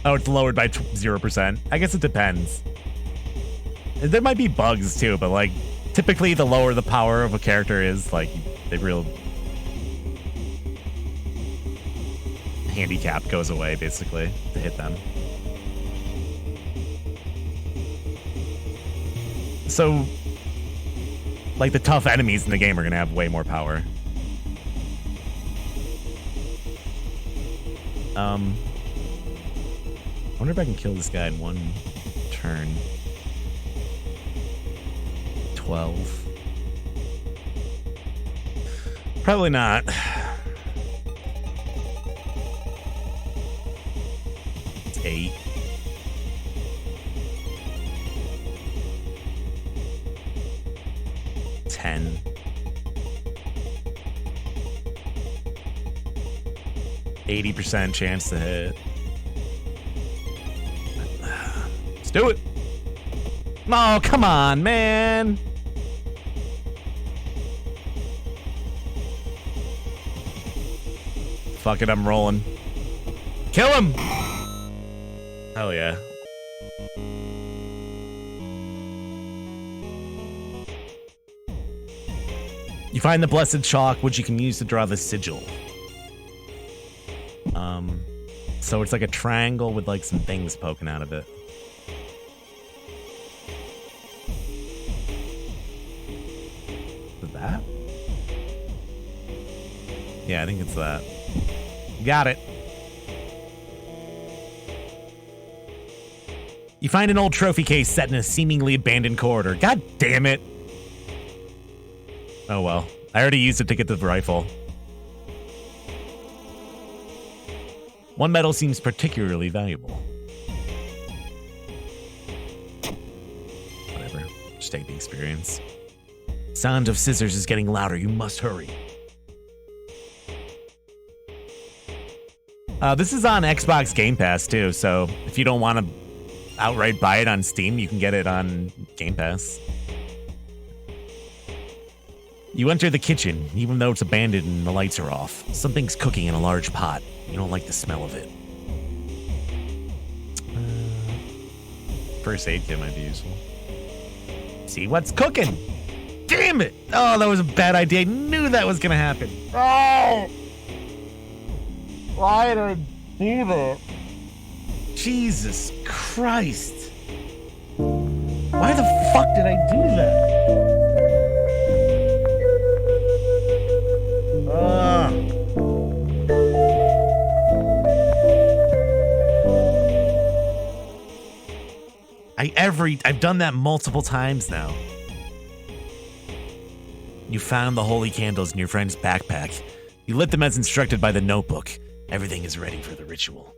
Oh, it's lowered by 0%. I guess it depends. There might be bugs too, but like typically the lower the power of a character is, like the real handicap goes away basically to hit them. So like the tough enemies in the game are gonna have way more power. I wonder if I can kill this guy in one turn. 12. Probably not. It's 8. $10. %80 chance to hit. Let's do it. Oh, come on, man. Fuck it, I'm rolling. Kill him! Hell yeah. You find the blessed chalk, which you can use to draw the sigil. So it's like a triangle with like some things poking out of it. Is that? Yeah, I think it's that. Got it. You find an old trophy case set in a seemingly abandoned corridor. God damn it. Oh well. I already used it to get the rifle. One medal seems particularly valuable. Whatever. Just take the experience. Sound of scissors is getting louder. You must hurry. This is on Xbox Game Pass too, so if you don't want to outright buy it on Steam, you can get it on Game Pass. You enter the kitchen, even though it's abandoned and the lights are off. Something's cooking in a large pot. You don't like the smell of it. First aid kit might be useful. See what's cooking. Damn it! Oh, that was a bad idea. I knew that was gonna happen. Oh! Why did I do that? Jesus Christ. Why the fuck did I do that? I've done that multiple times now. You found the holy candles in your friend's backpack. You lit them as instructed by the notebook. Everything is ready for the ritual.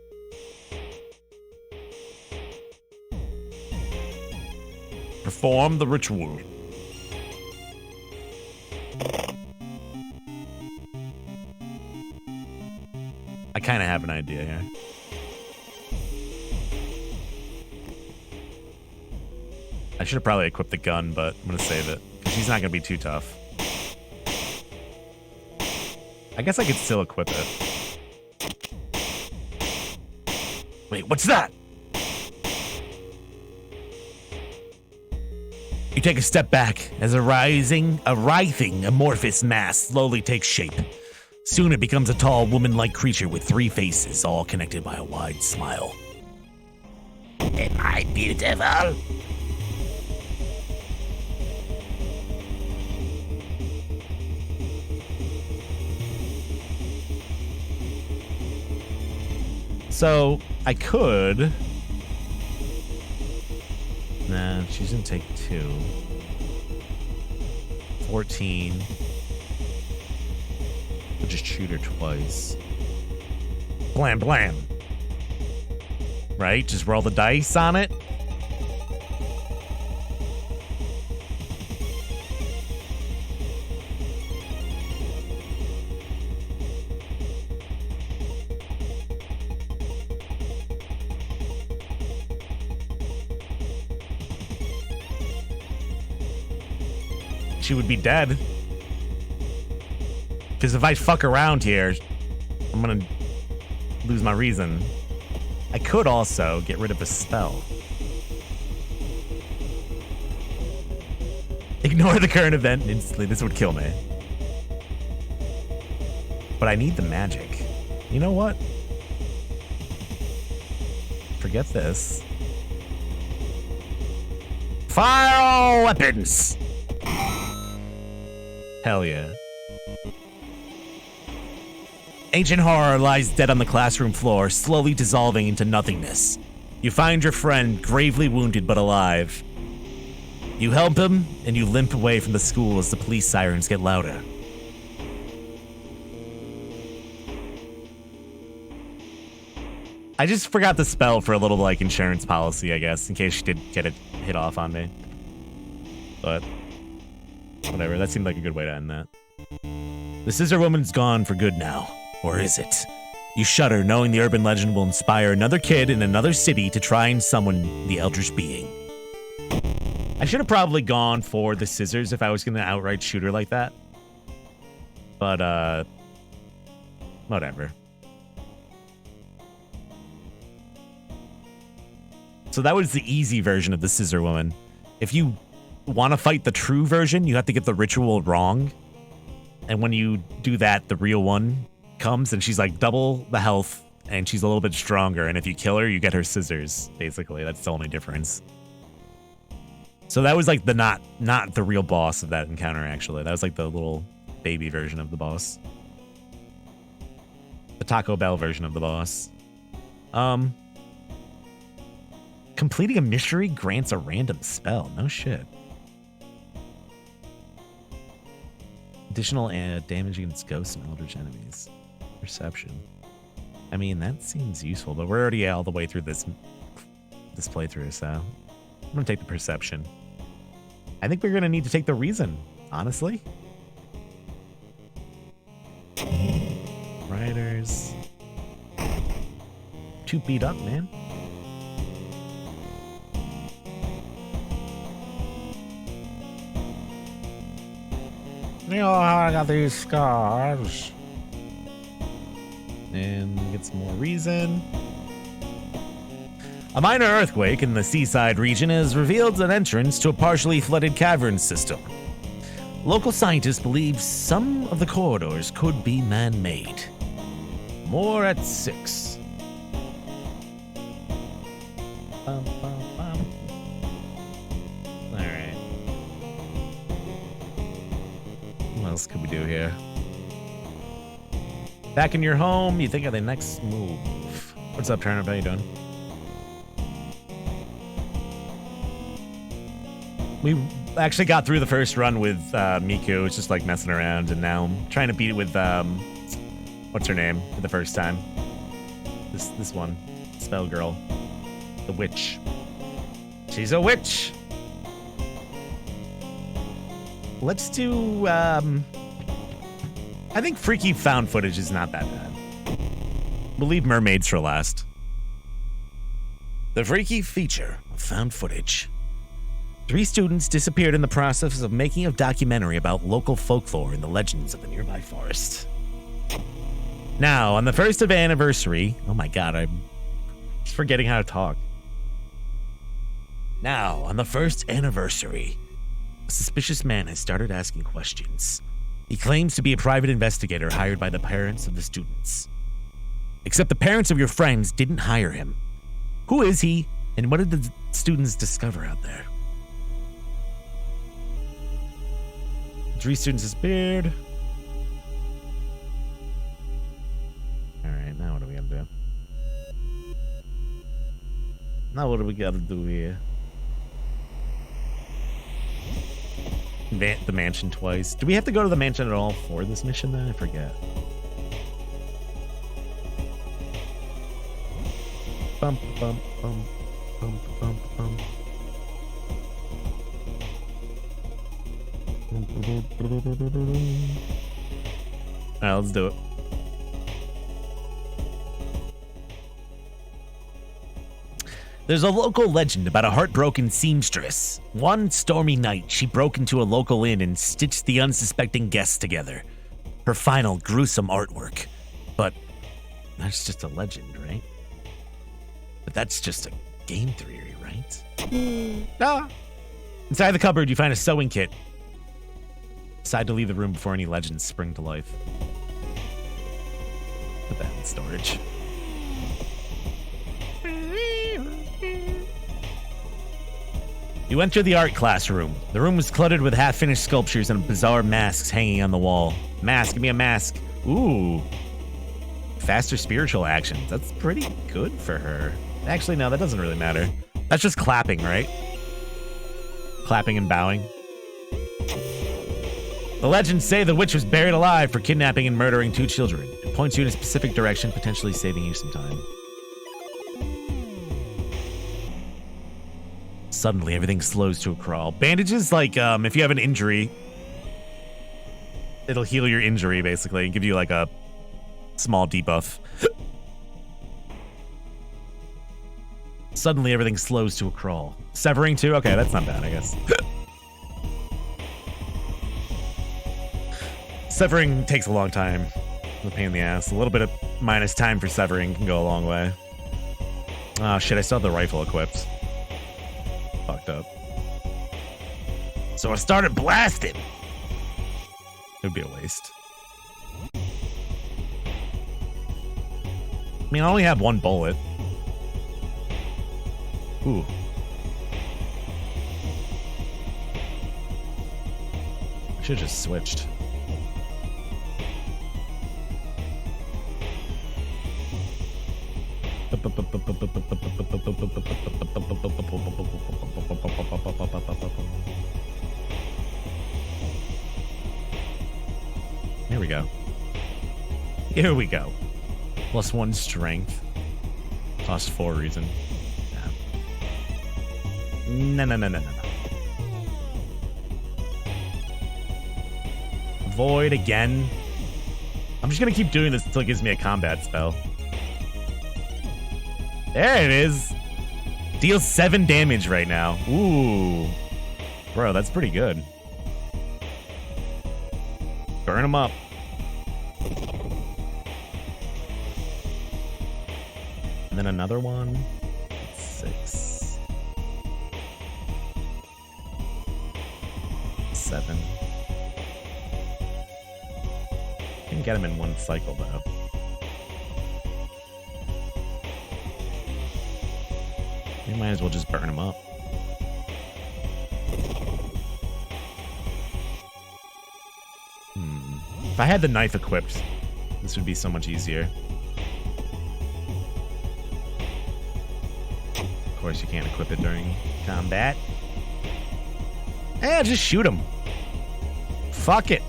Perform the ritual. I kind of have an idea here. I should have probably equipped the gun, but I'm going to save it. Because she's not going to be too tough. I guess I could still equip it. Wait, what's that? You take a step back as a writhing, amorphous mass slowly takes shape. Soon it becomes a tall, woman-like creature with 3 faces, all connected by a wide smile. Am I beautiful? So, I could... Nah, she's gonna take 2. 14. I'll just shoot her twice. Blam, blam. Right? Just roll the dice on it. She would be dead. Because if I fuck around here, I'm gonna lose my reason. I could also get rid of a spell. Ignore the current event instantly. This would kill me. But I need the magic. You know what? Forget this. Fire all weapons! Hell yeah. Ancient horror lies dead on the classroom floor, slowly dissolving into nothingness. You find your friend gravely wounded but alive. You help him, and you limp away from the school as the police sirens get louder. I just forgot the spell for a little, like, insurance policy, I guess, in case she did get it hit off on me. But... whatever, that seemed like a good way to end that. The Scissor Woman's gone for good now. Or is it? You shudder, knowing the urban legend will inspire another kid in another city to try and summon the Eldritch Being. I should have probably gone for the scissors if I was going to outright shoot her like that. But, whatever. So that was the easy version of the Scissor Woman. If you want to fight the true version, you have to get the ritual wrong. And when you do that, the real one comes and she's like double the health and she's a little bit stronger. And if you kill her, you get her scissors, basically. That's the only difference. So that was like the not the real boss of that encounter, actually. That was like the little baby version of the boss. The Taco Bell version of the boss. Completing a mystery grants a random spell. No shit. Additional damage against ghosts and eldritch enemies. Perception. I mean, that seems useful, but we're already all the way through this playthrough, so I'm gonna take the perception. I think we're gonna need to take the reason, honestly. Riders. Too beat up, man. You know how I got these scars. And get some more reason. A minor earthquake in the seaside region has revealed an entrance to a partially flooded cavern system. Local scientists believe some of the corridors could be man-made. More at 6. Alright. What else could we do here? Back in your home, you think of the next move. What's up, Turnip? How you doing? We actually got through the first run with Miku. It's just like messing around, and now I'm trying to beat it with what's her name for the first time. This one, Spell Girl, the witch. She's a witch. Let's do. I think freaky found footage is not that bad. We'll leave mermaids for last. The freaky feature of found footage. 3 students disappeared in the process of making a documentary about local folklore and the legends of the nearby forest. Now, on the first of anniversary... Oh my god, I'm just forgetting how to talk. Now, on the first anniversary, a suspicious man has started asking questions. He claims to be a private investigator hired by the parents of the students. Except the parents of your friends didn't hire him. Who is he, and what did the students discover out there? 3 students disappeared. Alright, now what do we gotta do? Now what do we gotta do here? The mansion twice. Do we have to go to the mansion at all for this mission then? I forget. Bump, bump, bump, bump, bump, bump. Alright, let's do it. There's a local legend about a heartbroken seamstress. One stormy night, she broke into a local inn and stitched the unsuspecting guests together. Her final gruesome artwork. But that's just a legend, right? But that's just a game theory, right? Ah. Inside the cupboard, you find a sewing kit. Decide to leave the room before any legends spring to life. Put that in storage. You enter the art classroom. The room was cluttered with half-finished sculptures and bizarre masks hanging on the wall. Mask, give me a mask. Ooh. Faster spiritual actions. That's pretty good for her. Actually, no, that doesn't really matter. That's just clapping, right? Clapping and bowing. The legends say the witch was buried alive for kidnapping and murdering 2 children. It points you in a specific direction, potentially saving you some time. Suddenly, everything slows to a crawl. Bandages, like, if you have an injury, it'll heal your injury, basically, and give you, like, a small debuff. Suddenly, everything slows to a crawl. Severing, too? Okay, that's not bad, I guess. Severing takes a long time. It's a pain in the ass. A little bit of minus time for severing can go a long way. Oh, shit, I still have the rifle equipped. Fucked up. So I started blasting. It would be a waste. I mean, I only have 1 bullet. Ooh. I should have just switched. Here we go. Here we go. +1 strength. +4 reason. No. No. Void again. I'm just gonna keep doing this until it gives me a combat spell. There it is. Deals 7 damage right now. Ooh. Bro, that's pretty good. Burn him up. And then another one. Let's 6, 7. Can get him in one cycle though. We might as well just burn him up. If I had the knife equipped, this would be so much easier. Of course, you can't equip it during combat. Eh, just shoot him. Fuck it.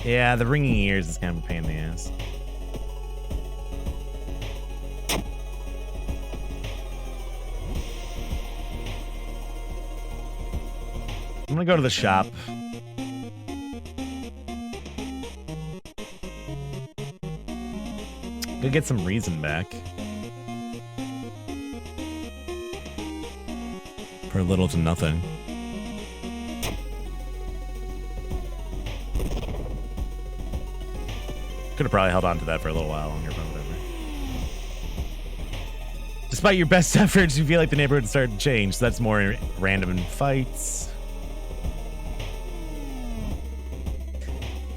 Yeah, the ringing ears is kind of a pain in the ass. I'm gonna go to the shop. Go get some reason back. For little to nothing. Could have probably held on to that for a little while longer, but whatever. Despite your best efforts, you feel like the neighborhood started to change, so that's more random fights.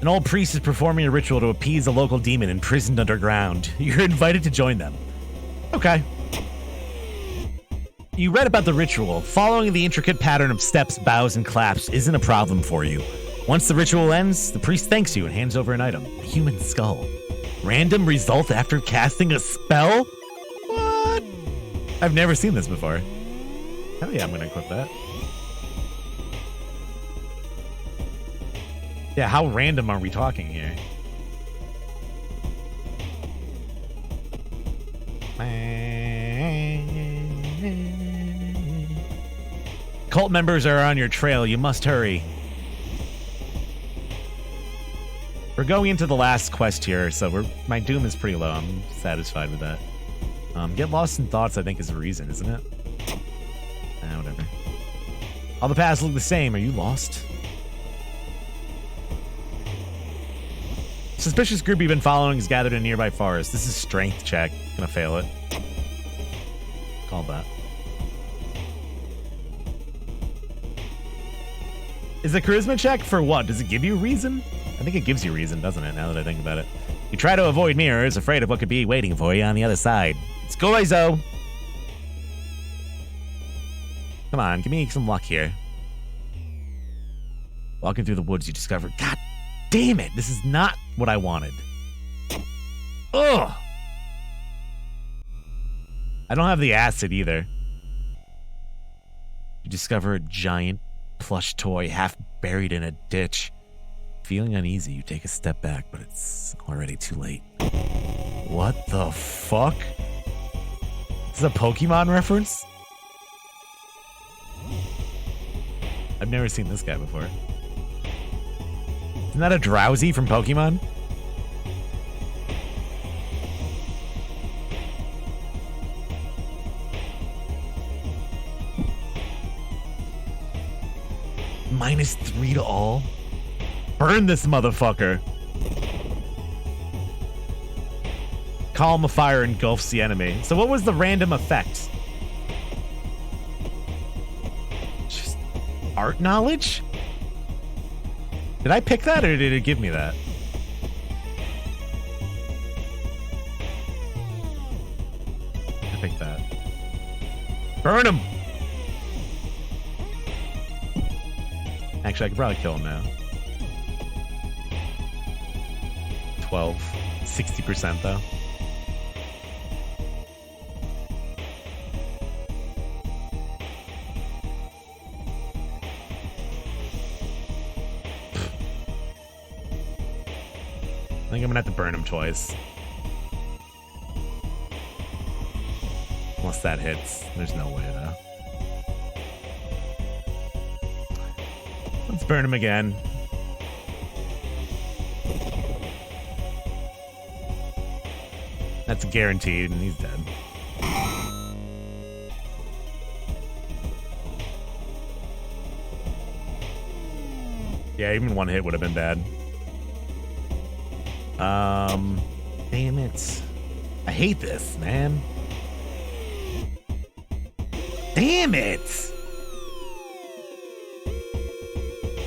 An old priest is performing a ritual to appease a local demon imprisoned underground. You're invited to join them. Okay. You read about the ritual. Following the intricate pattern of steps, bows, and claps isn't a problem for you. Once the ritual ends, the priest thanks you and hands over an item, a human skull. Random result after casting a spell? What? I've never seen this before. Hell yeah, I'm gonna equip that. Yeah, how random are we talking here? Cult members are on your trail. You must hurry. We're going into the last quest here, so my doom is pretty low. I'm satisfied with that. Get lost in thoughts, I think, is the reason, isn't it? Whatever. All the paths look the same. Are you lost? Suspicious group you've been following is gathered in a nearby forest. This is strength check. Gonna fail it. Call that. Is a charisma check for what? Does it give you reason? I think it gives you reason, doesn't it, now that I think about it? You try to avoid mirrors, afraid of what could be waiting for you on the other side. It's go, Izo! Come on, give me some luck here. Walking through the woods, you discover... God damn it! This is not what I wanted. Ugh! I don't have the acid either. You discover a giant plush toy half buried in a ditch. Feeling uneasy, you take a step back, but it's already too late. What the fuck? Is this a Pokemon reference? I've never seen this guy before. Isn't that a Drowsy from Pokemon? -3 to all? Burn this motherfucker. Column of fire engulfs the enemy. So what was the random effect? Just art knowledge? Did I pick that or did it give me that? I picked that. Burn him! Actually, I could probably kill him now. 12. 60% though. I think I'm gonna have to burn him twice. Unless that hits. There's no way though. Let's burn him again. That's guaranteed, and he's dead. Yeah, even one hit would have been bad. Damn it. I hate this, man. Damn it!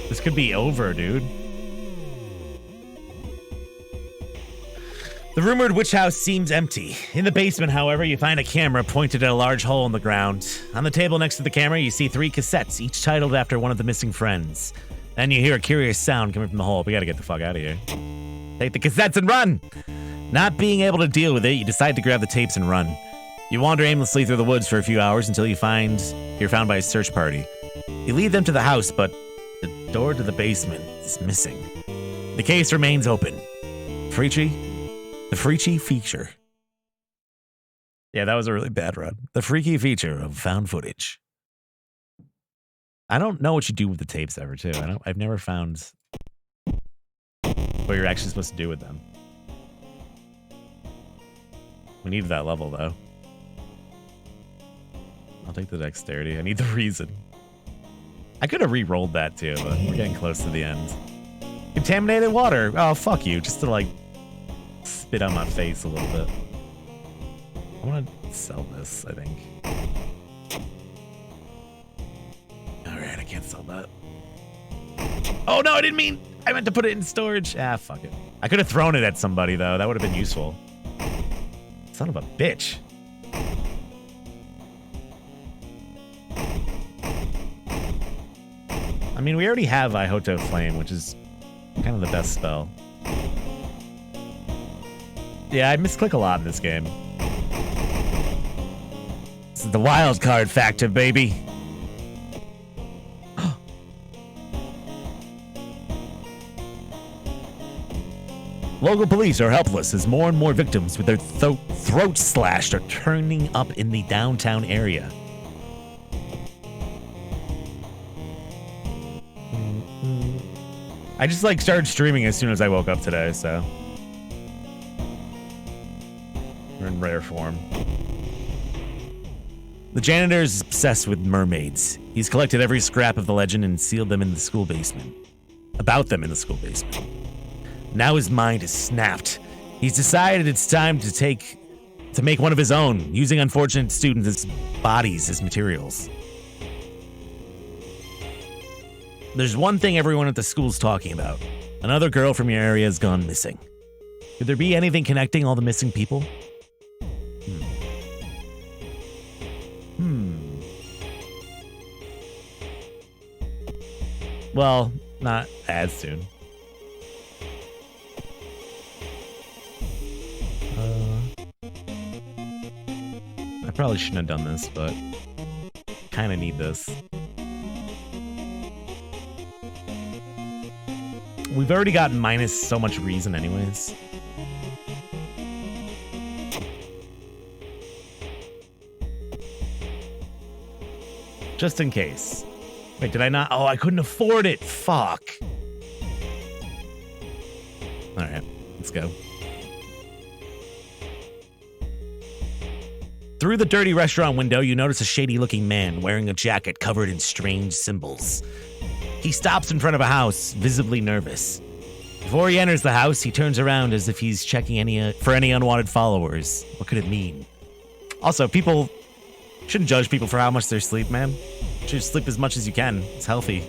This could be over, dude. The rumored witch house seems empty. In the basement, however, you find a camera pointed at a large hole in the ground. On the table next to the camera, you see 3 cassettes, each titled after one of the missing friends. Then you hear a curious sound coming from the hole. We gotta get the fuck out of here. Take the cassettes and run! Not being able to deal with it, you decide to grab the tapes and run. You wander aimlessly through the woods for a few hours until you're found by a search party. You lead them to the house, but the door to the basement is missing. The case remains open. The freaky feature. Yeah, that was a really bad run. The freaky feature of found footage. I don't know what you do with the tapes ever, too. I've never found what you're actually supposed to do with them. We need that level, though. I'll take the dexterity. I need the reason. I could have re-rolled that, too, but we're getting close to the end. Contaminated water. Oh, fuck you. Just to, like, spit on my face a little bit. I want to sell this, I think. Alright, I can't sell that. Oh, no, I didn't mean... I meant to put it in storage. Ah, fuck it. I could have thrown it at somebody, though. That would have been useful. Son of a bitch. I mean, we already have Ihoto Flame, which is kind of the best spell. Yeah, I misclick a lot in this game. This is the wild card factor, baby. Local police are helpless as more and more victims with their throats slashed are turning up in the downtown area. I just like started streaming as soon as I woke up today, so we're in rare form. The janitor is obsessed with mermaids. He's collected every scrap of the legend and sealed them in the school basement. About them in the school basement. Now his mind is snapped. He's decided it's time to make one of his own, using unfortunate students' bodies as materials. There's one thing everyone at the school's talking about. Another girl from your area has gone missing. Could there be anything connecting all the missing people? Well, not as soon. I probably shouldn't have done this, but kind of need this. We've already gotten minus so much reason anyways. Just in case. Wait, did I not? Oh, I couldn't afford it. Fuck. All right, let's go. Through the dirty restaurant window, you notice a shady-looking man wearing a jacket covered in strange symbols. He stops in front of a house, visibly nervous. Before he enters the house, he turns around as if he's checking for any unwanted followers. What could it mean? Also, people shouldn't judge people for how much they sleep, man. You should sleep as much as you can. It's healthy.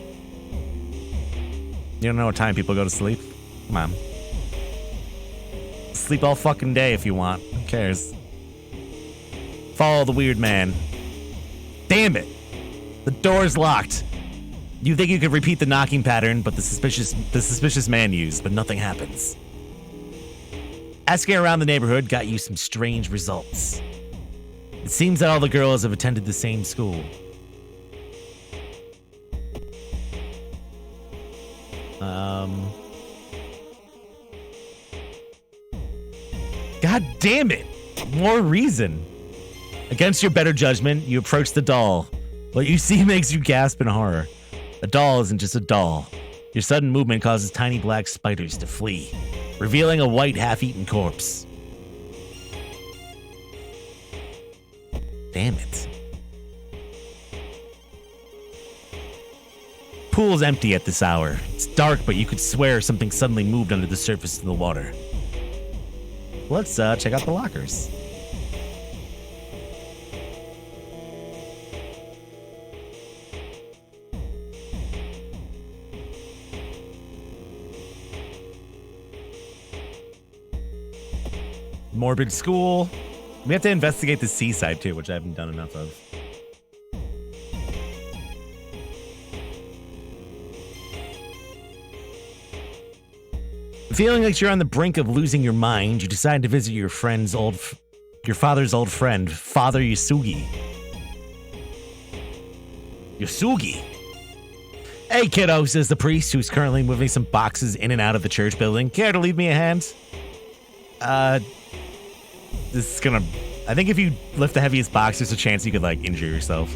You don't know what time people go to sleep? Come on. Sleep all fucking day if you want. Who cares? Follow the weird man. Damn it! The door's locked. You think you could repeat the knocking pattern, but the suspicious man used, but nothing happens. Asking around the neighborhood got you some strange results. It seems that all the girls have attended the same school. God damn it! More reason. Against your better judgment, you approach the doll. What you see makes you gasp in horror. A doll isn't just a doll. Your sudden movement causes tiny black spiders to flee, revealing a white half-eaten corpse. Damn it. Pool's empty at this hour. It's dark, but you could swear something suddenly moved under the surface of the water. Let's check out the lockers. Morbid school. We have to investigate the seaside too, which I haven't done enough of. Feeling like you're on the brink of losing your mind, you decide to visit your father's old friend, Father Yasugi. Yasugi? Hey, kiddo, says the priest, who's currently moving some boxes in and out of the church building. Care to leave me a hand? This is gonna... I think if you lift the heaviest box, there's a chance you could, like, injure yourself.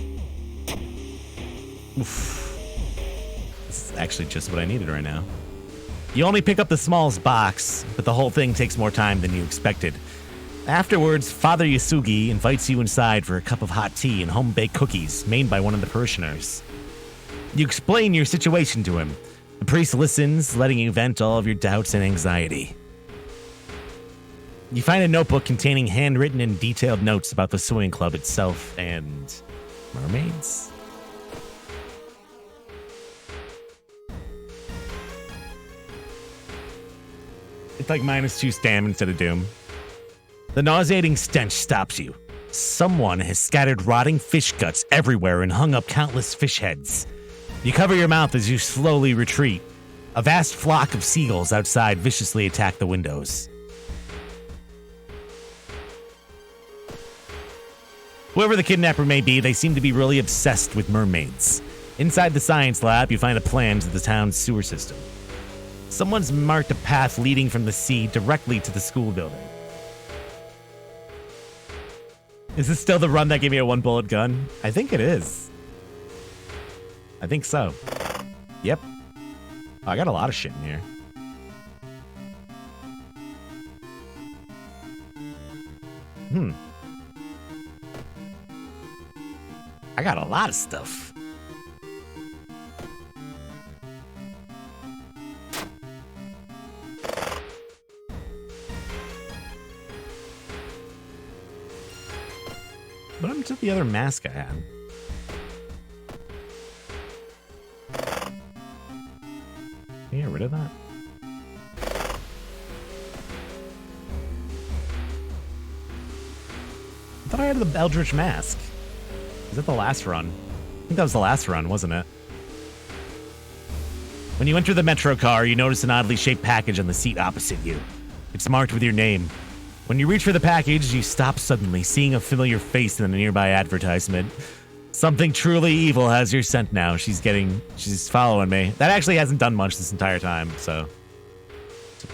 Oof. This is actually just what I needed right now. You only pick up the smallest box, but the whole thing takes more time than you expected. Afterwards, Father Yasugi invites you inside for a cup of hot tea and home-baked cookies made by one of the parishioners. You explain your situation to him. The priest listens, letting you vent all of your doubts and anxiety. You find a notebook containing handwritten and detailed notes about the swimming club itself and mermaids. It's like -2 stam instead of doom. The nauseating stench stops you. Someone has scattered rotting fish guts everywhere and hung up countless fish heads. You cover your mouth as you slowly retreat. A vast flock of seagulls outside viciously attack the windows. Whoever the kidnapper may be, they seem to be really obsessed with mermaids. Inside the science lab, you find a plan to the town's sewer system. Someone's marked a path leading from the sea directly to the school building. Is this still the run that gave me a 1-bullet gun? I think it is. I think so. Yep. Oh, I got a lot of shit in here. I got a lot of stuff. What happened to the other mask I had? Can you get rid of that? I thought I had the Eldritch mask. Is that the last run? I think that was the last run, wasn't it? When you enter the metro car, you notice an oddly shaped package on the seat opposite you. It's marked with your name. When you reach for the package, you stop suddenly, seeing a familiar face in a nearby advertisement. Something truly evil has your scent now. She's following me. That actually hasn't done much this entire time, so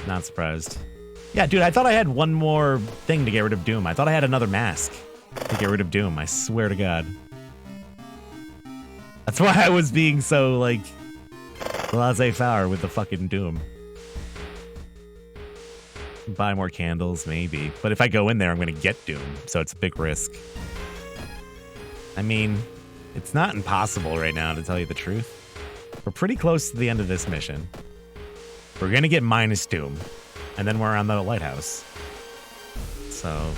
not surprised. Yeah, dude, I thought I had one more thing to get rid of Doom. I thought I had another mask to get rid of Doom. I swear to God. That's why I was being so, like, laissez-faire with the fucking Doom. Buy more candles, maybe. But if I go in there, I'm going to get Doom, so it's a big risk. I mean, it's not impossible right now, to tell you the truth. We're pretty close to the end of this mission. We're going to get minus Doom, and then we're on the lighthouse. So...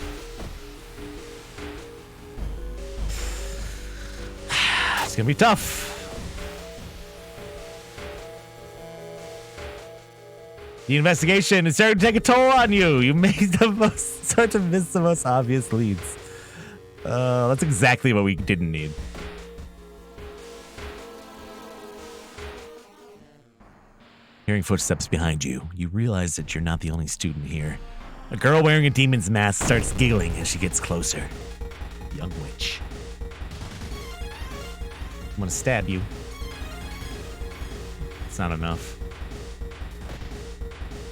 it's going to be tough. The investigation is starting to take a toll on you. You start to miss the most obvious leads. That's exactly what we didn't need. Hearing footsteps behind you, you realize that you're not the only student here. A girl wearing a demon's mask starts giggling as she gets closer. Young witch. I'm gonna stab you. It's not enough.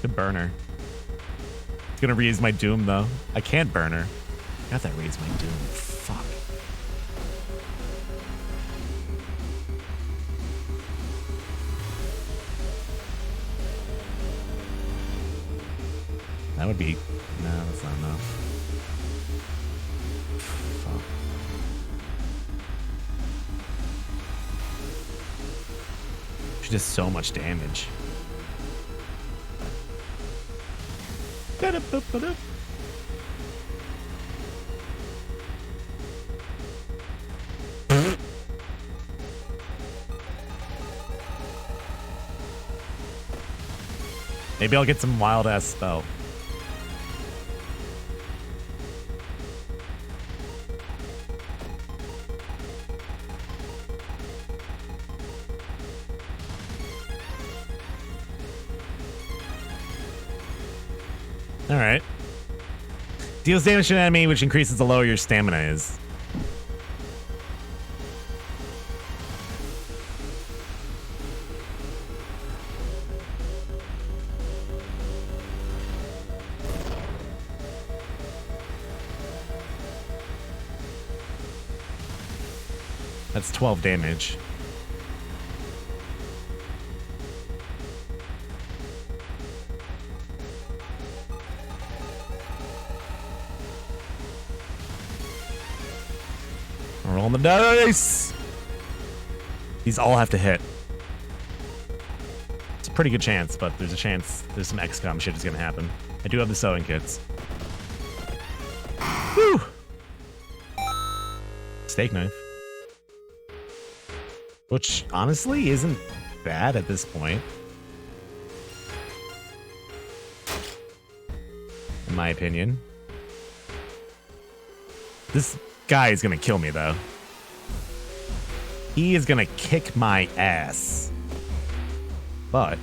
Could burn her. It's gonna reuse my Doom though. I can't burn her. Got that reuse my Doom. Fuck. That would be... No, that's not enough. Fuck. She does so much damage. Maybe I'll get some wild ass spell. All right. Deals damage to an enemy, which increases the lower your stamina is. That's 12 damage. Roll the dice. These all have to hit. It's a pretty good chance, but there's a chance there's some XCOM shit is gonna happen. I do have the sewing kits. Whew. Steak knife. Which, honestly, isn't bad at this point. In my opinion. This guy is gonna kill me, though. He is gonna kick my ass. But...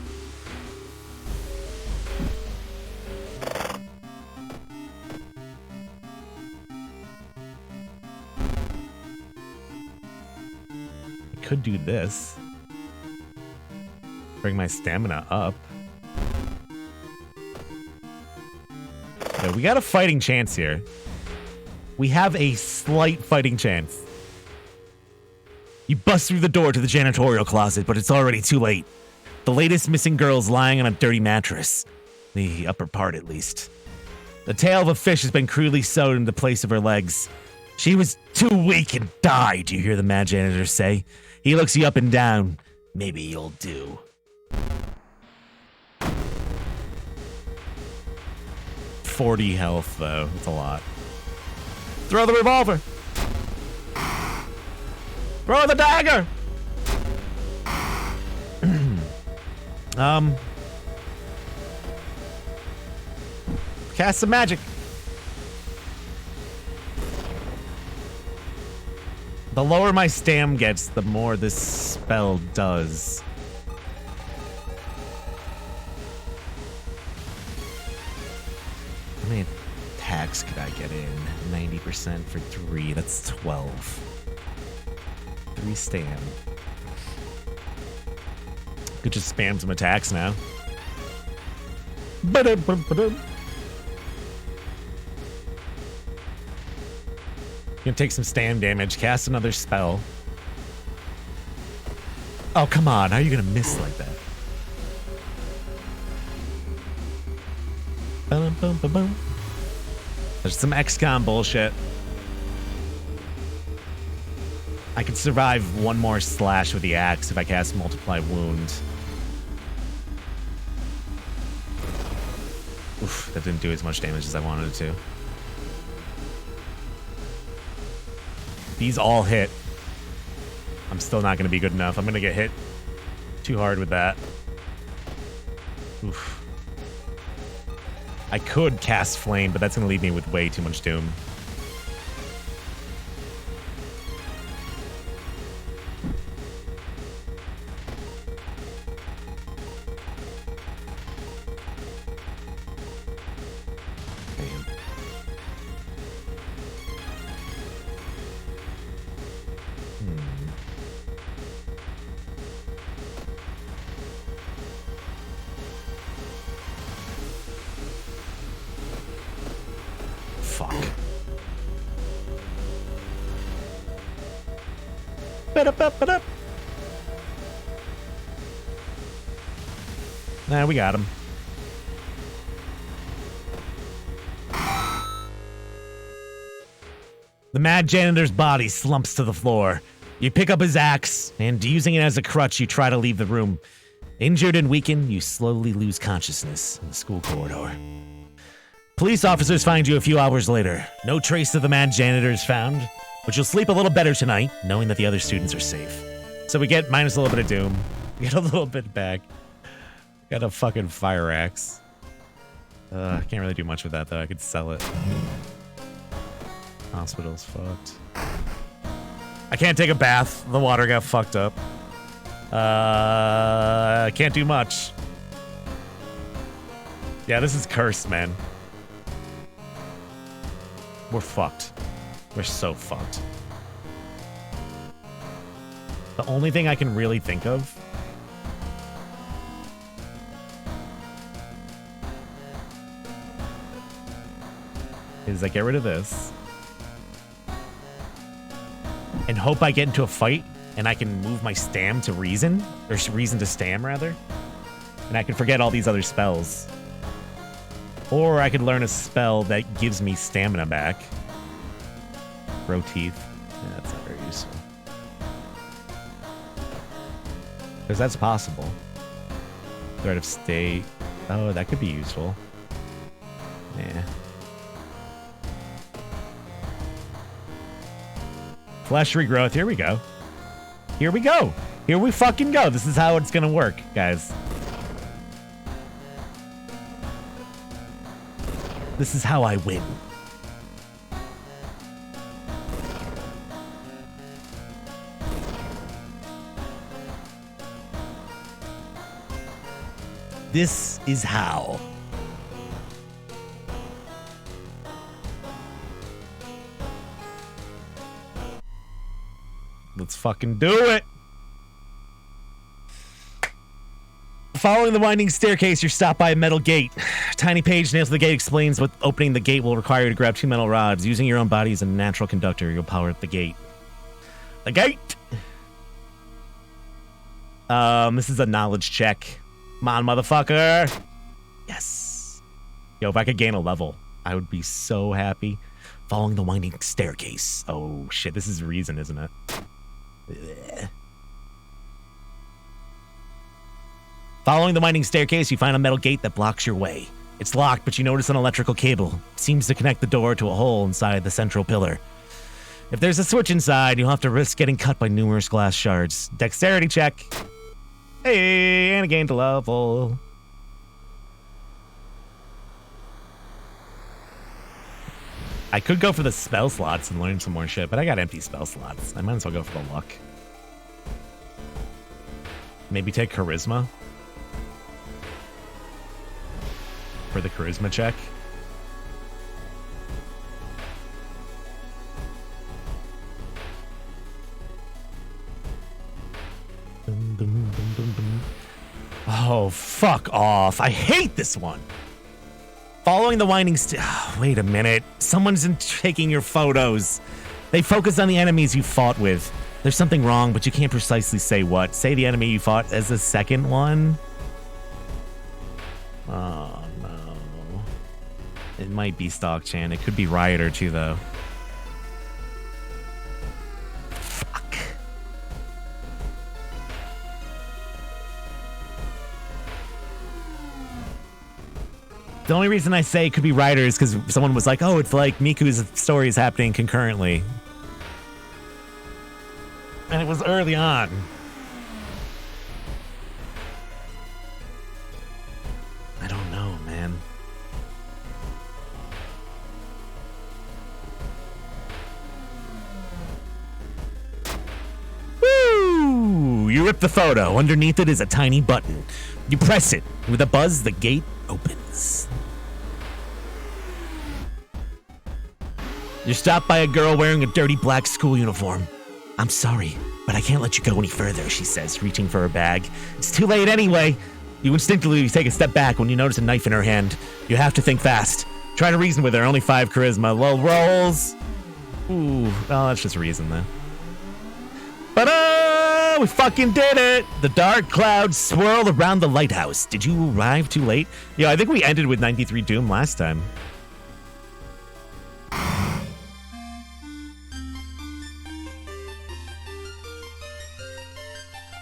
could do this. Bring my stamina up. Yeah, we got a fighting chance here. We have a slight fighting chance. You bust through the door to the janitorial closet, but it's already too late. The latest missing girl's lying on a dirty mattress. The upper part, at least. The tail of a fish has been crudely sewed into the place of her legs. She was too weak and died, you hear the mad janitor say. He looks you up and down. Maybe you'll do. $40 health, though. That's a lot. Throw the revolver. Throw the dagger. Cast some magic. The lower my stam gets, the more this spell does. How many attacks could I get in? 90% for 3. That's 12. 3 stam. Could just spam some attacks now. Ba-dum-bum-ba-dum. Gonna take some stam damage, cast another spell. Oh, come on. How are you gonna miss like that? Ba-dum-bum-ba-bum. There's some XCOM bullshit. I could survive one more slash with the axe if I cast Multiply Wound. Oof, that didn't do as much damage as I wanted it to. These all hit. I'm still not going to be good enough. I'm going to get hit too hard with that. Oof. I could cast Flame, but that's going to leave me with way too much Doom. Nah, we got him. The mad janitor's body slumps to the floor. You pick up his axe, and using it as a crutch, you try to leave the room. Injured and weakened, you slowly lose consciousness in the school corridor. Police officers find you a few hours later. No trace of the mad janitor is found, but you'll sleep a little better tonight, knowing that the other students are safe. So we get minus a little bit of Doom. We get a little bit back. Got a fucking fire axe. Can't really do much with that, though. I could sell it. Hospital's fucked. I can't take a bath. The water got fucked up. I can't do much. Yeah, this is cursed, man. We're fucked. We're so fucked. The only thing I can really think of is I get rid of this and hope I get into a fight and I can move my stam to reason, or reason to stam rather, and I can forget all these other spells. Or I could learn a spell that gives me stamina back. Grow teeth. Yeah, that's not very useful. Because that's possible. Threat of state. Oh, that could be useful. Yeah. Flesh regrowth. Here we go. Here we go. Here we fucking go. This is how it's gonna work, guys. This is how I win. This is how. Let's fucking do it. Following the winding staircase, you're stopped by a metal gate. Tiny page nails to the gate explains what opening the gate will require you to grab 2 metal rods. Using your own body as a natural conductor, you'll power the gate. The gate! This is a knowledge check. Come on, motherfucker. Yes. Yo, if I could gain a level, I would be so happy. Following the winding staircase. Oh, shit. This is reason, isn't it? Ugh. Following the winding staircase, you find a metal gate that blocks your way. It's locked, but you notice an electrical cable. It seems to connect the door to a hole inside the central pillar. If there's a switch inside, you'll have to risk getting cut by numerous glass shards. Dexterity check. Hey, and I gained a level. I could go for the spell slots and learn some more shit, but I got empty spell slots. I might as well go for the luck. Maybe take charisma for the charisma check. Oh, fuck off. I hate this one. Following the winding wait a minute. Someone's taking your photos. They focus on the enemies you fought with. There's something wrong, but you can't precisely say what. Say the enemy you fought as the second one. Oh, no. It might be Stalk-chan. It could be Rioter, too, though. Fuck. The only reason I say it could be Rioter is because someone was like, oh, it's like Miku's story is happening concurrently. And it was early on. I don't know, man. Woo! You rip the photo. Underneath it is a tiny button. You press it. With a buzz, the gate opens. You're stopped by a girl wearing a dirty black school uniform. I'm sorry, but I can't let you go any further, she says, reaching for her bag. It's too late anyway. You instinctively take a step back when you notice a knife in her hand. You have to think fast. Try to reason with her. Only 5 charisma. Low rolls. Ooh, well, that's just reason then. But we fucking did it. The dark clouds swirl around the lighthouse. Did you arrive too late? Yeah, I think we ended with 93 Doom last time.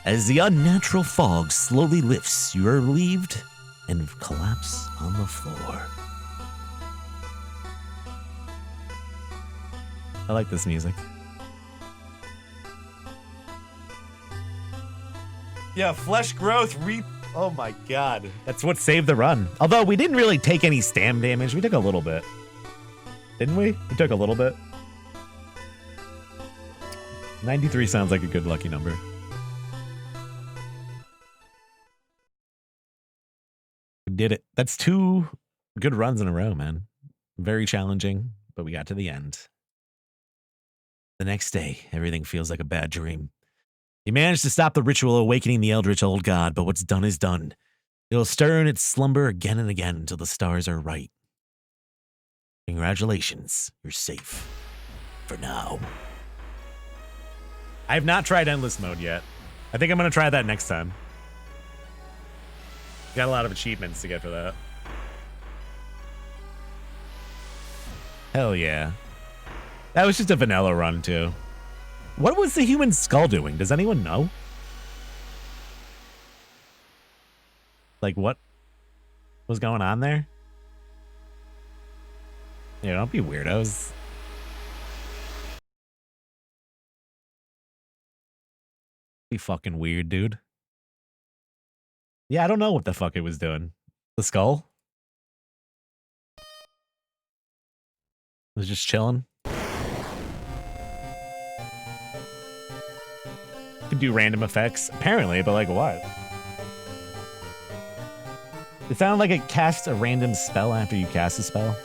As the unnatural fog slowly lifts, you are relieved and collapse on the floor. I like this music. Yeah, flesh growth, oh my god. That's what saved the run. Although we didn't really take any stam damage. We took a little bit. Didn't we? We took a little bit. 93 sounds like a good lucky number. We did it. That's 2 good runs in a row, man. Very challenging, but we got to the end. The next day, everything feels like a bad dream. You managed to stop the ritual awakening the eldritch old god, but what's done is done. It'll stir in its slumber again and again until the stars are right. Congratulations, you're safe. For now. I have not tried endless mode yet. I think I'm going to try that next time. Got a lot of achievements to get for that. Hell yeah. That was just a vanilla run, too. What was the human skull doing? Does anyone know? Like, what was going on there? Yeah, don't be weirdos. Be fucking weird, dude. Yeah, I don't know what the fuck it was doing. The skull? It was just chilling. Could do random effects, apparently, but like what? It sounded like it casts a random spell after you cast a spell.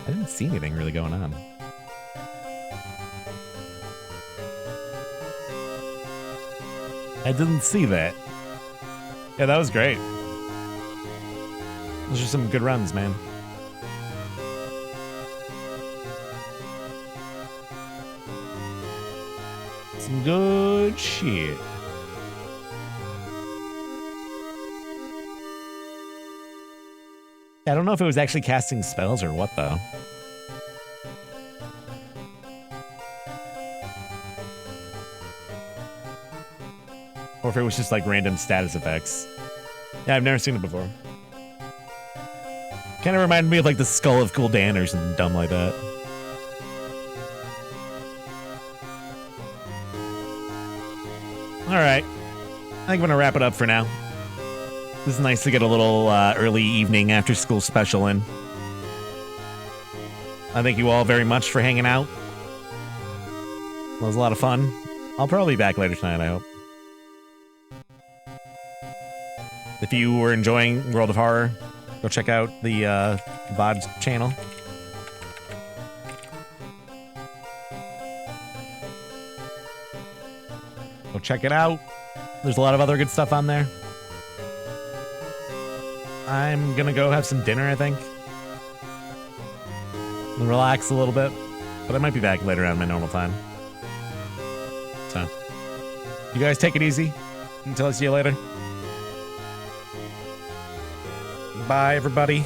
I didn't see anything really going on. I didn't see that. Yeah, that was great. Those are some good runs, man. Some good shit. I don't know if it was actually casting spells or what, though. Or if it was just like random status effects. Yeah, I've never seen it before. Kind of reminded me of like the Skull of Gul'dan or something dumb like that. Alright. I think I'm going to wrap it up for now. This is nice to get a little early evening after school special in. I thank you all very much for hanging out. It was a lot of fun. I'll probably be back later tonight, I hope. If you were enjoying World of Horror, go check out the VOD channel. Go check it out. There's a lot of other good stuff on there. I'm gonna go have some dinner, I think. And relax a little bit. But I might be back later on my normal time. So, you guys take it easy. Until I see you later. Bye, everybody.